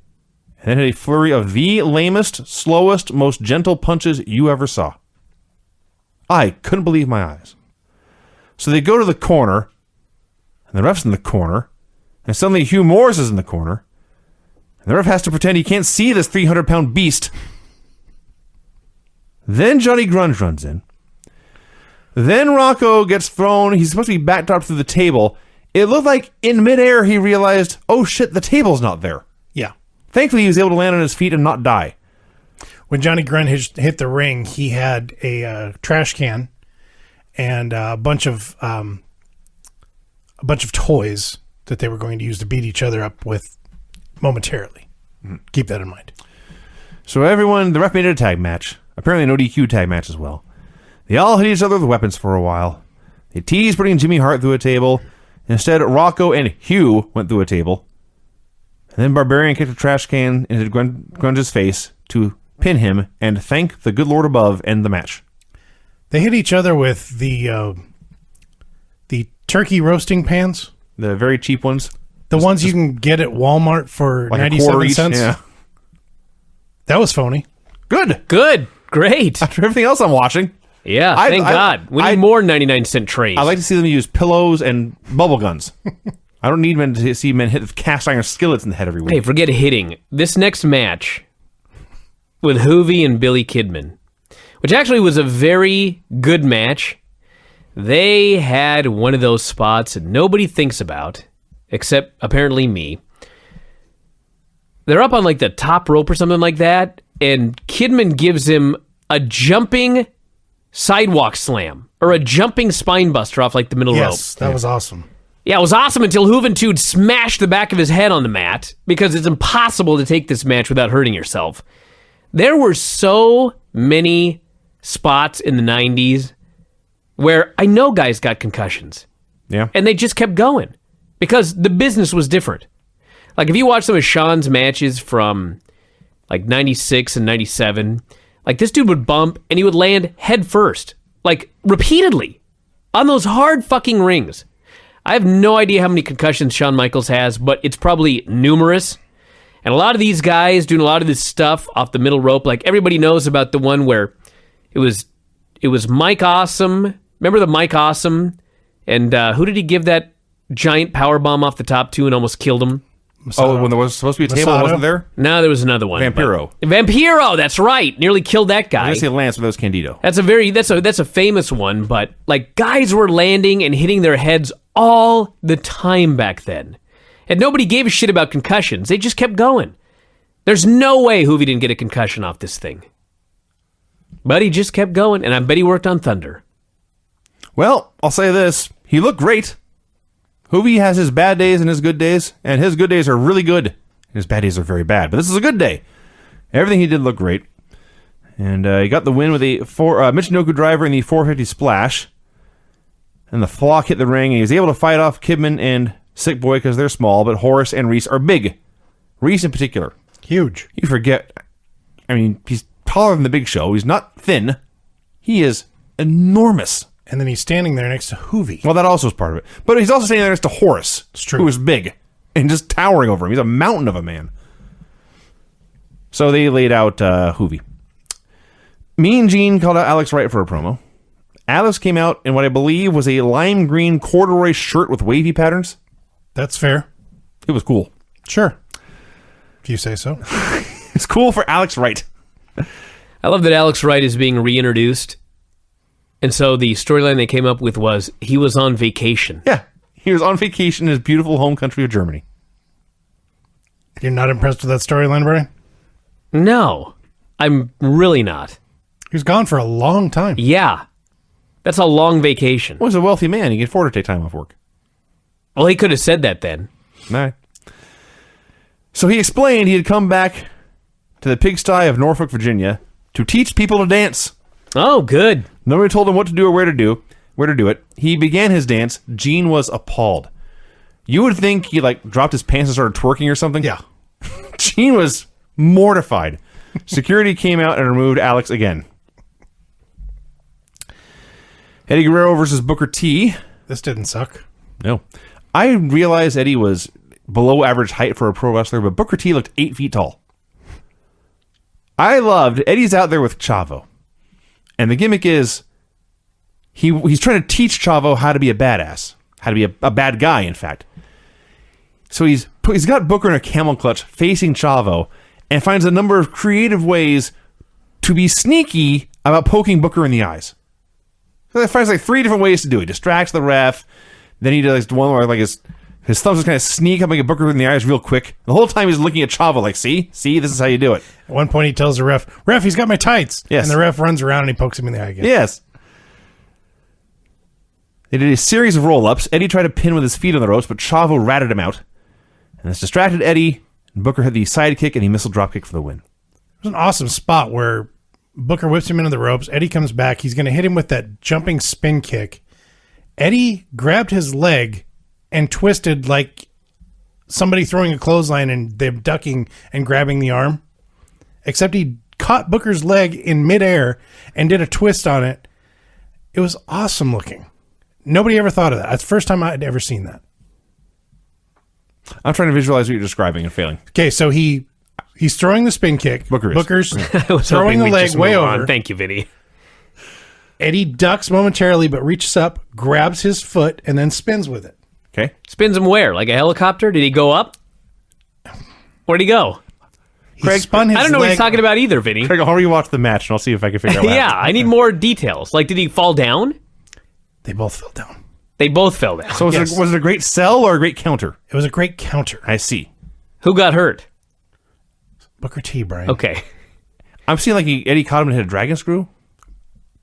and then hit a flurry of the lamest, slowest, most gentle punches you ever saw. I couldn't believe my eyes. So they go to the corner, and the ref's in the corner, and suddenly Hugh Morris is in the corner, and the ref has to pretend he can't see this 300-pound beast. Then Johnny Grunge runs in. Then Rocco gets thrown. He's supposed to be backdropped through the table. It looked like in midair he realized, oh shit, the table's not there. Yeah. Thankfully, he was able to land on his feet and not die. When Johnny Grunge hit the ring, he had a trash can and a bunch of toys that they were going to use to beat each other up with momentarily. Keep that in mind. So everyone, the ref made it a tag match. Apparently no DQ tag match as well. They all hit each other with weapons for a while. They teased putting Jimmy Hart through a table. Instead, Rocco and Hugh went through a table. And then Barbarian kicked a trash can into Grunge's face to pin him and thank the good Lord above and the match. They hit each other with the turkey roasting pans. The very cheap ones. The ones you can get at Walmart for Like 97 cents. Yeah. That was phony. Good. Good. Great. After everything else I'm watching, Yeah, thank God. We need more 99-cent trays. I like to see them use pillows and bubble guns. I don't need men to see men hit with cast iron skillets in the head every week. Hey, forget hitting. This next match with Hoovy and Billy Kidman, which actually was a very good match. They had one of those spots that nobody thinks about, except apparently me. They're up on like the top rope or something like that, and Kidman gives him a jumping sidewalk slam or a jumping spine buster off like the middle rope. Yes, that was awesome. Yeah, it was awesome until Juventud smashed the back of his head on the mat because it's impossible to take this match without hurting yourself. There were so many spots in the 90s where I know guys got concussions Yeah. and they just kept going because the business was different. Like if you watch some of Sean's matches from like 96 and 97, like this dude would bump and he would land head first, like repeatedly on those hard fucking rings. I have no idea how many concussions Shawn Michaels has, but it's probably numerous. And a lot of these guys doing a lot of this stuff off the middle rope, like everybody knows about the one where it was Mike Awesome, Remember the Mike Awesome? And who did he give that giant power bomb off the top to and almost killed him? Oh, when there was supposed to be a table, Masato? wasn't there? No, there was another one. Vampiro. Vampiro, that's right. Nearly killed that I guy. was gonna say Lance, but that was Candido. That's a famous one, but like guys were landing and hitting their heads all the time back then. And nobody gave a shit about concussions. They just kept going. There's no way Hoovy didn't get a concussion off this thing. But he just kept going, and I bet he worked on Thunder. Well, I'll say this. He looked great. Hoovy has his bad days and his good days, and his good days are really good. And his bad days are very bad, but this is a good day. Everything he did looked great. And he got the win with a Michinoku driver in the 450 splash. And the flock hit the ring, and he was able to fight off Kidman and Sick Boy because they're small, but Horace and Reese are big. Reese in particular. Huge. You forget, I mean, he's taller than the Big Show. He's not thin. He is enormous. And then he's standing there next to Hoovy. Well, that also is part of it. But he's also standing there next to Horace, It's true. who is big and just towering over him. He's a mountain of a man. So they laid out Hoovy. Mean Gene called out Alex Wright for a promo. Alex came out in what I believe was a lime green corduroy shirt with wavy patterns. That's fair. It was cool. Sure. If you say so. It's cool for Alex Wright. I love that Alex Wright is being reintroduced. And so the storyline they came up with was he was on vacation. Yeah. He was on vacation in his beautiful home country of Germany. You're not impressed with that storyline, Brian? No, I'm really not. He was gone for a long time. Yeah, that's a long vacation. Well, he's a wealthy man. He can afford to take time off work. Well, he could have said that then. All right. So he explained he had come back to the pigsty of Norfolk, Virginia, to teach people to dance. Oh, good. Nobody told him what to do or where to do it. He began his dance. Gene was appalled. You would think he dropped his pants and started twerking or something. Yeah. Gene was mortified. Security came out and removed Alex again. Eddie Guerrero versus Booker T. This didn't suck. No. I realized Eddie was below average height for a pro wrestler, but Booker T looked 8 feet tall. I loved Eddie's out there with Chavo. And the gimmick is he's trying to teach Chavo how to be a badass. How to be a bad guy, in fact. So he's got Booker in a camel clutch facing Chavo and finds a number of creative ways to be sneaky about poking Booker in the eyes. So he finds 3 different ways to do it. He distracts the ref. Then he does one where his thumbs just kind of sneak up and get Booker in the eyes real quick. The whole time he's looking at Chavo see, this is how you do it. At one point he tells the ref, he's got my tights. Yes. And the ref runs around and he pokes him in the eye again. Yes. They did a series of roll-ups. Eddie tried to pin with his feet on the ropes, but Chavo ratted him out. And this distracted Eddie. And Booker had the sidekick and he missile dropkick for the win. It was an awesome spot where Booker whips him into the ropes. Eddie comes back. He's going to hit him with that jumping spin kick. Eddie grabbed his leg and twisted like somebody throwing a clothesline and they're ducking and grabbing the arm. Except he caught Booker's leg in midair and did a twist on it. It was awesome looking. Nobody ever thought of that. That's the first time I'd ever seen that. I'm trying to visualize what you're describing and failing. Okay, so he's throwing the spin kick. Booker's I was throwing hoping the we'd leg just way move over. on. Thank you, Vinny. Eddie ducks momentarily, but reaches up, grabs his foot, and then spins with it. Okay. Spins him where? Like a helicopter? Did he go up? Where'd he go? Craig spun his I don't know what he's leg- talking about either, Vinny. Craig, I'll rewatch the match and I'll see if I can figure out what Yeah, happened. I need more details. Like, did he fall down? They both fell down. They both fell down. So Yes. was it a great sell or a great counter? It was a great counter. I see. Who got hurt? Booker T, Brian. Okay. I'm seeing Eddie caught him and hit a dragon screw.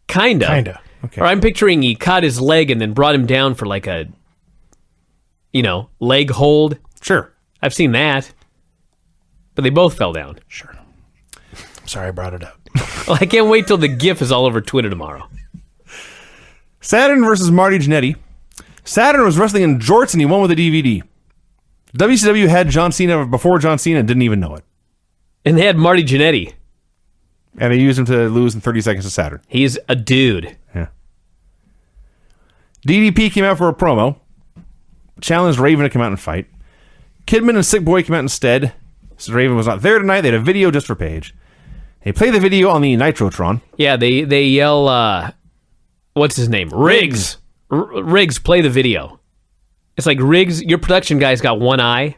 Kinda. Kinda. Okay. Or I'm picturing he caught his leg and then brought him down for like a, leg hold. Sure. I've seen that. But they both fell down. Sure. I'm sorry I brought it up. Well, I can't wait till the GIF is all over Twitter tomorrow. Saturn versus Marty Jannetty. Saturn was wrestling in jorts and he won with a DVD. WCW had John Cena before John Cena and didn't even know it. And they had Marty Jannetty. And they used him to lose in 30 seconds to Saturn. He's a dude. Yeah. DDP came out for a promo. Challenged Raven to come out and fight. Kidman and Sick Boy came out instead. So Raven was not there tonight. They had a video just for Paige. They play the video on the Nitrotron. Yeah, they yell, what's his name? Riggs. Riggs, play the video. It's like, Riggs, your production guy's got one eye.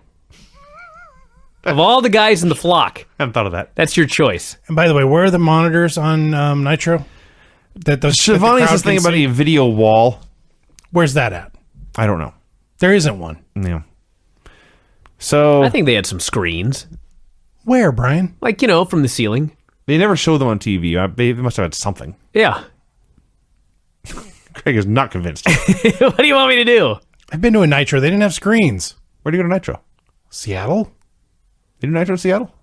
Of all the guys in the flock, I hadn't thought of that. that's your choice. And by the way, where are the monitors on Nitro? Shivani has this thing about a video wall. Where's that at? I don't know. There isn't one. Yeah. So I think they had some screens. Where, Brian? Like, from the ceiling. they never showed them on TV. They must have had something. Yeah. Craig is not convinced. What do you want me to do? I've been to a Nitro. They didn't have screens. Where do you go to Nitro? Seattle? They do Nitro in Seattle?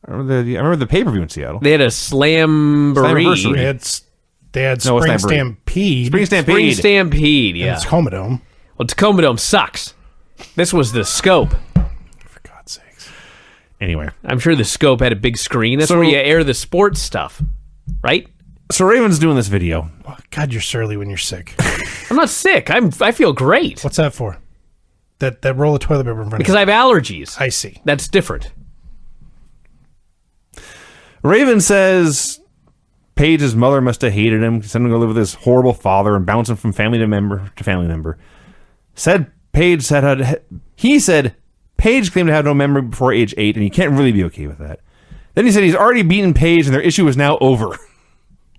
I remember the pay-per-view in Seattle. They had a Slamboree. They had No, it's Spring not Bree. Stampede. Spring Stampede. Spring Stampede, And yeah. it's Comodome. Well, Tacoma Dome sucks. This was the Scope. For God's sakes. Anyway. I'm sure the Scope had a big screen. That's So- where you air the sports stuff, right? So Raven's doing this video. Oh, God, you're surly when you're sick. I'm not sick. I feel great What's that for? That roll of toilet paper in front because of I have allergies. I see. That's different. Raven says Paige's mother must have hated him, sending him to live with his horrible father and bouncing from family to member to family member. He said Paige claimed to have no memory before age 8, and he can't really be okay with that. Then he said he's already beaten Paige and their issue is now over,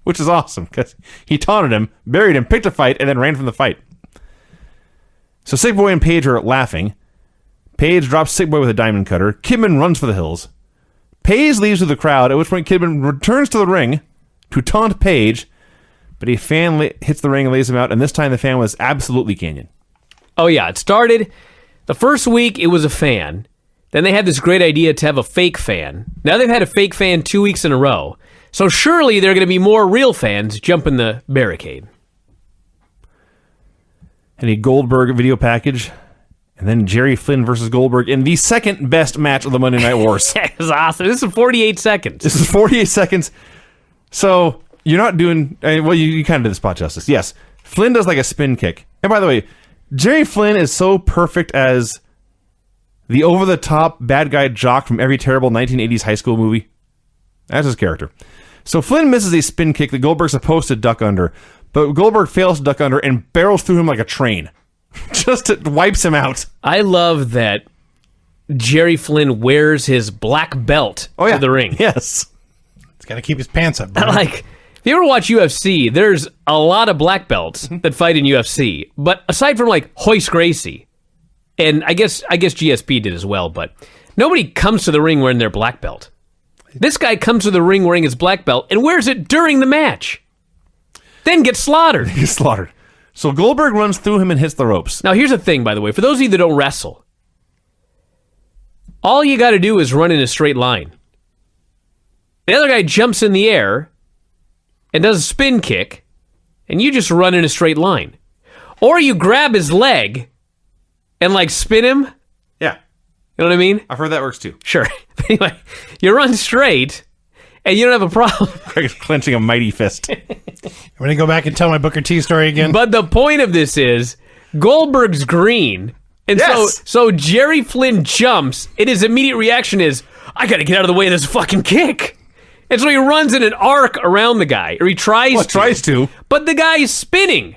which is awesome because he taunted him, buried him, picked a fight, and then ran from the fight. So Sick Boy and Paige are laughing. Paige drops Sick Boy with a diamond cutter. Kidman runs for the hills. Paige leaves with the crowd, at which point Kidman returns to the ring to taunt Paige, but a fan hits the ring and lays him out, and this time the fan was absolutely Canyon. Oh, yeah. It started the first week, it was a fan. Then they had this great idea to have a fake fan. Now they've had a fake fan 2 weeks in a row. So surely there are going to be more real fans jumping the barricade. And a Goldberg video package, and then Jerry Flynn versus Goldberg in the second best match of the Monday Night Wars. That was awesome. This is 48 seconds. This is 48 seconds. So you're not doing... Well, you kind of did the spot justice. Yes. Flynn does like a spin kick. And by the way, Jerry Flynn is so perfect as the over-the-top bad guy jock from every terrible 1980s high school movie. That's his character. So Flynn misses a spin kick that Goldberg's supposed to duck under, but Goldberg fails to duck under and barrels through him like a train. Just wipes him out. I love that Jerry Flynn wears his black belt to the ring. Yes. He's got to keep his pants up. Brian. Like, if you ever watch UFC, there's a lot of black belts that fight in UFC. But aside from like Hoist Gracie, and I guess GSP did as well, but nobody comes to the ring wearing their black belt. This guy comes to the ring wearing his black belt and wears it during the match. Then gets slaughtered. He's slaughtered. So Goldberg runs through him and hits the ropes. Now, here's the thing, by the way. For those of you that don't wrestle, all you got to do is run in a straight line. The other guy jumps in the air and does a spin kick, and you just run in a straight line. Or you grab his leg and, like, spin him. Yeah. You know what I mean? I've heard that works too. Sure. Anyway, you run straight, and you don't have a problem. Craig is clenching a mighty fist. I'm going to go back and tell my Booker T story again. But the point of this is Goldberg's green. And Yes. so Jerry Flynn jumps, and his immediate reaction is, I got to get out of the way of this fucking kick. And so he runs in an arc around the guy, or he tries to. But the guy is spinning.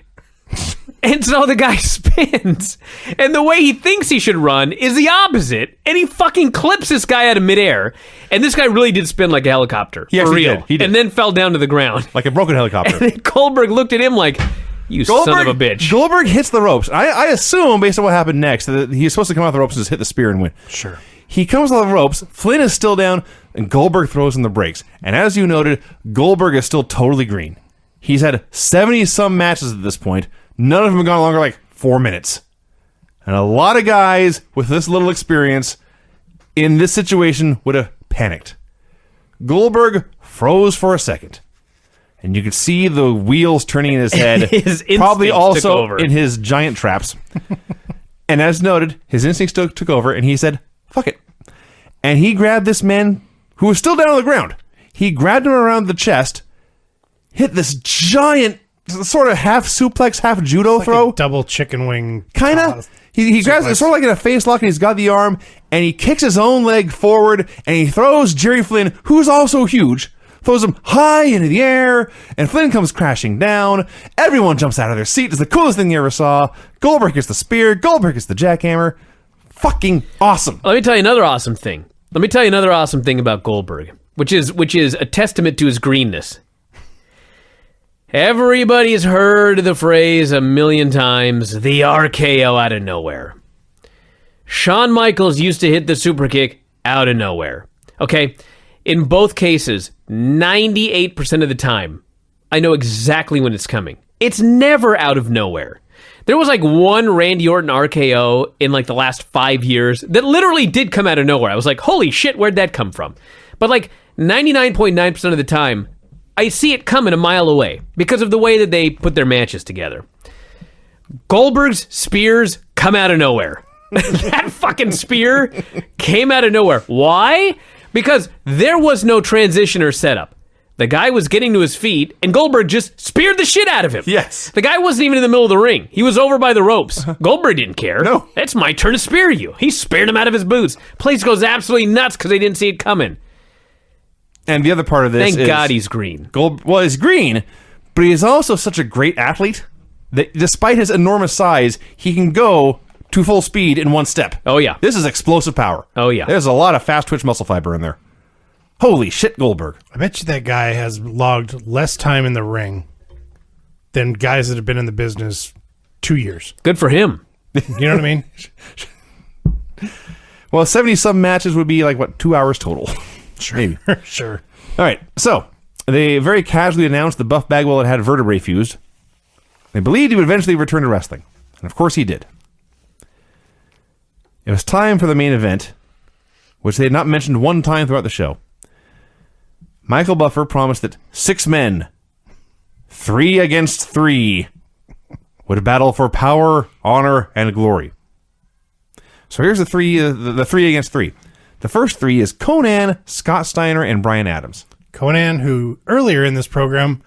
And so the guy spins. And the way he thinks he should run is the opposite. And he fucking clips this guy out of midair. And this guy really did spin like a helicopter. He for actually real. did. He did. And then fell down to the ground. Like a broken helicopter. And then Goldberg looked at him like, you son of a bitch. Goldberg hits the ropes. I assume, based on what happened next, that he's supposed to come off the ropes and just hit the spear and win. Sure. He comes off the ropes, Flynn is still down, and Goldberg throws in the brakes. And as you noted, Goldberg is still totally green. He's had 70-some matches at this point. None of them have gone longer like 4 minutes. And a lot of guys with this little experience in this situation would have panicked. Goldberg froze for a second. And you could see the wheels turning in his head. His probably instincts took also over. in his giant traps. And as noted, his instincts took over, and he said, fuck it. And he grabbed this man who was still down on the ground. He grabbed him around the chest, hit this giant sort of half suplex, half judo throw. Like a double chicken wing. Kind of. He grabs it sort of like in a face lock, and he's got the arm, and he kicks his own leg forward, and he throws Jerry Flynn, who's also huge, throws him high into the air, and Flynn comes crashing down. Everyone jumps out of their seat. It's the coolest thing you ever saw. Goldberg gets the spear. Goldberg gets the jackhammer. Fucking awesome. Let me tell you another awesome thing. About Goldberg, which is a testament to his greenness. Everybody's heard the phrase a million times, the RKO out of nowhere. Shawn Michaels used to hit the super kick out of nowhere. Okay? In both cases, 98% of the time, I know exactly when it's coming. It's never out of nowhere. There was like one Randy Orton RKO in like the last 5 years that literally did come out of nowhere. I was like, holy shit, where'd that come from? But like 99.9% of the time, I see it coming a mile away because of the way that they put their matches together. Goldberg's spears come out of nowhere. That fucking spear came out of nowhere. Why? Because there was no transition or setup. The guy was getting to his feet, and Goldberg just speared the shit out of him. Yes. The guy wasn't even in the middle of the ring. He was over by the ropes. Goldberg didn't care. No. It's my turn to spear you. He speared him out of his boots. Place goes absolutely nuts because they didn't see it coming. And the other part of this Thank God he's green. Well, he's green, but he is also such a great athlete that despite his enormous size, he can go to full speed in one step. Oh, yeah. This is explosive power. Oh, yeah. There's a lot of fast twitch muscle fiber in there. Holy shit, Goldberg. I bet you that guy has logged less time in the ring than guys that have been in the business 2 years. Good for him. You know what I mean? Well, 70-some matches would be like, what, 2 hours total? Sure. Maybe. Sure. All right, so they very casually announced that Buff Bagwell had vertebrae fused. They believed he would eventually return to wrestling. And of course he did. It was time for the main event, which they had not mentioned one time throughout the show. Michael Buffer promised that 6 men, 3 against 3, would battle for power, honor, and glory. So here's the 3 against 3. The first 3 is Conan, Scott Steiner, and Bryan Adams. Conan, who earlier in this program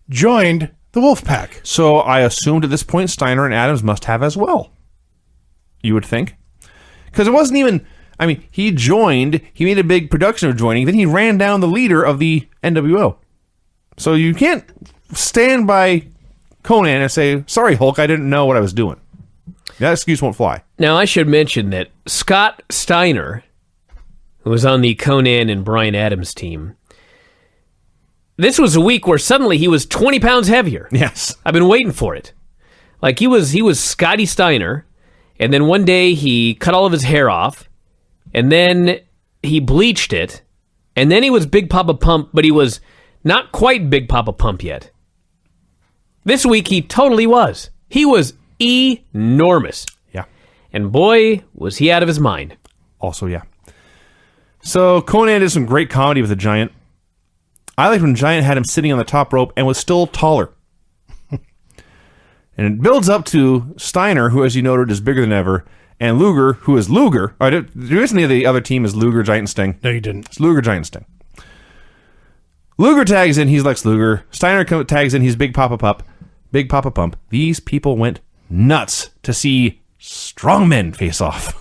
joined the Wolfpack. So I assumed at this point Steiner and Adams must have as well. You would think. Because it wasn't even... I mean, he joined, he made a big production of joining, then he ran down the leader of the NWO. So you can't stand by Conan and say, sorry, Hulk, I didn't know what I was doing. That excuse won't fly. Now, I should mention that Scott Steiner, who was on the Conan and Bryan Adams team, this was a week where suddenly he was 20 pounds heavier. Yes. I've been waiting for it. Like, he was Scotty Steiner, and then one day he cut all of his hair off, and then he bleached it, and then he was Big Papa Pump, but he was not quite Big Papa Pump yet. This week, he totally was. He was enormous. Yeah. And boy, was he out of his mind. Also, yeah. So Conan did some great comedy with the Giant. I liked when Giant had him sitting on the top rope and was still taller. And it builds up to Steiner, who, as you noted, is bigger than ever, and Luger, who is Luger. There isn't any of the other team is Luger, Giant, and Sting. No, you didn't. It's Luger, Giant, and Sting. Luger tags in, he's Lex Luger. Steiner tags in, he's Big Papa Pump. Big Papa Pump. These people went nuts to see strong men face off.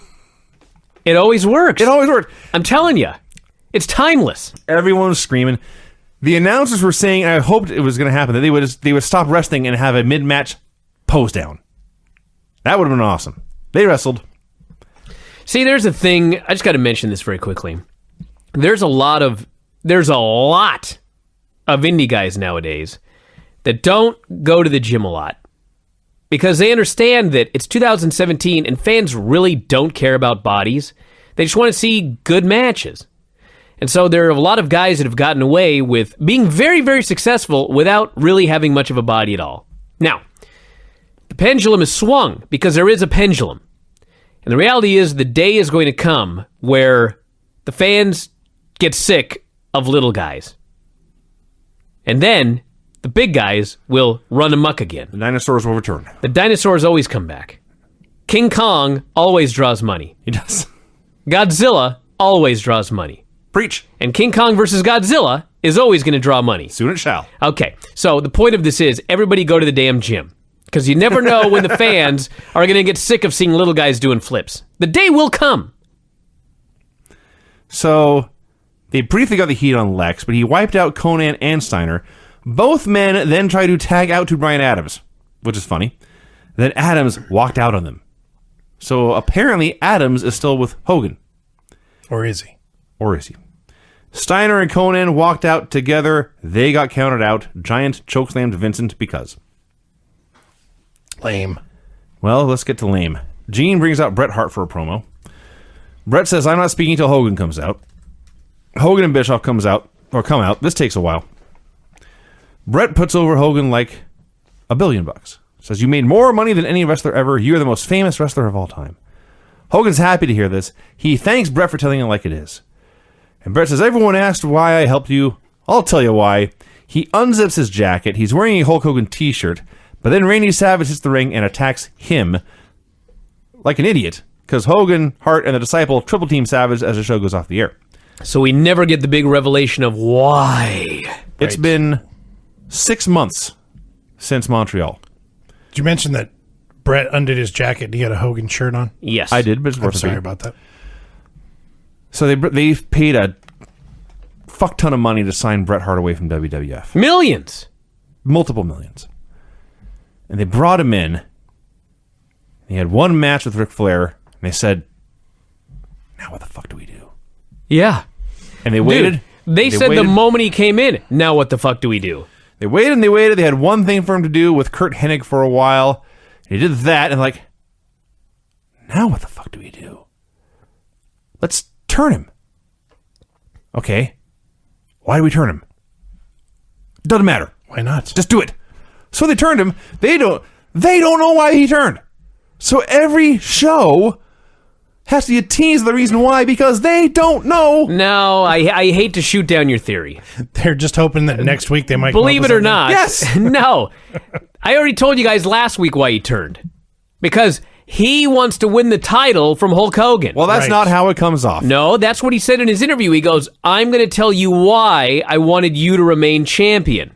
It always works. It always worked. I'm telling you. It's timeless. Everyone was screaming. The announcers were saying, and I hoped it was going to happen, that they would stop wrestling and have a mid-match pose down. That would have been awesome. They wrestled. See, there's a thing. I just got to mention this very quickly. There's a lot of indie guys nowadays that don't go to the gym a lot because they understand that it's 2017 and fans really don't care about bodies. They just want to see good matches. And so there are a lot of guys that have gotten away with being very, very successful without really having much of a body at all. Now, the pendulum is swung because there is a pendulum. And the reality is the day is going to come where the fans get sick of little guys. And then the big guys will run amok again. The dinosaurs will return. The dinosaurs always come back. King Kong always draws money. He does. Godzilla always draws money. Preach. And King Kong versus Godzilla is always going to draw money. Soon it shall. Okay, so the point of this is everybody go to the damn gym. Because you never know when the fans are going to get sick of seeing little guys doing flips. The day will come. So They briefly got the heat on Lex, but he wiped out Conan and Steiner. Both men then tried to tag out to Bryan Adams, which is funny. Then Adams walked out on them. So apparently Adams is still with Hogan. Or is he? Or is he? Steiner and Conan walked out together. They got counted out. Giant chokeslammed Vincent because. Lame. Well, let's get to lame. Gene brings out Bret Hart for a promo. Bret says, I'm not speaking till Hogan comes out. Hogan and Bischoff come out. This takes a while. Bret puts over Hogan like $1 billion. Says, you made more money than any wrestler ever. You're the most famous wrestler of all time. Hogan's happy to hear this. He thanks Bret for telling it like it is. And Bret says, everyone asked why I helped you. I'll tell you why. He unzips his jacket. He's wearing a Hulk Hogan t-shirt. But then Randy Savage hits the ring and attacks him like an idiot. Because Hogan, Hart, and the Disciple triple team Savage as the show goes off the air. So we never get the big revelation of why. It's been 6 months since Montreal. Did you mention that Bret undid his jacket and he had a Hogan shirt on? Yes. I did, but it's I'm worth sorry it. about that. So they've paid a fuck ton of money to sign Bret Hart away from WWF. Millions. Multiple millions. And they brought him in. He had one match with Ric Flair, and they said, now what the fuck do we do? Yeah. And they waited. Dude, they said the moment he came in, now what the fuck do we do? They waited and they waited. They had one thing for him to do with Kurt Hennig for a while. And he did that, and like, now what the fuck do we do? Let's turn him. Okay. Why do we turn him? Doesn't matter. Why not? Just do it. So they turned him. They don't know why he turned. So every show has to be a tease of the reason why because they don't know. No, I hate to shoot down your theory. They're just hoping that next week they might come Believe up it with or something. not. Yes. No. I already told you guys last week why he turned. Because he wants to win the title from Hulk Hogan. Well, that's Right. not how it comes off. No, that's what he said in his interview. He goes, I'm going to tell you why I wanted you to remain champion.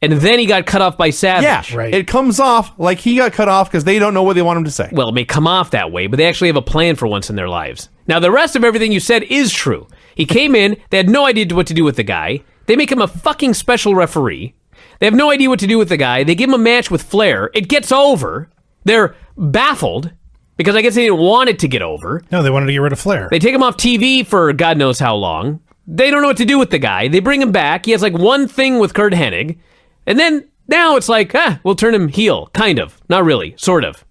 And then he got cut off by Savage. Yeah, Right. It comes off like he got cut off because they don't know what they want him to say. Well, it may come off that way, but they actually have a plan for once in their lives. Now, the rest of everything you said is true. He came in, they had no idea what to do with the guy. They make him a fucking special referee. They have no idea what to do with the guy. They give him a match with Flair. It gets over. They're baffled because I guess they didn't want it to get over. No, they wanted to get rid of Flair. They take him off TV for God knows how long. They don't know what to do with the guy. They bring him back. He has like one thing with Kurt Hennig. And then now it's like, we'll turn him heel. Kind of. Not really. Sort of.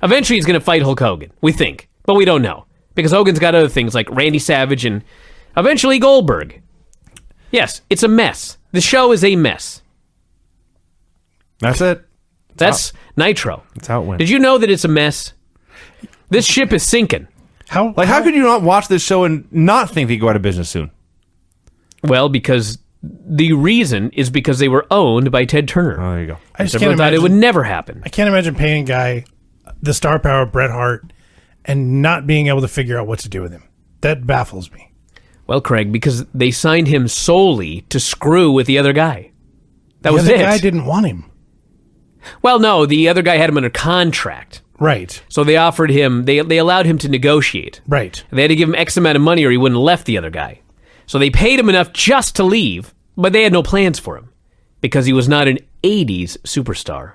Eventually he's going to fight Hulk Hogan. We think. But we don't know. Because Hogan's got other things like Randy Savage and eventually Goldberg. Yes, it's a mess. The show is a mess. That's it. That's Nitro. That's how it went. Did you know that it's a mess? This ship is sinking. How could you not watch this show and not think they go out of business soon? Well, because the reason is because they were owned by Ted Turner. Oh, there you go. I just Everyone can't thought imagine. it would never happen. I can't imagine paying a guy the star power of Bret Hart and not being able to figure out what to do with him. That baffles me. Well, Craig, because they signed him solely to screw with the other guy. That was the it. other guy didn't want him. Well, no, the other guy had him under contract. Right. So they offered him, they allowed him to negotiate. Right. They had to give him X amount of money or he wouldn't have left the other guy. So they paid him enough just to leave, but they had no plans for him because he was not an 80s superstar.